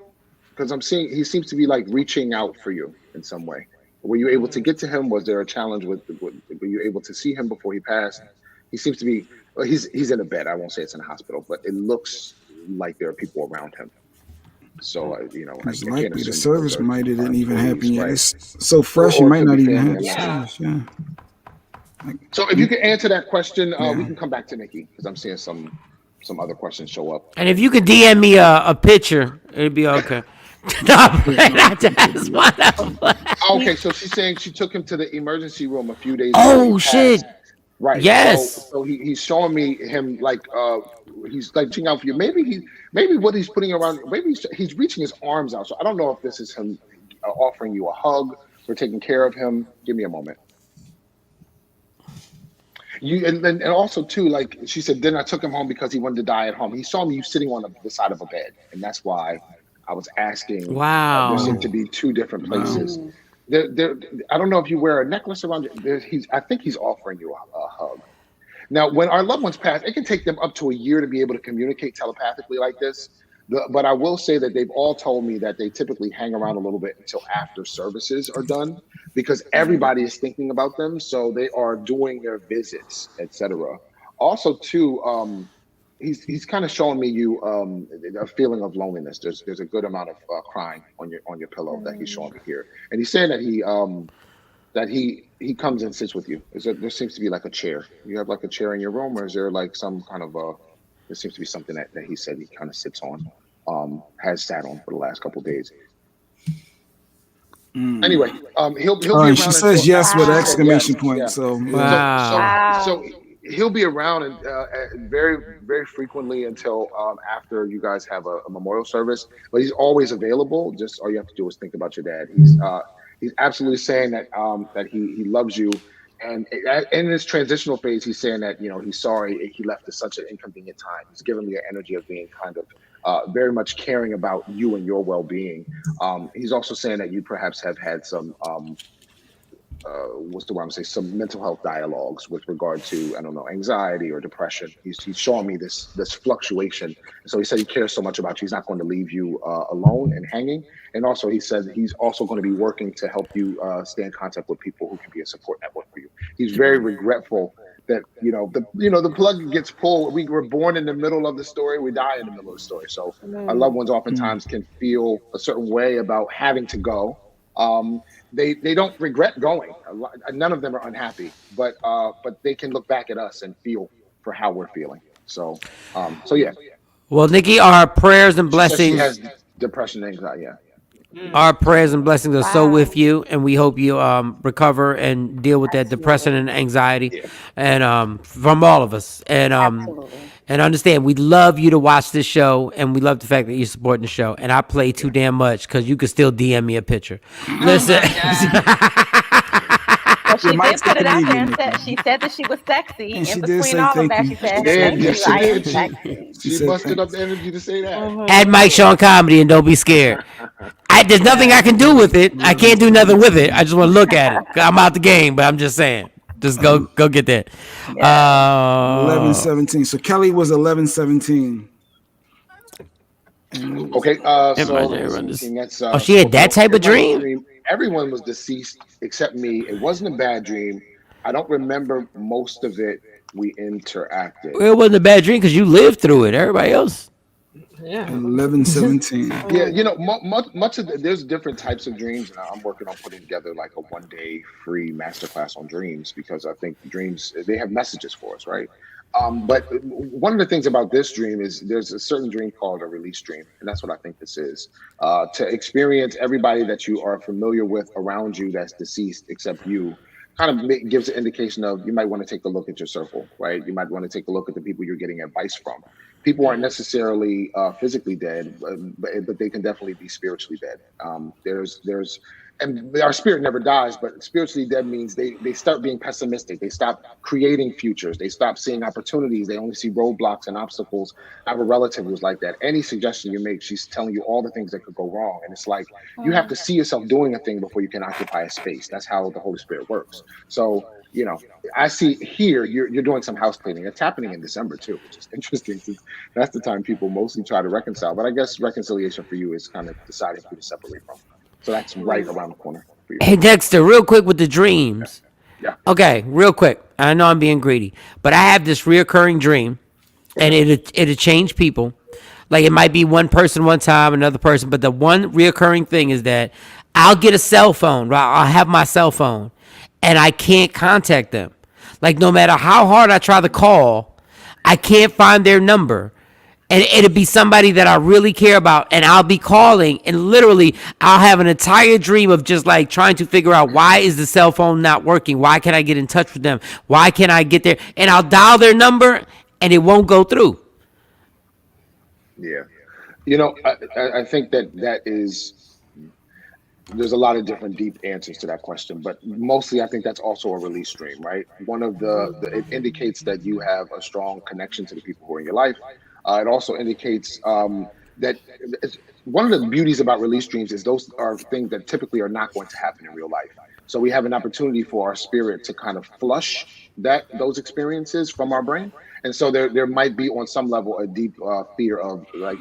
Because I'm seeing he seems to be like reaching out for you in some way. Were you able to get to him? Was there a challenge with were you able to see him before he passed? He seems to be. Well, he's in a bed. I won't say it's in a hospital, but it looks like there are people around him. So It's I likely can't the assume service those are might have didn't even happen employees, yet. right? It's so fresh, Or you might it not could be even have family the service. Yeah. So if you could answer that question, we can come back to Nikki because I'm seeing some other questions show up. And if you could DM me a picture, it'd be okay. Okay, so she's saying she took him to the emergency room a few days ago. Oh shit! Right. Yes. So he's showing me him like he's like reaching out for you. Maybe what he's putting around. Maybe he's reaching his arms out. So I don't know if this is him offering you a hug or taking care of him. Give me a moment. And also too, like she said, then I took him home because he wanted to die at home. He saw me sitting on the side of a bed, and that's why I was asking. Wow. There seem to be two different places. Wow. I don't know if you wear a necklace around you. I think he's offering you a hug. Now, when our loved ones pass, it can take them up to a year to be able to communicate telepathically like this. But I will say that they've all told me that they typically hang around a little bit until after services are done because everybody is thinking about them. So they are doing their visits, etc. Also, too, he's kind of showing me you a feeling of loneliness. There's a good amount of crying on your pillow that he's showing me here, and he's saying that he comes and sits with you. There seems to be like a chair. You have like a chair in your room, or is there like some kind of there seems to be something that he said he kind of sits on, has sat on for the last couple of days. Anyway, he'll be around. She says yes with an exclamation yes, point. yeah. So So he'll be around and very very frequently until after you guys have a memorial service. But he's always available. Just all you have to do is think about your dad. He's absolutely saying that that he loves you. And in this transitional phase, he's saying that he's sorry he left at such an inconvenient time. He's giving me an energy of being kind of very much caring about you and your well-being. He's also saying that you perhaps have had some what's the word I'm saying, some mental health dialogues with regard to, I don't know, anxiety or depression. He's showing me this fluctuation. So he said he cares so much about you. He's not going to leave you alone and hanging. And also he said he's also going to be working to help you stay in contact with people who can be a support network for you. He's very regretful that the plug gets pulled. We were born in the middle of the story. We die in the middle of the story. So our loved ones oftentimes can feel a certain way about having to go. They don't regret going. None of them are unhappy, but they can look back at us and feel for how we're feeling. So yeah. Well, Nikki, our prayers and blessings. She has depression and anxiety. Yeah. Our prayers and blessings are so with you, and we hope you recover and deal with that depression and anxiety, and from all of us. And understand, we love you to watch this show, and we love the fact that you're supporting the show. And I play too damn much because you can still DM me a picture. Listen. Well, she did put it out there and said she said that she was sexy. And in between all of that, she said, "Thank you, I am sexy." She busted up the energy to say that. Add Mike Sean Comedy and don't be scared. There's nothing I can do with it. I can't do nothing with it. I just want to look at it. I'm out the game, but I'm just saying. Just go get that. 11-17. So Kelly was 11-17. Okay. So she had that type of dream? Everyone was deceased except me. It wasn't a bad dream. I don't remember most of it. We interacted. Well, it wasn't a bad dream because you lived through it. Everybody else. Yeah. 11-17. Yeah, much of there's different types of dreams, and I'm working on putting together like a one-day free masterclass on dreams because I think dreams, they have messages for us, right? But one of the things about this dream is there's a certain dream called a release dream, and that's what I think this is. To experience everybody that you are familiar with around you that's deceased except you, kind of gives an indication of you might want to take a look at your circle, right? You might want to take a look at the people you're getting advice from. People aren't necessarily physically dead, but they can definitely be spiritually dead. And our spirit never dies, but spiritually dead means they start being pessimistic. They stop creating futures. They stop seeing opportunities. They only see roadblocks and obstacles. I have a relative who's like that. Any suggestion you make, she's telling you all the things that could go wrong. And it's like, you have to see yourself doing a thing before you can occupy a space. That's how the Holy Spirit works. So, I see here, you're doing some house cleaning. It's happening in December too, which is interesting since that's the time people mostly try to reconcile. But I guess reconciliation for you is kind of deciding who to separate from. So that's right around the corner for you. Hey, Dexter, real quick with the dreams. Yeah. Okay, real quick. I know I'm being greedy, but I have this reoccurring dream, and it'll change people. Like it might be one person one time, another person, but the one reoccurring thing is that I'll get a cell phone, right? I'll have my cell phone, and I can't contact them. Like no matter how hard I try to call, I can't find their number. And it'll be somebody that I really care about, and I'll be calling, and literally I'll have an entire dream of just like trying to figure out why is the cell phone not working? Why can't I get in touch with them? Why can't I get there? And I'll dial their number, and it won't go through. Yeah. I think that is, there's a lot of different deep answers to that question, but mostly I think that's also a release stream, right? One of it indicates that you have a strong connection to the people who are in your life. It also indicates that one of the beauties about release streams is those are things that typically are not going to happen in real life. So we have an opportunity for our spirit to kind of flush those experiences from our brain. And so there might be on some level a deep fear of like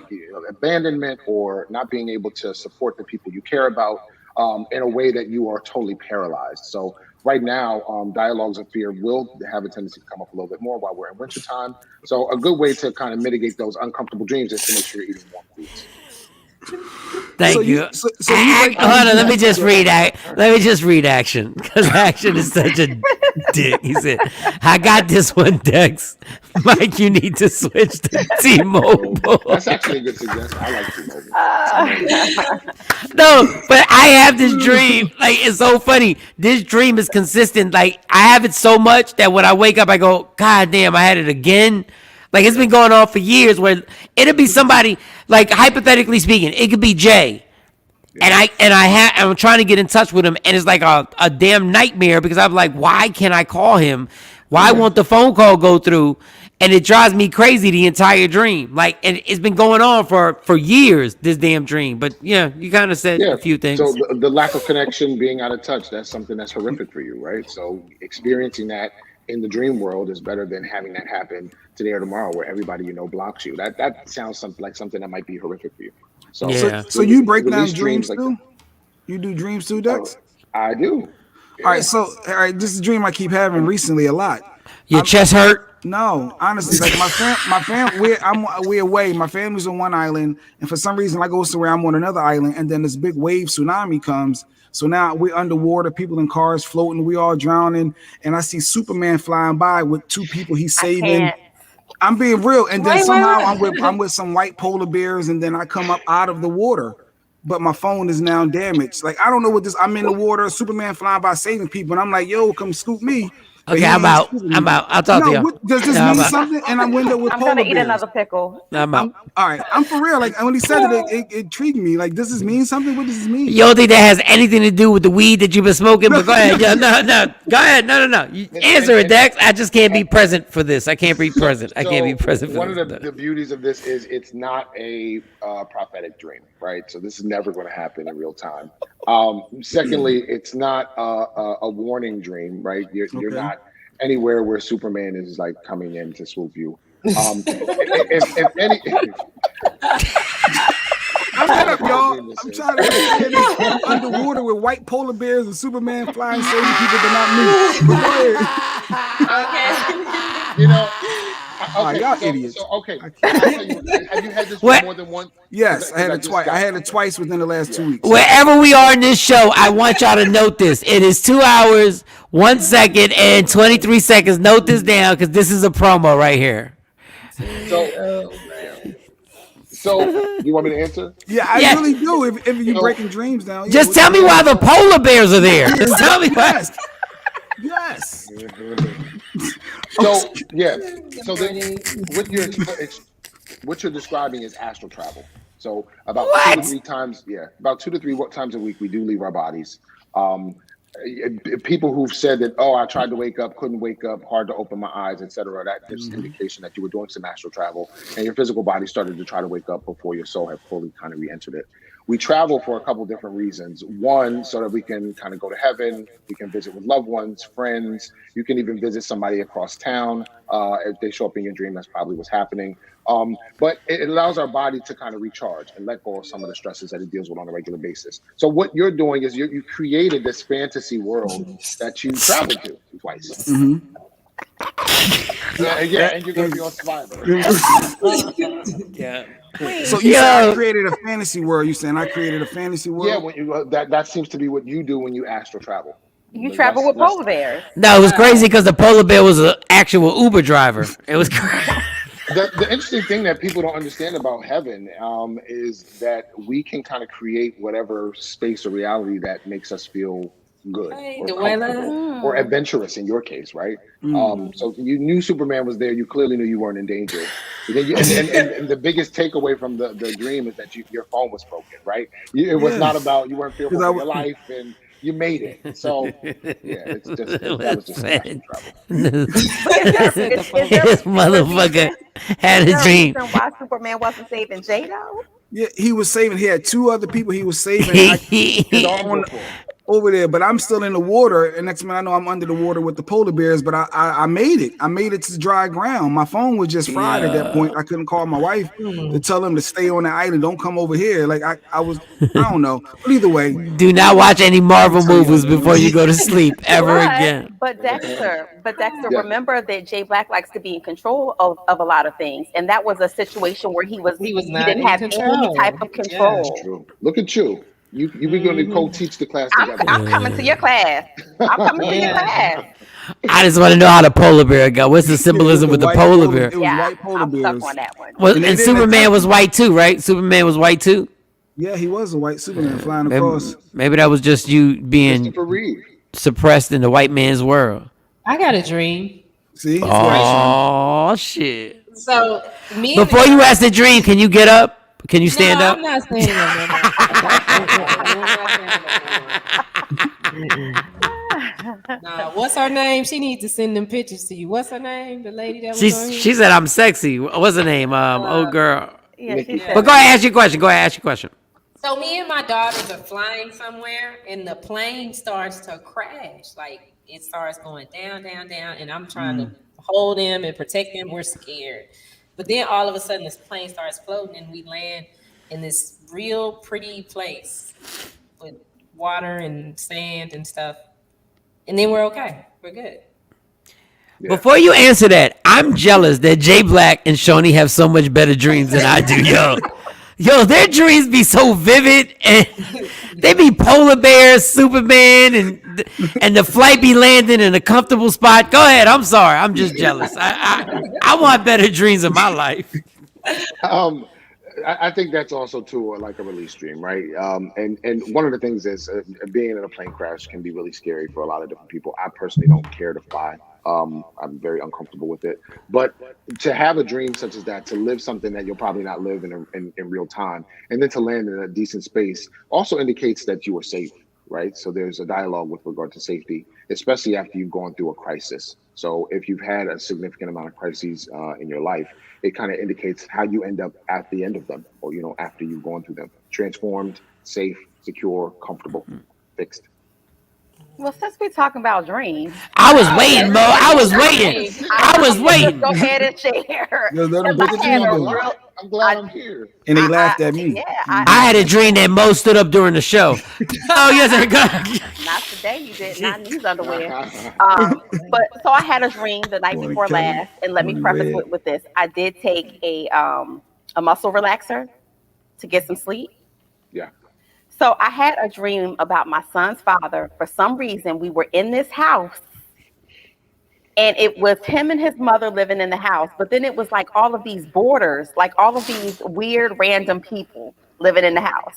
abandonment or not being able to support the people you care about in a way that you are totally paralyzed. So right now, dialogues of fear will have a tendency to come up a little bit more while we're in wintertime. So a good way to kind of mitigate those uncomfortable dreams is to make sure you're eating warm foods. Thank you. break hold on, let me just down- read. Let me just read Action, because Action is such a dick. He said, "I got this one, Dex. Mike, you need to switch to T-Mobile." That's actually a good suggestion. I like T-Mobile. No, but I have this dream. Like, it's so funny. This dream is consistent. Like, I have it so much that when I wake up, I go, God damn, I had it again. Like, it's been going on for years where it'll be somebody, like, hypothetically speaking, it could be Jay. And I'm trying to get in touch with him, and it's like a damn nightmare because I'm like, why can't I call him? Why won't the phone call go through? And it drives me crazy the entire dream. Like, and it's been going on for years, this damn dream. But yeah, you kind of said a few things. So the lack of connection, being out of touch, that's something that's horrific for you, right? So experiencing that in the dream world is better than having that happen today or tomorrow where everybody you know blocks you. That sounds like something that might be horrific for you. So, so you break down release dreams like too? You do dreams too, Dex? I do. All right, so this is a dream I keep having recently a lot. Your chest hurt? No, honestly, like my fam, we're away. My family's on one island, and for some reason I go somewhere, I'm on another island, and then this big wave tsunami comes. So now we're underwater, people in cars floating, we all drowning, and I see Superman flying by with two people he's saving. I'm being real, and then somehow I'm with some white polar bears, and then I come up out of the water, but my phone is now damaged. Like, I don't know what this. I'm in the water, Superman flying by saving people, and I'm like, yo, come scoop me. Okay, I'm out. I'll talk to you. Does this mean something? And I'm with I'm polar gonna eat bears. another pickle. I'm out. All right, I'm for real. Like, when he said it intrigued me. Like, does this mean something? What does this mean? You don't think that has anything to do with the weed that you've been smoking? But go ahead. Yeah, no. Go ahead. No. You answer it, Dex. I just can't be present for this. I can't be present. I can't be present for one this. One of the beauties of this is it's not a prophetic dream, right? So this is never going to happen in real time. Secondly, it's not a warning dream, right? You're not anywhere where Superman is like coming in to swoop you. If any, I'm set up, y'all. I'm trying to get underwater with white polar bears and Superman flying saving people, but not me. But go ahead. You know. Okay, y'all idiots. Okay. Have you had this more than one? Yes, I had it twice. I had it twice within the last 2 weeks. Wherever we are in this show, I want y'all to note this. It is 2 hours, 1 second, and 23 seconds. Note this down because this is a promo right here. So you want me to answer? Yeah, I really do. If you're breaking dreams down. Just tell me why the polar bears are there. Just tell me why. Yes. So yeah. So then, what you're describing is astral travel. So about 2 to 3 times, about 2 to 3 times a week, we do leave our bodies. People who've said that, I tried to wake up, couldn't wake up, hard to open my eyes, etc. That gives indication that you were doing some astral travel, and your physical body started to try to wake up before your soul had fully kind of re-entered it. We travel for a couple different reasons. One, so that we can kind of go to heaven. We can visit with loved ones, friends. You can even visit somebody across town. If they show up in your dream, that's probably what's happening. But it allows our body to kind of recharge and let go of some of the stresses that it deals with on a regular basis. So what you're doing is you created this fantasy world that you traveled to twice. Mm-hmm. And you're going to be on Survivor. Yeah. So you said I created a fantasy world. You saying I created a fantasy world? Yeah, that seems to be what you do when you astral travel. You travel with polar bears. No, it was crazy because the polar bear was an actual Uber driver. It was crazy. The interesting thing that people don't understand about heaven is that we can kind of create whatever space or reality that makes us feel good or adventurous in your case, right? So you knew Superman was there. You clearly knew you weren't in danger. And the biggest takeaway from the dream is that your phone was broken, right? It was not about, you weren't fearful for your life and you made it. So it's just that was just This motherfucker had a dream. Why Superman wasn't saving J though? Yeah, he was saving. He had 2 other people he was saving. over there, but I'm still in the water. And next minute I know I'm under the water with the polar bears, but I made it. I made it to dry ground. My phone was just fried at that point. I couldn't call my wife to tell them to stay on the island. Don't come over here. Like I don't know. But either way. Do not watch any Marvel movies before you go to sleep ever again. But Dexter, remember that Jay Black likes to be in control of a lot of things. And that was a situation where he didn't have any type of control. That's true. Look at you. You be going to co-teach the class together. I'm coming to your class. I'm coming to your class. I just want to know how the polar bear got. What's the symbolism with the polar bear? It was white polar bears. I'm stuck on that one. Well, and Superman was white too, right? Superman was white too. Yeah, he was a white Superman flying across. Maybe that was just you being suppressed in the white man's world. I got a dream. See? Oh shit! So before you ask the dream, can you get up? Can you stand up? I'm not standing up. Nah, what's her name? She needs to send them pictures to you. What's her name? The lady that was on here? She said I'm sexy. What's her name? Oh girl. Yeah, she said. But go ahead, ask your question. So me and my daughters are flying somewhere, and the plane starts to crash. Like it starts going down, down, down, and I'm trying to hold them and protect them. We're scared. But then all of a sudden, this plane starts floating, and we land in this real pretty place with water and sand and stuff. And then we're okay. We're good. Yeah. Before you answer that, I'm jealous that Jay Black and Shawnee have so much better dreams than I do, Yo, their dreams be so vivid, and they be polar bears, Superman, and the flight be landing in a comfortable spot. Go ahead. I'm sorry. I'm just jealous. I want better dreams in my life. I think that's also too like a release dream, right? And one of the things is being in a plane crash can be really scary for a lot of different people. I personally don't care to fly. I'm very uncomfortable with it. But to have a dream such as that, to live something that you'll probably not live in real time, and then to land in a decent space also indicates that you are safe, right? So there's a dialogue with regard to safety, especially after you've gone through a crisis. So if you've had a significant amount of crises in your life, it kind of indicates how you end up at the end of them, or, after you've gone through them. Transformed, safe, secure, comfortable, fixed. Well, since we're talking about dreams, I was waiting, Mo. I was waiting. Go ahead and share. I'm glad I'm here. And they laughed at me. Yeah, I had a dream that Mo stood up during the show. Oh yes, I got. Not today, you did not in these underwear. But so I had a dream the night before last, and let me preface with this: I did take a muscle relaxer to get some sleep. Yeah. So I had a dream about my son's father. For some reason, we were in this house, and it was him and his mother living in the house. But then it was like all of these boarders, like all of these weird, random people living in the house.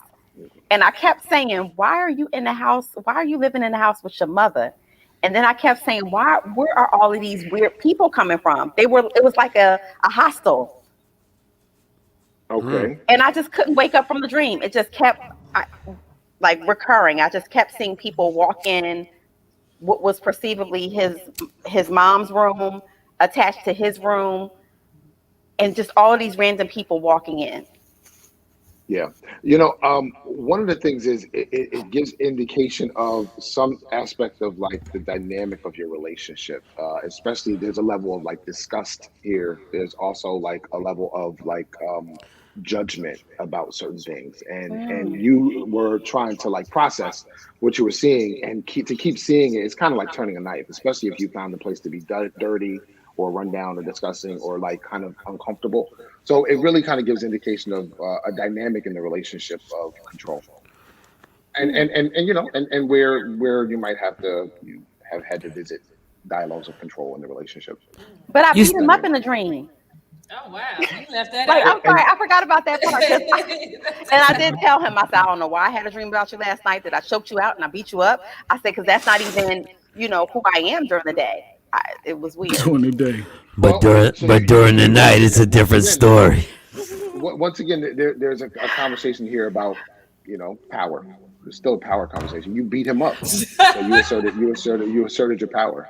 And I kept saying, why are you in the house? Why are you living in the house with your mother? And then I kept saying, where are all of these weird people coming from? It was like a hostel. Okay. And I just couldn't wake up from the dream. It just kept recurring. I just kept seeing people walk in what was perceivably his mom's room attached to his room, and just all of these random people walking in. Yeah. One of the things is it gives indication of some aspect of like the dynamic of your relationship, especially there's a level of like disgust here. There's also like a level of like judgment about certain things, and you were trying to like process what you were seeing, and keep seeing it. It's kind of like turning a knife, especially if you found the place to be dirty or run down or disgusting or like kind of uncomfortable. So it really kind of gives indication of a dynamic in the relationship of control, and where you might have had to visit dialogues of control in the relationship. But I beat him up in the dream. Oh wow, you left that out. out. I'm sorry, I forgot about that part. And I did tell him, I said, I don't know why I had a dream about you last night, that I choked you out and I beat you up. I said, because that's not even, who I am during the day. It was weird. During the day. But during the night, it's a different story. Once again, there's a conversation here about, power. There's still a power conversation. You beat him up, so you asserted your power.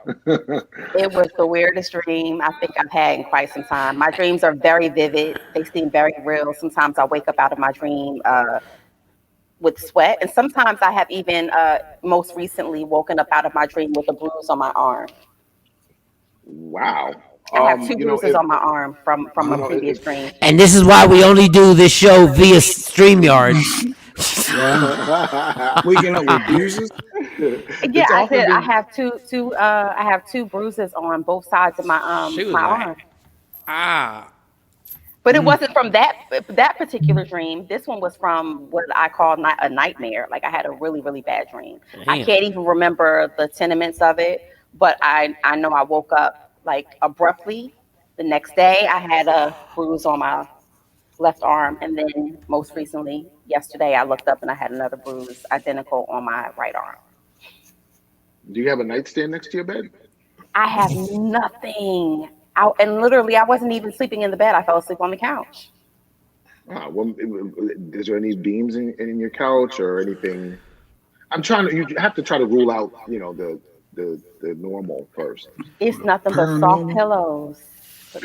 It was the weirdest dream I think I've had in quite some time. My dreams are very vivid. They seem very real. Sometimes I wake up out of my dream with sweat, and sometimes I have even most recently woken up out of my dream with a bruise on my arm. Wow. I have two You know, bruises on my arm from you a know, previous dream. And this is why we only do this show via StreamYard. Wow. Waking up with bruises. Yeah, it's I often did. I been have I have two bruises on both sides of my She was my like, arm. ah. But it wasn't from that particular dream. This one was from what I call a nightmare. Like I had a really really bad dream. I Damn. can't even remember the tenements of it, but I know I woke up like abruptly. The next day, I had a bruise on my left arm, and then most recently, yesterday, I looked up and I had another bruise identical on my right arm. do you have a nightstand next to your bed? I have nothing. And literally, I wasn't even sleeping in the bed. I fell asleep on the couch. Well, is there any beams in your couch or anything? I'm trying to. You have to try to rule out, the normal first. It's nothing but soft Paranormal. pillows.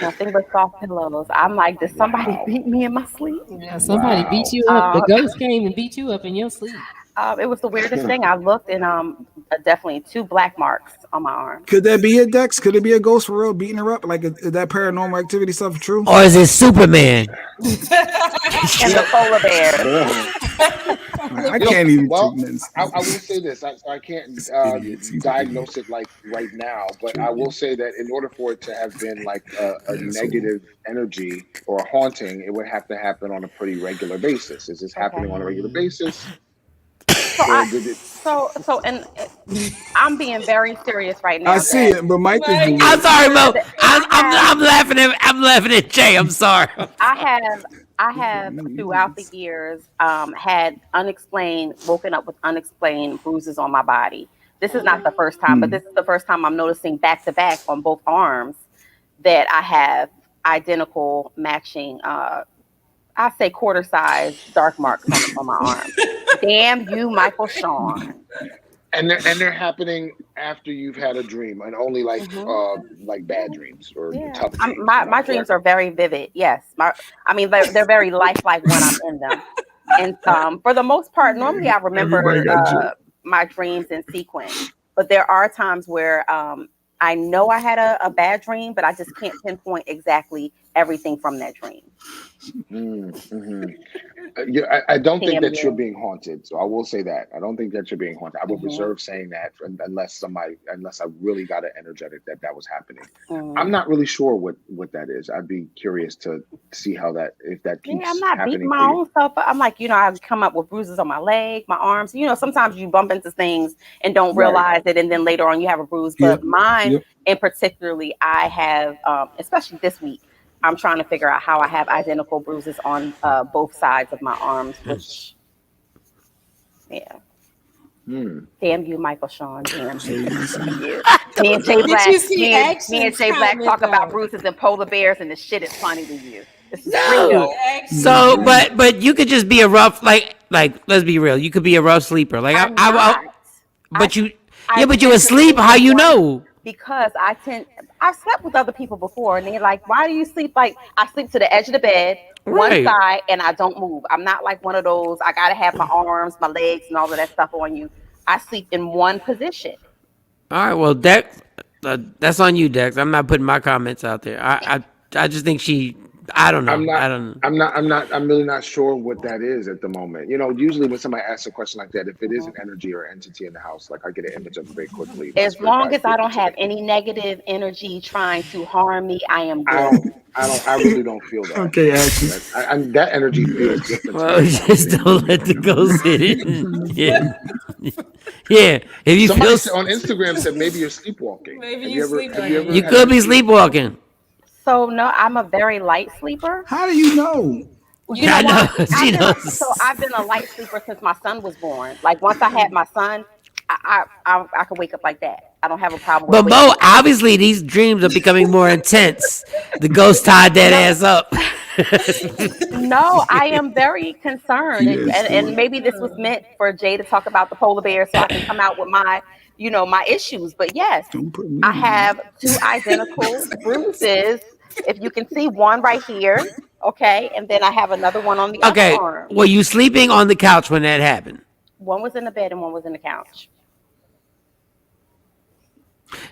Nothing but soft pillows. I'm like, did somebody Wow. beat me in my sleep? Yeah, somebody beat you up. The ghost came and beat you up in your sleep. It was the weirdest thing. I looked and definitely two black marks on my arm. Could that be a Dex? Could it be a ghost for real beating her up? Like, is that paranormal activity stuff true? Or is it Superman? And the polar bear. I can't even Well, take this. I will say this. I can't diagnose it like right now, but I will say that in order for it to have been like a negative energy or a haunting, it would have to happen on a pretty regular basis. Is this happening on a regular basis? And I'm being very serious right now. I see it, but Mike is moving. I'm sorry, Mo. I'm laughing at Jay. I'm sorry. I have throughout the years had woken up with unexplained bruises on my body. This is not the first time, but this is the first time I'm noticing back to back on both arms that I have identical matching I say quarter size dark marks on my arm. Damn you, Michael Shawn. And they're happening after you've had a dream, and only like bad dreams or tough dreams. My dreams are very vivid. Yes, they're very lifelike when I'm in them. And for the most part, normally I remember my dreams in sequence. But there are times where I know I had a bad dream, but I just can't pinpoint exactly everything from that dream. Mm-hmm. I don't think that you're being haunted. So I will say that. I don't think that you're being haunted. I would reserve saying that unless I really got an energetic that was happening. I'm not really sure what that is. I'd be curious to see if that keeps I'm not happening beating my own self up. I'm like, I come up with bruises on my leg, my arms. Sometimes you bump into things and don't realize it, and then later on you have a bruise. But mine, in particularly, I have, especially this week, I'm trying to figure out how I have identical bruises on both sides of my arms, which, Damn you, Michael Shawn. Damn you. Me and Jay Black, me and Jay Black talk about bruises and polar bears, and the shit is funny to you. This is real. So, but you could just be a rough, like let's be real. You could be a rough sleeper. Like but you asleep. How you know? Because I've slept with other people before, and they're like, why do you sleep? Like, I sleep to the edge of the bed, one side, and I don't move. I'm not like one of those, I got to have my arms, my legs, and all of that stuff on you. I sleep in one position. All right, well, that's on you, Dex. I'm not putting my comments out there. I just think I don't know. I'm really not sure what that is at the moment. Usually when somebody asks a question like that, if it is an energy or entity in the house, like I get an image of it very quickly. As long as I don't have any negative energy trying to harm me, I am good. I really don't feel that. Okay, actually. That energy feels different. Well, just don't let the ghost hit it. Yeah. If you Somebody on Instagram said maybe you're sleepwalking. Maybe you're sleepwalking. You could be sleepwalking. So no, I'm a very light sleeper. How do you know? I know. She knows. So I've been a light sleeper since my son was born. Like once I had my son, I could wake up like that. I don't have a problem with But Mo, obviously these dreams are becoming more intense. The ghost tied that ass up. No, I am very concerned. And maybe this was meant for Jay to talk about the polar bear so I can come out with my issues. But yes, I have two identical bruises. If you can see one right here, Okay, and then I have another one on the Okay, other arm. were you sleeping on the couch when that happened? One was in the bed and one was in the couch.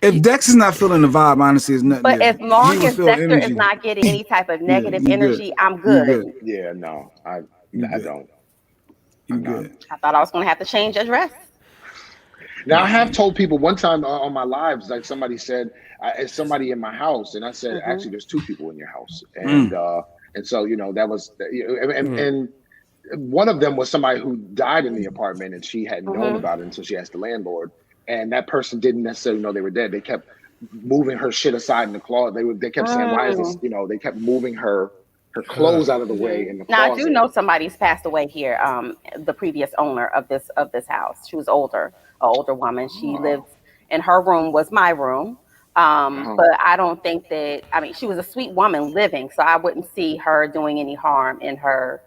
If Dex is not feeling the vibe, honestly, it's nothing. But there. as long He as will feel Dexter energy. is not getting any type of negative you energy, good. I'm You good. good. Yeah, no, I don't. You I'm not. good. I thought I was going to have to change a dress. Now I have told people one time on my lives, like somebody said, "It's somebody in my house," and I said, "Actually, there's two people in your house," and so that was, and one of them was somebody who died in the apartment, and she hadn't known about it until she asked the landlord, and that person didn't necessarily know they were dead. They kept moving her shit aside in the closet. They kept saying, "Why is this?" They kept moving her clothes out of the way in the Now closet. I do know somebody's passed away here. The previous owner of this house. She was older, an older woman. She lived in her room was my room. But I don't think that. I mean, she was a sweet woman living, so I wouldn't see her doing any harm in her.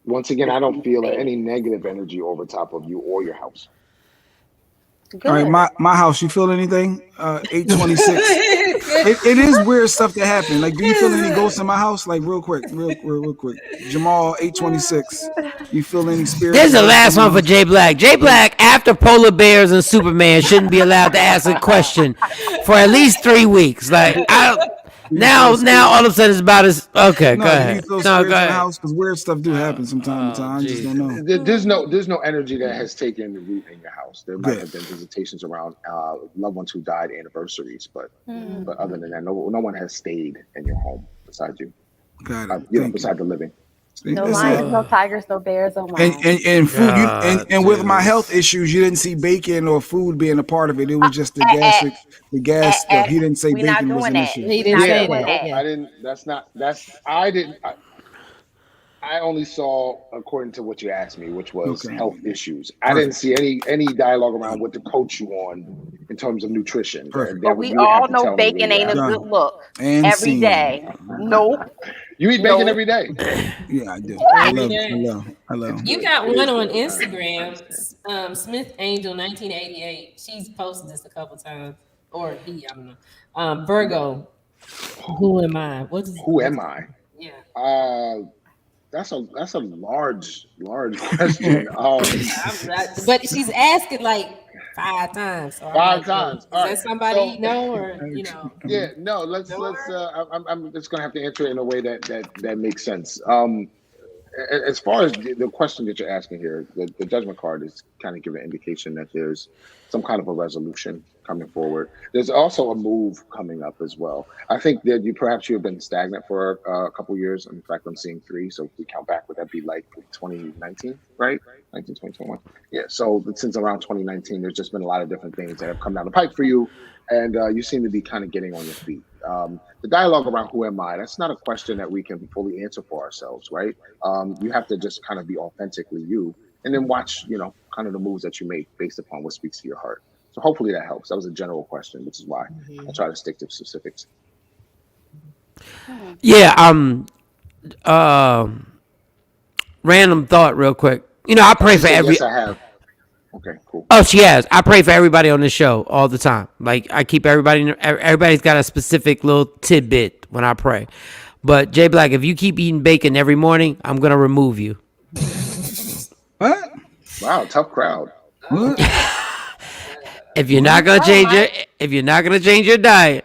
Once again, I don't feel any negative energy over top of you or your house. Good. All right, my house. You feel anything? 826. it is weird stuff that happened. Like, do you feel any ghosts in my house? Like, real quick. Jamal 826. You feel any spirits? There's the last one for Jay Black. Jay Black, after polar bears and Superman, shouldn't be allowed to ask a question for at least 3 weeks. Like, now all of a sudden it's about as okay. No, go ahead. You feel No, spirits go in the ahead. house because weird stuff do happen from time to time. I just don't know. There's no energy that has taken the root in your house. There might have been visitations around loved ones who died, anniversaries, but other than that, no one has stayed in your home besides you. Got it. Besides the living. No lions, no tigers, no bears, oh my. And food, and with my health issues, you didn't see bacon or food being a part of it. It was just the gas stuff. He didn't say bacon was an issue. He didn't say that. I didn't. I only saw according to what you asked me, which was health issues. I didn't see any dialogue around what to coach you on in terms of nutrition. But we all know bacon ain't a good look every day. Nope. You eat bacon every day. Yeah, I do. I love. You got one on Instagram, Smith Angel 1988. She's posted this a couple times, or he, I don't know. Virgo, who am I? Who am I? Yeah. That's a large question. But she's asking like 5 times. So 5 times. Is that somebody you know, or you know? Yeah, no. Let's. I'm just gonna have to answer it in a way that makes sense. As far as the question that you're asking here, the judgment card is kind of giving an indication that there's some kind of a resolution coming forward. There's also a move coming up as well. I think that you have been stagnant for a couple years. In fact, I'm seeing 3. So if we count back, would that be like 2019, right? 2021. Yeah. So since around 2019, there's just been a lot of different things that have come down the pike for you, and you seem to be kind of getting on your feet. The dialogue around who am I, that's not a question that we can fully answer for ourselves, right? You have to just kind of be authentically you, and then watch, kind of the moves that you make based upon what speaks to your heart. So hopefully that helps. That was a general question, which is why I try to stick to specifics. Yeah. Random thought, real quick. I pray for every. Yes, I have. Okay, cool. Oh, she has. I pray for everybody on this show all the time. Like, I keep everybody's got a specific little tidbit when I pray. But Jay Black, if you keep eating bacon every morning, I'm gonna remove you. What? Wow, tough crowd. What? If you're not gonna change your diet.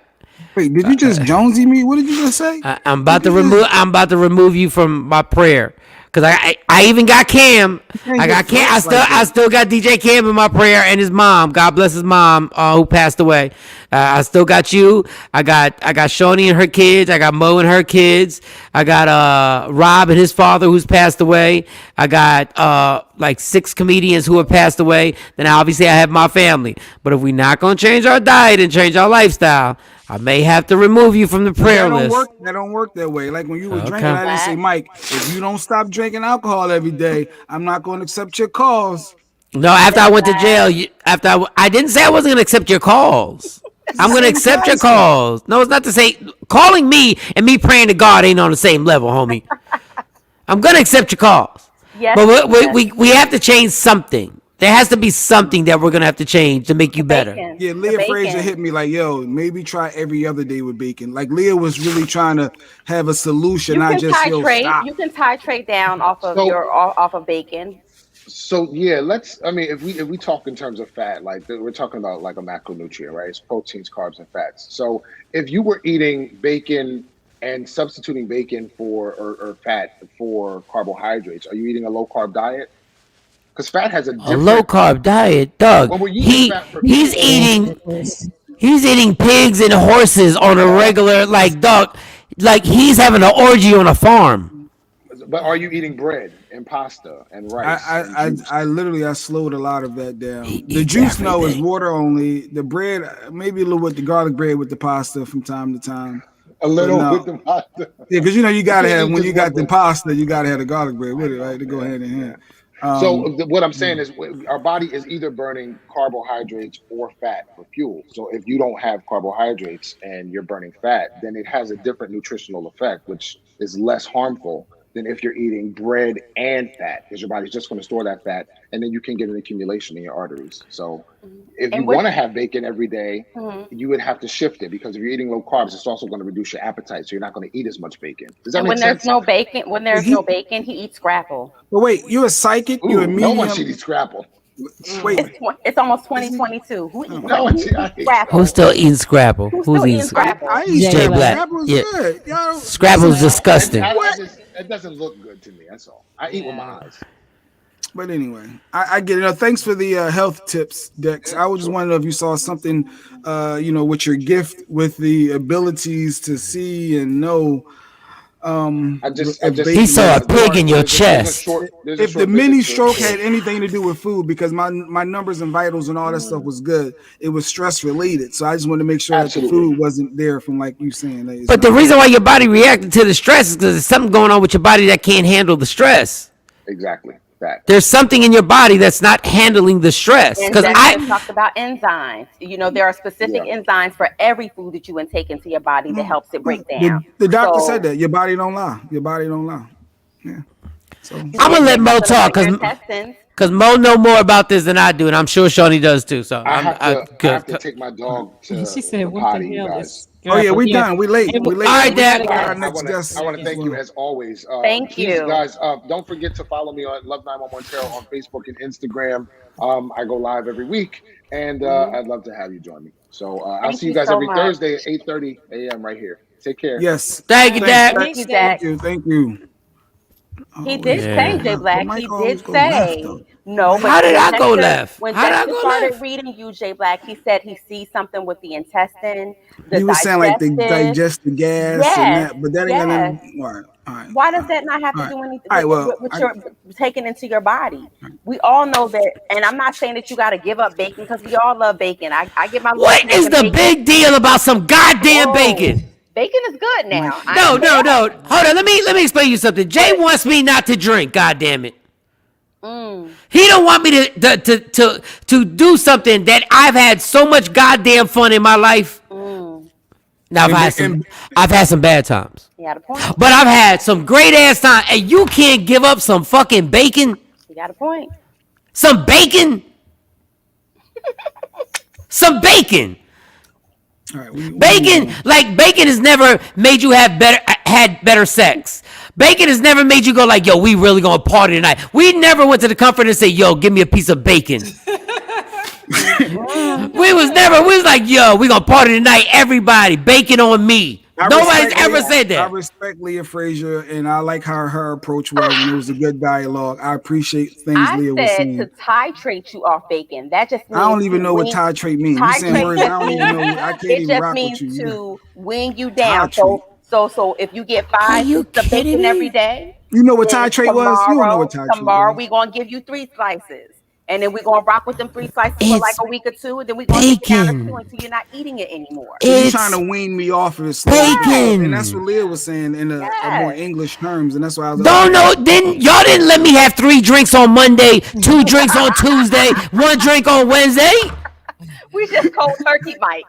Wait, did you just Jonesy me? What did you just say? I'm about to remove you from my prayer. Cause I even got Cam. I got Cam. I still got DJ Cam in my prayer, and his mom. God bless his mom, who passed away. I still got you. I got Shawnee and her kids. I got Mo and her kids. I got Rob and his father, who's passed away. I got like 6 comedians who have passed away. Then obviously I have my family. But if we're not gonna change our diet and change our lifestyle, I may have to remove you from the prayer list. That don't work that way. Like when you were drinking, I didn't say, Mike, if you don't stop drinking alcohol every day, I'm not going to accept your calls. No, after I went to jail, I didn't say I wasn't going to accept your calls. I'm going to accept your calls. No, it's not to say calling me and me praying to God ain't on the same level, homie. I'm going to accept your calls. Yes, but we have to change something. There has to be something that we're gonna have to change to make you better. Bacon. Yeah, The Leah bacon. Frazier hit me like, yo, maybe try every other day with bacon. Like Leah was really trying to have a solution, You not can just yo titrate. stop. You can titrate down off of So off of bacon. So yeah, let's. I mean, if we talk in terms of fat, like we're talking about like a macronutrient, right? It's proteins, carbs, and fats. So if you were eating bacon and substituting bacon for or fat for carbohydrates, are you eating a low carb diet? Because fat has a A different low carb diet, Doug. when we're using fat for He's fuel. eating pigs and horses on a regular like Doug, like he's having an orgy on a farm. But are you eating bread and pasta and rice? I literally slowed a lot of that down. The eats juice no is everything. water only. The bread, maybe a little with the garlic bread with the pasta from time to time. A little no. with the pasta. Yeah, because you know you gotta can't have eat when just you got one the bread. pasta, you gotta have the garlic bread with it, right? To go hand in hand. What I'm saying is our body is either burning carbohydrates or fat for fuel. So if you don't have carbohydrates and you're burning fat, then it has a different nutritional effect, which is less harmful than if you're eating bread and fat, because your body's just going to store that fat, and then you can get an accumulation in your arteries. So if you want to have bacon every day, you would have to shift it, because if you're eating low carbs, it's also going to reduce your appetite, so you're not going to eat as much bacon. Does that And make when sense? there's no bacon, he eats scrapple. But wait, you're a psychic? You're a Ooh, medium? no one should eat scrapple. Wait, It's almost 2022. Who eats No one should eat scrapple? Who's still eating Scrapple? Who's still eating eating Scrapple? Scrapple? I eat Jay Scrapple. Black. Scrapple's Yeah. good. Y'all, Scrapple's disgusting. It doesn't look good to me. That's all. I eat with my eyes. But anyway, I get it. Thanks for the health tips, Dex. I was just wondering if you saw something, with your gift, with the abilities to see and know. He saw a pig in your chest. If the mini stroke had anything to do with food, because my numbers and vitals and all that stuff was good, it was stress related. So I just wanted to make sure that the food wasn't there from like you saying. That But the reason why your body reacted to the stress is because there's something going on with your body that can't handle the stress. Exactly. That. There's something in your body that's not handling the stress. And Because Dexter talked about enzymes. You know, there are specific enzymes for every food that you intake into your body that helps it break down. The doctor said that your body don't lie. Your body don't lie. Yeah. So I'm gonna let Mo talk because Mo know more about this than I do, and I'm sure Shawnee does too. So I have to take my dog to She said, the "What potty, the you hell guys. is?" Oh yeah, we done. We late. We late. All right, Dad. I want to thank you as always. Thank please, you, guys. Don't forget to follow me on Love 911 Tarot on Facebook and Instagram. I go live every week, and I'd love to have you join me. So I'll see you guys every Thursday at 8:30 a.m. right here. Take care. Yes. Thank you, Dad. Thank you, Dad. Thank you. He did say, Jay Black. He did go say. left, No, but How did I go left? When How did I Dexter go started left? reading you, Jay Black, he said he sees something with the intestine. He was saying like the digestive gas and that, but that ain't gonna. All right. Why does that not have to do anything with I- your taking into your body? We all know that, and I'm not saying that you got to give up bacon because we all love bacon. I get my. What is the big deal about some goddamn bacon? Bacon is good now. No. Hold on. Let me explain you something. Jay wants me not to drink. God damn it. He don't want me to do something that I've had so much goddamn fun in my life. Now I've had some bad times, You got a point. but I've had some great ass time. And you can't give up some fucking bacon. You got a point. Some bacon. Some bacon. All right, Bacon has never made you had better sex. Bacon has never made you go like, yo, we really gonna party tonight. We never went to the comfort and say, yo, give me a piece of bacon. we was like, yo, we gonna party tonight. Everybody, bacon on me. Nobody's ever said that. I respect Leah Frazier, and I like how her approach was, and it was a good dialogue. I appreciate things Leah was said saying. to titrate you off bacon. That just means I don't even know what titrate means. You saying words I don't even know. I can't it even just rock means with you. to wing you down. So if you get 5 pieces of bacon every day, you know what titrate was? You don't know what titrate tomorrow was. we're gonna give you 3 slices. And then we're gonna rock with them 3 slices for like a week or 2, and then we're gonna take it down to 2 until you're not eating it anymore. So you're trying to wean me off of this bacon. And that's what Leah was saying in a more English terms, and that's why I was like, y'all didn't let me have 3 drinks on Monday, 2 drinks on Tuesday, 1 drink on Wednesday. We just cold turkey, Mike.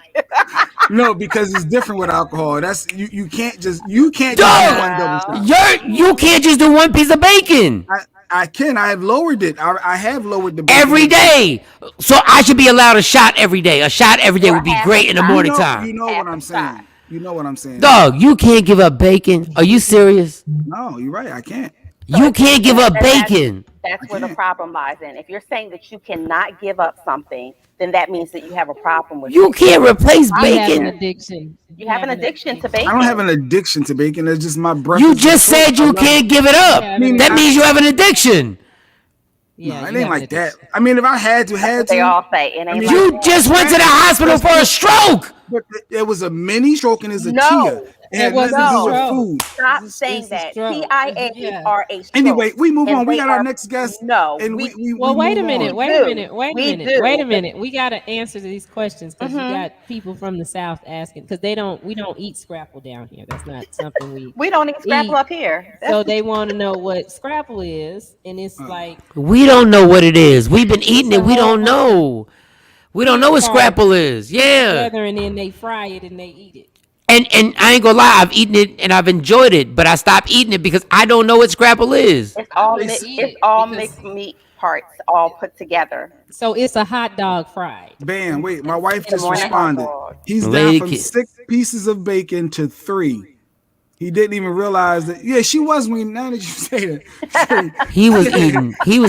No, because it's different with alcohol. That's you can't just do one double shot. You can't just do one piece of bacon. I can. I have lowered it. I have lowered the bacon Every day. So I should be allowed a shot every day. A shot every day would be great in the morning time. You know what I'm saying. You know what I'm saying. Dog, you can't give up bacon. Are you serious? No, you're right. I can't. You can't give up bacon. That's where the problem lies in. If you're saying that you cannot give up something, then that means that you have a problem with You can't replace You have bacon. an addiction. You have an addiction to bacon. I don't have an addiction to bacon. It's just my breath. You just said you can't give it up. That means you have an addiction. Yeah, no, it ain't like that. I mean, if I had to, They all say it ain't. You just went to the hospital for a stroke. But it was a mini stroke and it's a No. TIA. It had nothing to do with food. Stop saying that. TIAs are a stroke. Anyway, we move on. We they got our are- next guest. No. And we- Wait a move minute. on. Wait a minute. Wait a We minute. do. Wait a minute. We got to answer these questions because Mhm. we got people from the South asking because we don't eat scrapple down here. That's not something we don't eat scrapple up here. So they want to know what scrapple is, and it's like We don't know what it is. We've been eating it. We don't know. We don't know what scrapple is. Yeah. together, and then they fry it and they eat it. And I ain't gonna lie, I've eaten it and I've enjoyed it, but I stopped eating it because I don't know what scrapple is. It's all mixed meat parts all put together. So it's a hot dog fried. Bam! Wait, my wife just morning responded. hot dog. He's Lady down from kid. 6 pieces of bacon to 3. He didn't even realize that. Yeah, she was. Now that you say that, He was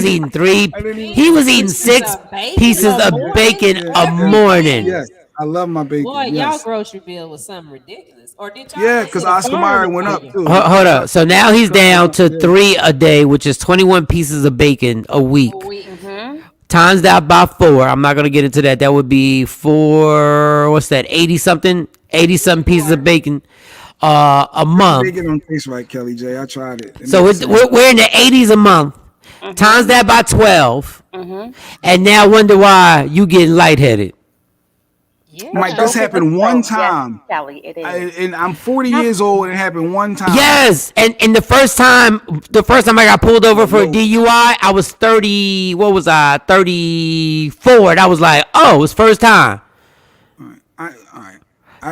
eating 3. He was eating 6 pieces of bacon a morning. Yes, I love my bacon. Boy, y'all yes. grocery bill was something ridiculous. Or did y'all? Yeah, because Oscar Mayer went up too. Hold up. So now he's down to 3 a day, which is 21 pieces of bacon a week. Times that by 4. I'm not gonna get into that. That would be 4. What's that? 80 something pieces of bacon a month. Bacon don't taste right, Kelly J. I tried it. So we're in the 80s a month. Times that by 12, and now wonder why you getting lightheaded. Mike, this happened one time. Yes, Kelly, it is. And I'm 40 years old, and it happened one time. Yes, and the first time I got pulled over for a DUI, I was 30. What was I? 34. And I was like, oh, it's first time. All right.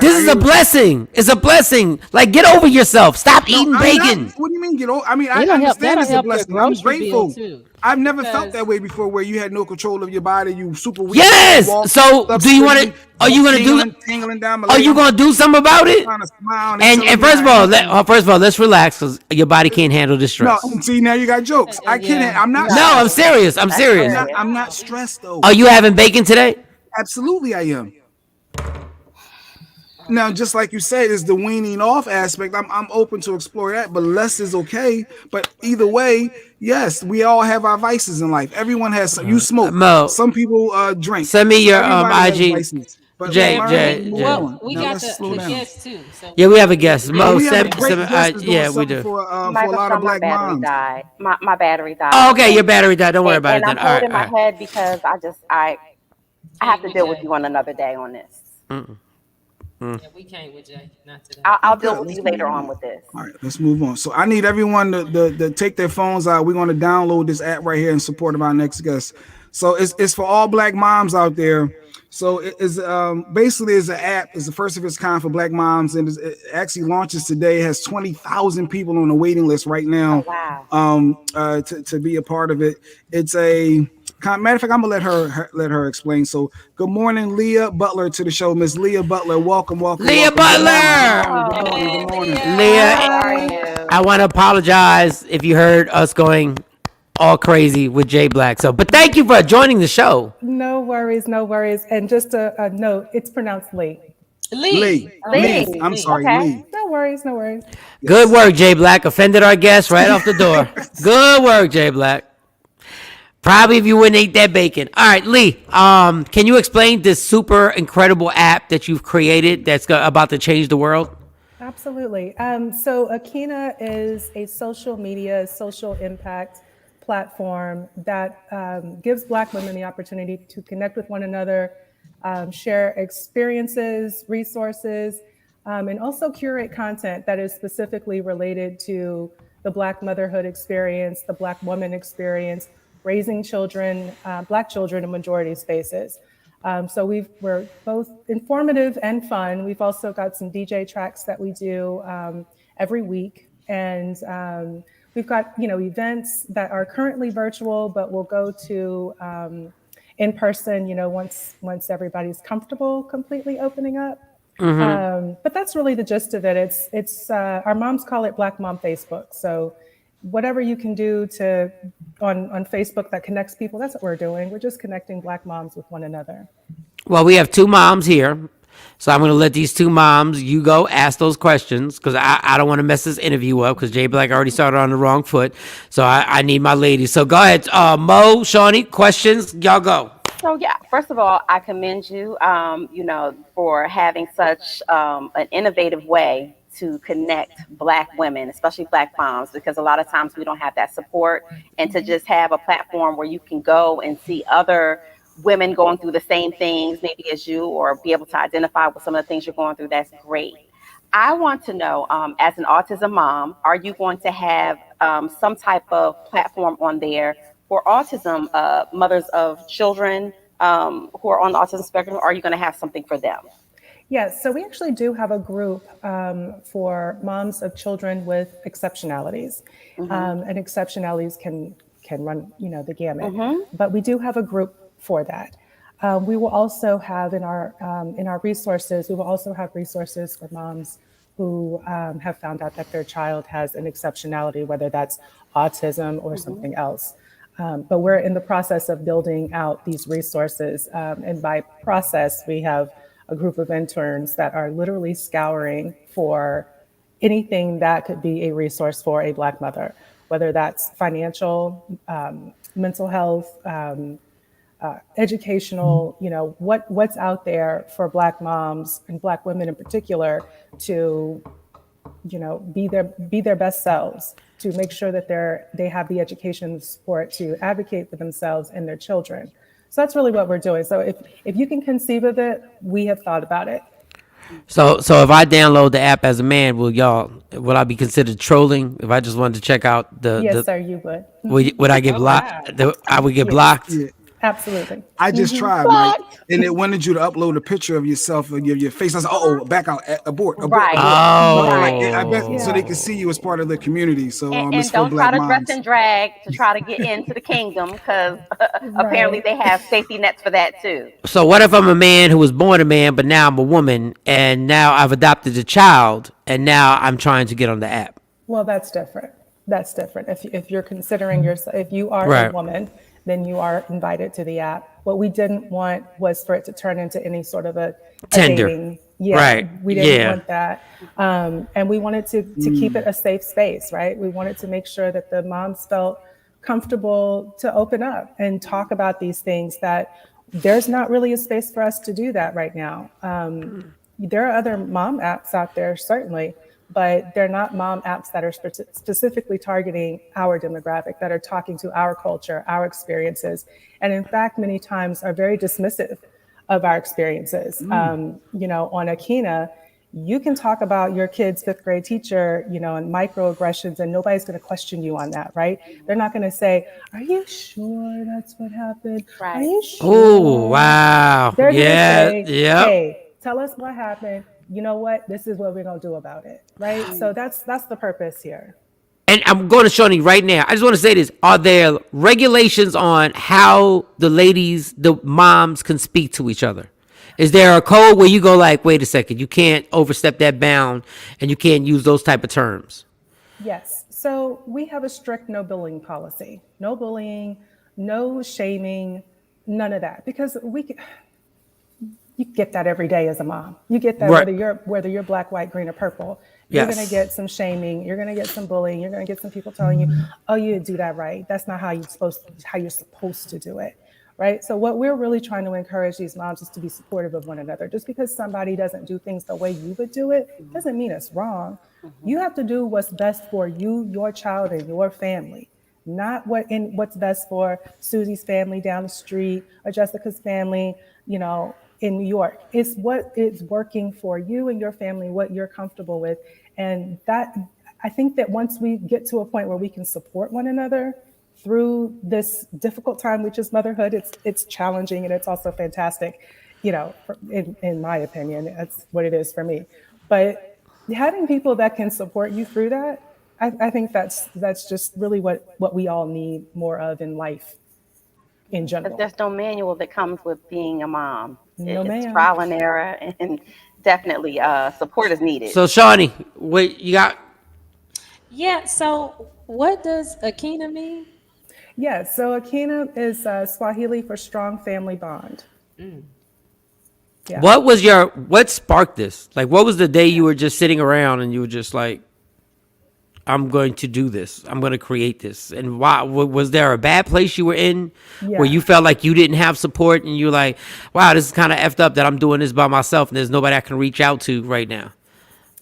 This is a blessing. It's a blessing. Like, get over yourself. Stop eating bacon. What do you mean get over? I mean, I It'll help- understand that'll it's a help your blessing. I'm grocery bill, grateful. too. I've never felt that way before, where you had no control of your body. You super weak. Yes. Walk So, up do you want to? straight, Are you gonna do? tingling down my Are leg. you gonna do something about it? Trying to smile And telling first me of all, let's relax because your body can't handle the no, stress. see now you got jokes. I can't. I'm not. No, I'm serious. I'm serious. I'm not stressed though. Are you having bacon today? Absolutely, I am. Now, just like you said, is the weaning off aspect. I'm open to explore that, but less is okay. But either way, yes, we all have our vices in life. Everyone has some. You smoke. Mo, some people drink. Send me your Everybody has IG. vices. But Jay, learn Jay, to move Jay. on. We Now, got let's slow the down. guests too. So Yeah, we have a guest. Mo, we have send, a great send, guest that's doing yeah, we something do. for a Michael, lot of my black battery moms. died. My battery died. Oh, okay, your battery died. Don't worry about and it then. I'm All right, holding my all right. head because I have to deal with you on another day on this. yeah, we can't with Jay. Not today. I'll deal with you later on with this. All right, let's move on. So I need everyone to take their phones out. We're going to download this app right here in support of our next guest. So it's for all black moms out there. So it is basically is an app. It's the first of its kind for black moms, and it actually launches today. It has 20,000 people on the waiting list right now. Oh, wow. To be a part of it. It's a matter of fact, I'm gonna let her explain. So good morning, Leah Butler, to the show. Miss Leah Butler, welcome. Leah Butler. Good morning. Leah, How are you? I want to apologize if you heard us going all crazy with Jay Black. So, but thank you for joining the show. No worries, no worries. And just a note, it's pronounced Lee. Lee. I'm sorry, Okay. Lee. No worries, no worries. Good work, Jay Black. Offended our guest right off the door. Good work, Jay Black. Probably if you wouldn't eat that bacon. All right, Lee, can you explain this super incredible app that you've created that's about to change the world? Absolutely. So Akina is a social media, social impact platform that gives Black women the opportunity to connect with one another, share experiences, resources, and also curate content that is specifically related to the Black motherhood experience, the Black woman experience, raising children, Black children in majority spaces. So we're both informative and fun. We've also got some DJ tracks that we do every week, and we've got events that are currently virtual, but we'll go to in person. Once everybody's comfortable completely opening up. But that's really the gist of it. It's our moms call it Black Mom Facebook. So whatever you can do on Facebook that connects people, that's what we're doing. We're just connecting Black moms with one another. Well, we have two moms here. So I'm going to let these two moms, you go ask those questions, because I don't want to mess this interview up, because Jay Black already started on the wrong foot. So I need my ladies. So go ahead. Mo, Shawnee, questions? Y'all go. So yeah, first of all, I commend you, for having such an innovative way to connect Black women, especially Black moms, because a lot of times we don't have that support, and to just have a platform where you can go and see other women going through the same things, maybe as you, or be able to identify with some of the things you're going through. That's great. I want to know, as an autism mom, are you going to have some type of platform on there for autism mothers of children who are on the autism spectrum? Or are you going to have something for them? Yes, so we actually do have a group for moms of children with exceptionalities, and exceptionalities can run the gamut. But we do have a group for that. We will also have in our resources. We will also have resources for moms who have found out that their child has an exceptionality, whether that's autism or something else. But we're in the process of building out these resources, and by process, we have a group of interns that are literally scouring for anything that could be a resource for a Black mother, whether that's financial, mental health, educational, what's out there for Black moms and Black women in particular to, be their best selves, to make sure that they have the education and support to advocate for themselves and their children. So that's really what we're doing. So if you can conceive of it, we have thought about it. So if I download the app as a man, will I be considered trolling if I just wanted to check out the? Yes, sir, you would. Would I get blocked? I would get blocked. Yeah. Absolutely. I just tried, Mike, and it wanted you to upload a picture of yourself and your face. I was like, back out, abort. Right. I bet so they can see you as part of the community. So and don't try to dress and drag to try to get into the kingdom, because apparently they have safety nets for that too. So what if I'm a man who was born a man, but now I'm a woman, and now I've adopted a child, and now I'm trying to get on the app? Well, that's different. If you're considering yourself, if you are a woman, then you are invited to the app. What we didn't want was for it to turn into any sort of a Tinder. dating. We didn't want that. And we wanted to keep it a safe space, right? We wanted to make sure that the moms felt comfortable to open up and talk about these things, that there's not really a space for us to do that right now. There are other mom apps out there, certainly, but they're not mom apps that are specifically targeting our demographic, that are talking to our culture, our experiences, and in fact, many times are very dismissive of our experiences. On Akina, you can talk about your kid's fifth grade teacher, and microaggressions, and nobody's going to question you on that, right? They're not going to say, "Are you sure that's what happened? Right. Are you sure?" Oh, wow. They're going to say, Yep. "Hey, tell us what happened. You know what? This is what we're going to do about it," right? So that's the purpose here. And I'm going to Shawnee right now. I just want to say this. Are there regulations on how the moms can speak to each other? Is there a code where you go like, wait a second, you can't overstep that bound and you can't use those type of terms? Yes. So we have a strict no bullying policy. No bullying, no shaming, none of that. Because you get that every day as a mom. You get that whether you're black, white, green, or purple. You're going to get some shaming. You're going to get some bullying. You're going to get some people telling you, "Oh, you didn't do that right. That's not how you're supposed to do it." Right. So what we're really trying to encourage these moms is to be supportive of one another. Just because somebody doesn't do things the way you would do it doesn't mean it's wrong. You have to do what's best for you, your child, and your family. Not what's best for Susie's family down the street or Jessica's family, in New York. It's what is working for you and your family, what you're comfortable with. And that, I think that once we get to a point where we can support one another, through this difficult time, which is motherhood. It's challenging and it's also fantastic, in my opinion. That's what it is for me. But having people that can support you through that, I think that's just really what we all need more of in life in general. There's no manual that comes with being a mom. No, It's ma'am. trial and error, and definitely support is needed. So, Shawnee, what you got? Yeah. So, what does Akina mean? Yeah, so Akina is Swahili for strong family bond. Yeah. What sparked this? Like, what was the day you were just sitting around and you were just like, I'm going to do this. I'm going to create this. And why? Was there a bad place you were in where you felt like you didn't have support and you're like, wow, this is kind of effed up that I'm doing this by myself and there's nobody I can reach out to right now?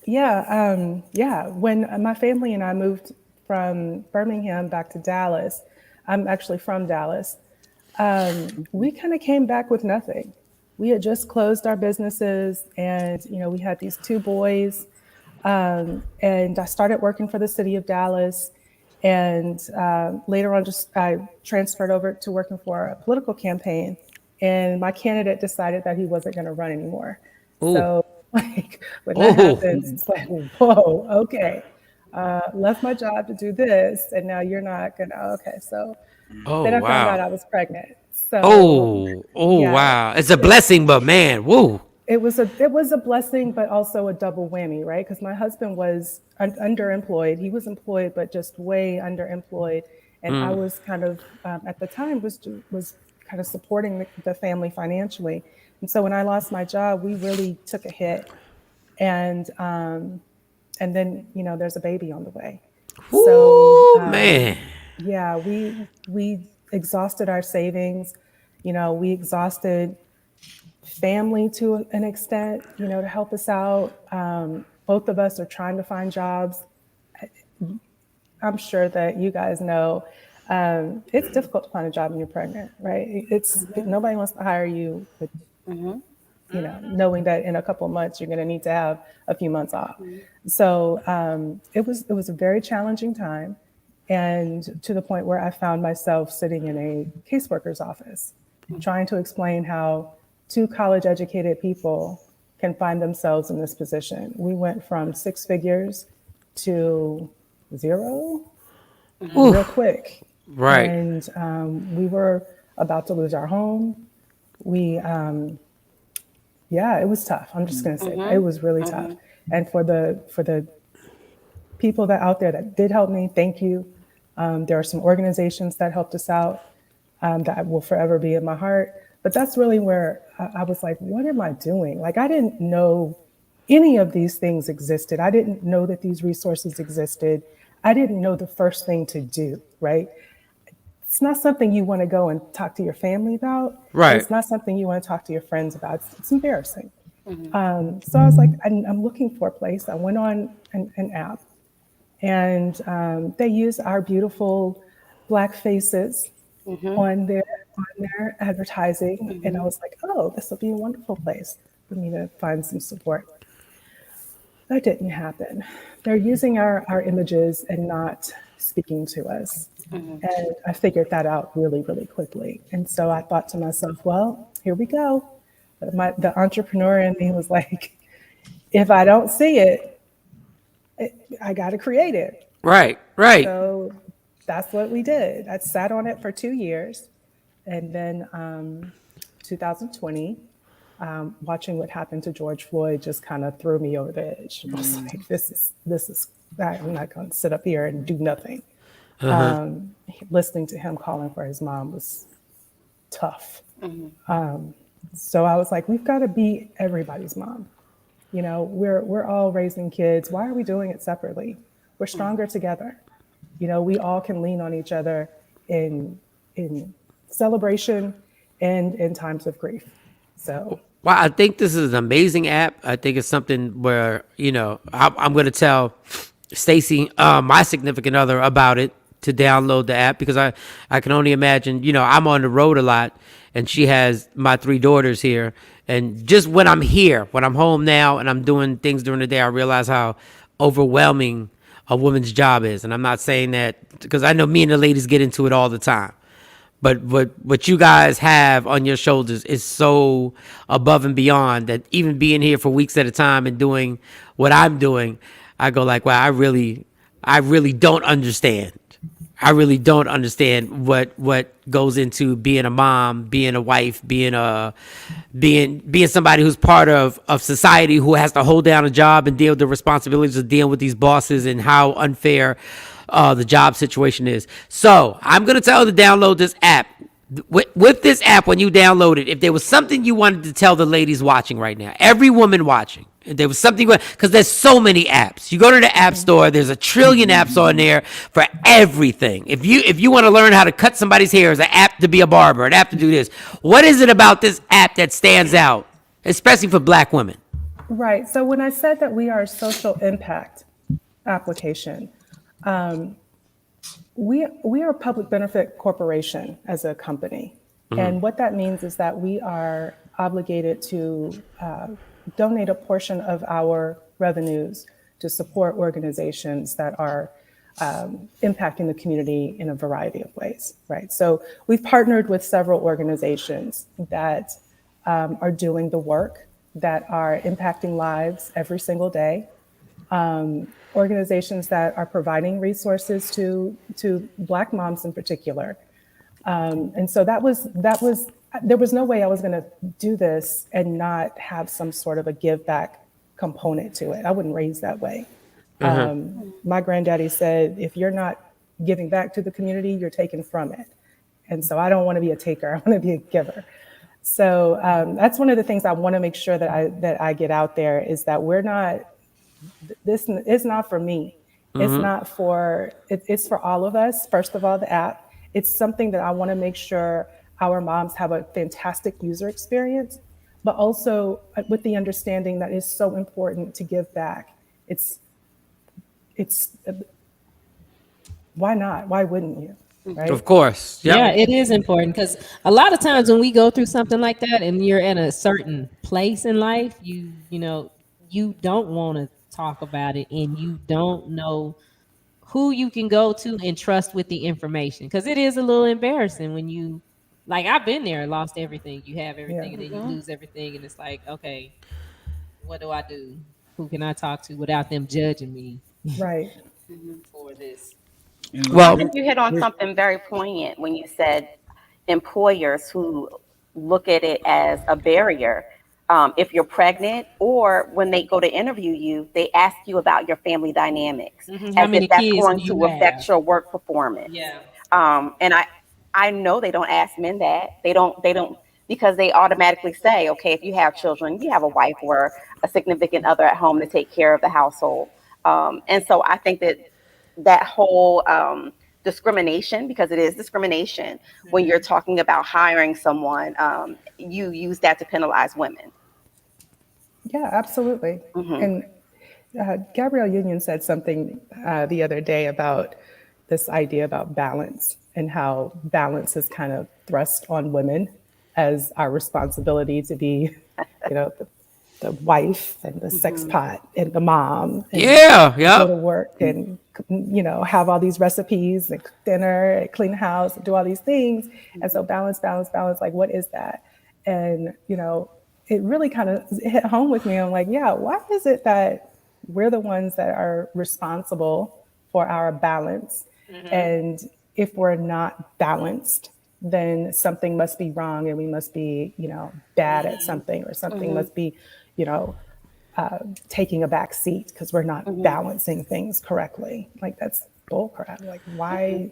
Yeah. When my family and I moved from Birmingham back to Dallas, I'm actually from Dallas. We kind of came back with nothing. We had just closed our businesses, and we had these two boys. And I started working for the city of Dallas, and later on, I transferred over to working for a political campaign. And my candidate decided that he wasn't going to run anymore. Ooh. So, when that happens, it's like, whoa, okay. Left my job to do this, and now you're not gonna. Okay, so then I found out I was pregnant. So wow, it's a blessing, but man, woo. It was a blessing, but also a double whammy, right? Because my husband was underemployed. He was employed, but just way underemployed, and I was kind of at the time was kind of supporting the family financially. And so when I lost my job, we really took a hit, and then there's a baby on the way. Ooh, So man, yeah, we exhausted our savings. We exhausted family to an extent, to help us out. Both of us are trying to find jobs. I'm sure that you guys know it's difficult to find a job when you're pregnant, right? Nobody wants to hire you with, knowing that in a couple of months you're going to need to have a few months off. So it was a very challenging time, and to the point where I found myself sitting in a caseworker's office, trying to explain how two college-educated people can find themselves in this position. We went from 6 figures to 0 real quick. Right. And we were about to lose our home. It was tough. I'm just going to say it was really tough. And for the people that out there that did help me, thank you. There are some organizations that helped us out that will forever be in my heart. But that's really where I was like, what am I doing? Like, I didn't know any of these things existed. I didn't know that these resources existed. I didn't know the first thing to do, right? It's not something you want to go and talk to your family about. Right. It's not something you want to talk to your friends about. It's embarrassing. So I was like, I'm looking for a place. I went on an app, and they use our beautiful Black faces on their advertising. And I was like, oh, this will be a wonderful place for me to find some support. That didn't happen. They're using our images and not speaking to us. And I figured that out really, really quickly. And so I thought to myself, well, here we go. But the entrepreneur in me was like, if I don't see it, I got to create it. Right. So that's what we did. I sat on it for 2 years. And then 2020, watching what happened to George Floyd just kind of threw me over the edge. I was like, this is, I'm not going to sit up here and do nothing. Listening to him calling for his mom was tough. So I was like, we've got to be everybody's mom. We're all raising kids. Why are we doing it separately? We're stronger together. We all can lean on each other in celebration and in times of grief. So, well, I think this is an amazing app. I think it's something where, I'm going to tell Stacy, my significant other, about it, to download the app, because I can only imagine, I'm on the road a lot, and she has my 3 daughters here. And just when I'm here, when I'm home now and I'm doing things during the day, I realize how overwhelming a woman's job is. And I'm not saying that because I know me and the ladies get into it all the time. But what you guys have on your shoulders is so above and beyond that even being here for weeks at a time and doing what I'm doing, I go like, wow, I really don't understand. I really don't understand what goes into being a mom, being a wife, being somebody who's part of society who has to hold down a job and deal with the responsibilities of dealing with these bosses and how unfair the job situation is. So I'm gonna tell you to download this app. With this app, when you download it, if there was something you wanted to tell the ladies watching right now, every woman watching, if there was something, because there's so many apps. You go to the app store, there's a trillion apps on there for everything. If you want to learn how to cut somebody's hair, there's an app to be a barber, an app to do this. What is it about this app that stands out, especially for Black women? Right. So when I said that we are a social impact application, we are a public benefit corporation as a company. And what that means is that we are obligated to donate a portion of our revenues to support organizations that are impacting the community in a variety of ways, right? So we've partnered with several organizations that are doing the work, that are impacting lives every single day. Organizations that are providing resources to Black moms in particular. And so there was no way I was going to do this and not have some sort of a give back component to it. I wouldn't raise that way. My granddaddy said, if you're not giving back to the community, you're taking from it. And so I don't want to be a taker. I want to be a giver. So that's one of the things I want to make sure that I get out there is that we're not, this is not for me. It's not for, it's for all of us. First of all, the app, it's something that I want to make sure our moms have a fantastic user experience, but also with the understanding that it's so important to give back. It's why not? Why wouldn't you? Right? Of course. Yep. Yeah, it is important because a lot of times when we go through something like that and you're in a certain place in life, you don't want to talk about it and you don't know who you can go to and trust with the information because it is a little embarrassing when you, like I've been there, lost everything. You have everything and then you lose everything and it's like, okay, what do I do? Who can I talk to without them judging me? Right. For this. Well, I think you hit on something very poignant when you said employers who look at it as a barrier. If you're pregnant or when they go to interview you, they ask you about your family dynamics as if that's going to affect your work performance. Yeah. And I know they don't ask men that. They don't because they automatically say, okay, if you have children, you have a wife or a significant other at home to take care of the household. And so I think that whole discrimination, because it is discrimination, when you're talking about hiring someone, you use that to penalize women. Yeah, absolutely. And Gabrielle Union said something the other day about this idea about balance and how balance is kind of thrust on women as our responsibility to be, the wife and the sex pot and the mom. And go to work and, have all these recipes and cook dinner and clean the house and do all these things. And so balance, like, what is that? And, it really kind of hit home with me. I'm like, yeah, why is it that we're the ones that are responsible for our balance? And if we're not balanced, then something must be wrong and we must be, bad at something or something must be, taking a back seat because we're not balancing things correctly. Like, that's bull crap. Like, why?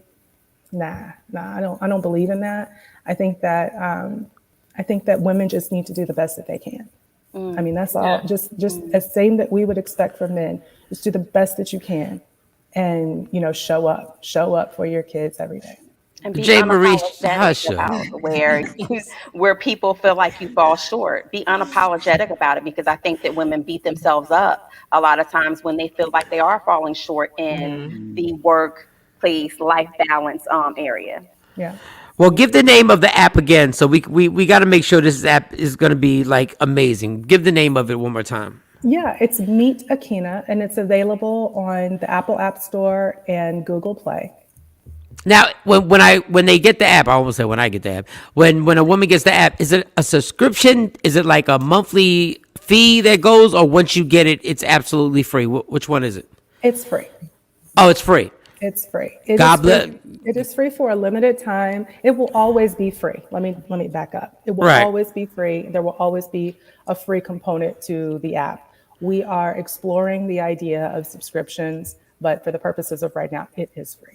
Nah, I don't believe in that. I think that women just need to do the best that they can. I mean, that's all. Just as same that we would expect from men. Just do the best that you can, and show up for your kids every day. And be unapologetic about where people feel like you fall short. Be unapologetic about it, because I think that women beat themselves up a lot of times when they feel like they are falling short in the workplace life balance area. Yeah. Well, give the name of the app again. So we got to make sure this app is going to be like amazing. Give the name of it one more time. Yeah, it's Meet Akina, and it's available on the Apple App Store and Google Play. Now, when they get the app, I almost said when I get the app. When a woman gets the app, is it a subscription? Is it like a monthly fee that goes, or once you get it, it's absolutely free? Which one is it? It's free. Oh, it's free. It's free. God bless. It is free for a limited time. It will always be free. Let me back up. It will Right. always be free. There will always be a free component to the app. We are exploring the idea of subscriptions, but for the purposes of right now, it is free.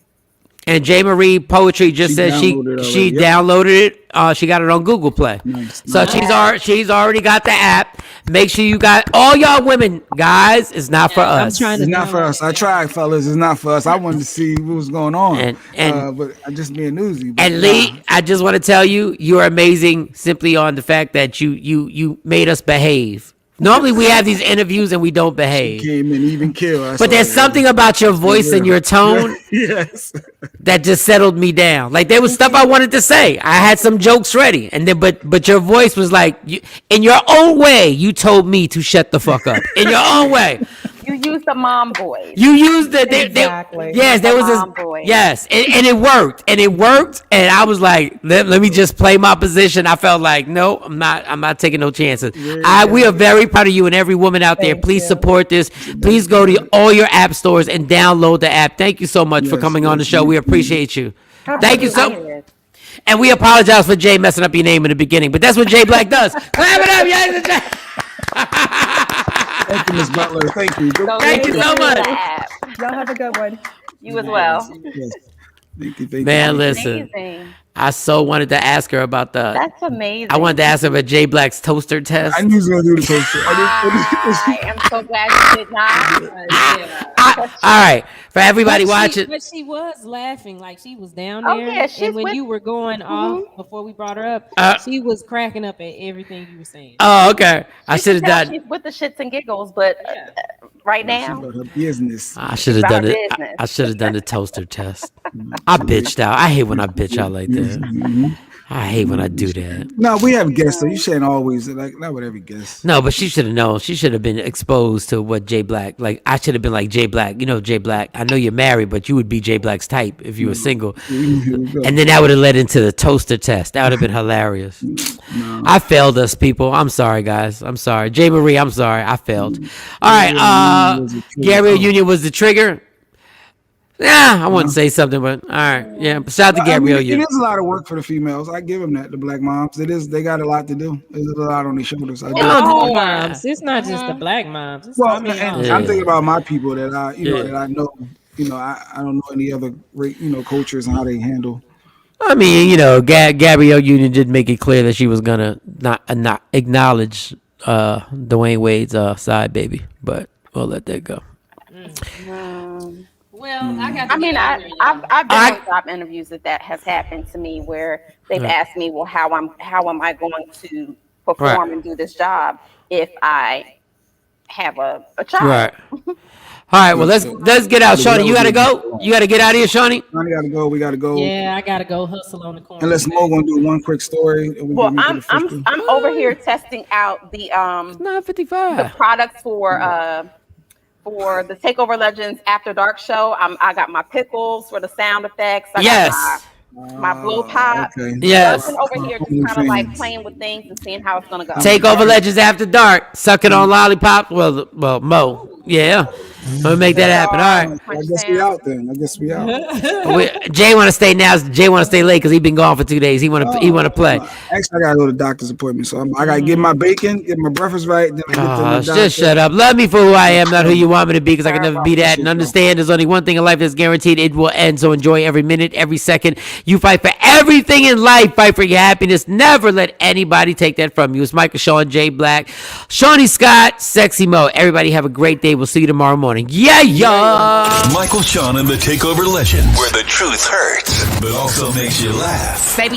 And J. Marie Poetry just said she downloaded it. She got it on Google Play. Nice. So she's already got the app. Make sure you got all y'all women, guys. It's not for us. It's not for us. I tried, fellas. It's not for us. I wanted to see what was going on, but I just being newsy. And Lee, I just want to tell you, you're amazing. Simply on the fact that you made us behave. Normally we have these interviews and we don't behave. She came in even kill. But there's something about your voice and your tone yes. that just settled me down. Like there was stuff I wanted to say. I had some jokes ready, and then but your voice was like, in your own way, you told me to shut the fuck up. In your own way. You used the mom voice. You used the exactly. Yes, there was mom this. voice. Yes, and it worked, and I was like, let me just play my position. I felt like, no, I'm not taking no chances. We are very proud of you and every woman out there. Please support this. Please go to all your app stores and download the app. Thank you so much for coming on the show. We appreciate you. Thank you so much. And we apologize for Jay messing up your name in the beginning, but that's what Jay Black does. Clap it up, yes. Thank you, Ms. Butler. Thank you. Thank you so much. Y'all have a good one. You as well. Yes. Thank you. Man, listen. Amazing. I so wanted to ask her about That's amazing. I wanted to ask her about Jay Black's toaster test. I knew he was going to do the toaster. I am so glad you did not. All right, for everybody watching. But she was laughing, like she was down Oh, there. yeah, she's and when with- you were going off before we brought her up, she was cracking up at everything you were saying. Oh, okay. I should have done. She's with the shits and giggles, but right now, About her business. I should have It's done our it. business. I should have done the toaster test. I bitched out. I hate when I bitch out like that. I hate when I do that. No, we have guests, so you shouldn't always, like, not with every guest. No, but she should have known. She should have been exposed to what Jay Black. Like I should have been like Jay Black. You know, Jay Black. I know you're married, but you would be Jay Black's type if you were single. And then that would have led into the toaster test. That would have been hilarious. I failed us, people. I'm sorry, guys. I'm sorry, Jay Marie. I'm sorry. I failed. All right. Gabrielle Union was the trigger. Yeah, I wouldn't say something, but all right. Yeah, shout out to Gabrielle Union. It is a lot of work for the females. I give them that, the black moms. It is. They got a lot to do. There's a lot on their shoulders. I do. All moms. It's not just the black moms. It's Well, I mean, and I'm thinking about my people that I, that I know. I don't know any other, cultures and how they handle. I mean, Gabrielle Union did make it clear that she was gonna not acknowledge Dwayne Wade's side baby, but we'll let that go. well, I got. I mean, I've been on job interviews that has happened to me where they've asked me, well, how am I going to perform and do this job if I have a child? Right. All right. Well, let's get out, Shawnee. You gotta go. You gotta get out of here, Shawnee. Shawnee gotta go. We gotta go. Yeah, I gotta go hustle on the corner. Unless Mo gonna do one quick story. Well, I'm over here testing out the 9:55. the products for the Takeover Legends After Dark show. I got my pickles for the sound effects. I got my blow pop. Okay. Yes. So I've been over here just kind of like playing with things and seeing how it's gonna go. Takeover Legends After Dark. Sucking on lollipops. Well, Mo. Yeah. We'll make that happen. All right. I guess we out then. Jay want to stay now. Jay want to stay late because he been gone for 2 days. He want to play. Actually, I gotta go to the doctor's appointment, so I gotta get my bacon, get my breakfast right. Then I get to the doctor. Just shut up. Love me for who I am, not who you want me to be, because I can never be that. And understand there's only one thing in life that's guaranteed. It will end. So enjoy every minute, every second. You fight for everything in life. Fight for your happiness. Never let anybody take that from you. It's Michael Shawn, Jay Black, Shawnee Scott, Sexy Mo. Everybody have a great day. We'll see you tomorrow morning. Yeah. Michael Shawn and the Takeover Legend, where the truth hurts, but also makes you laugh. Baby,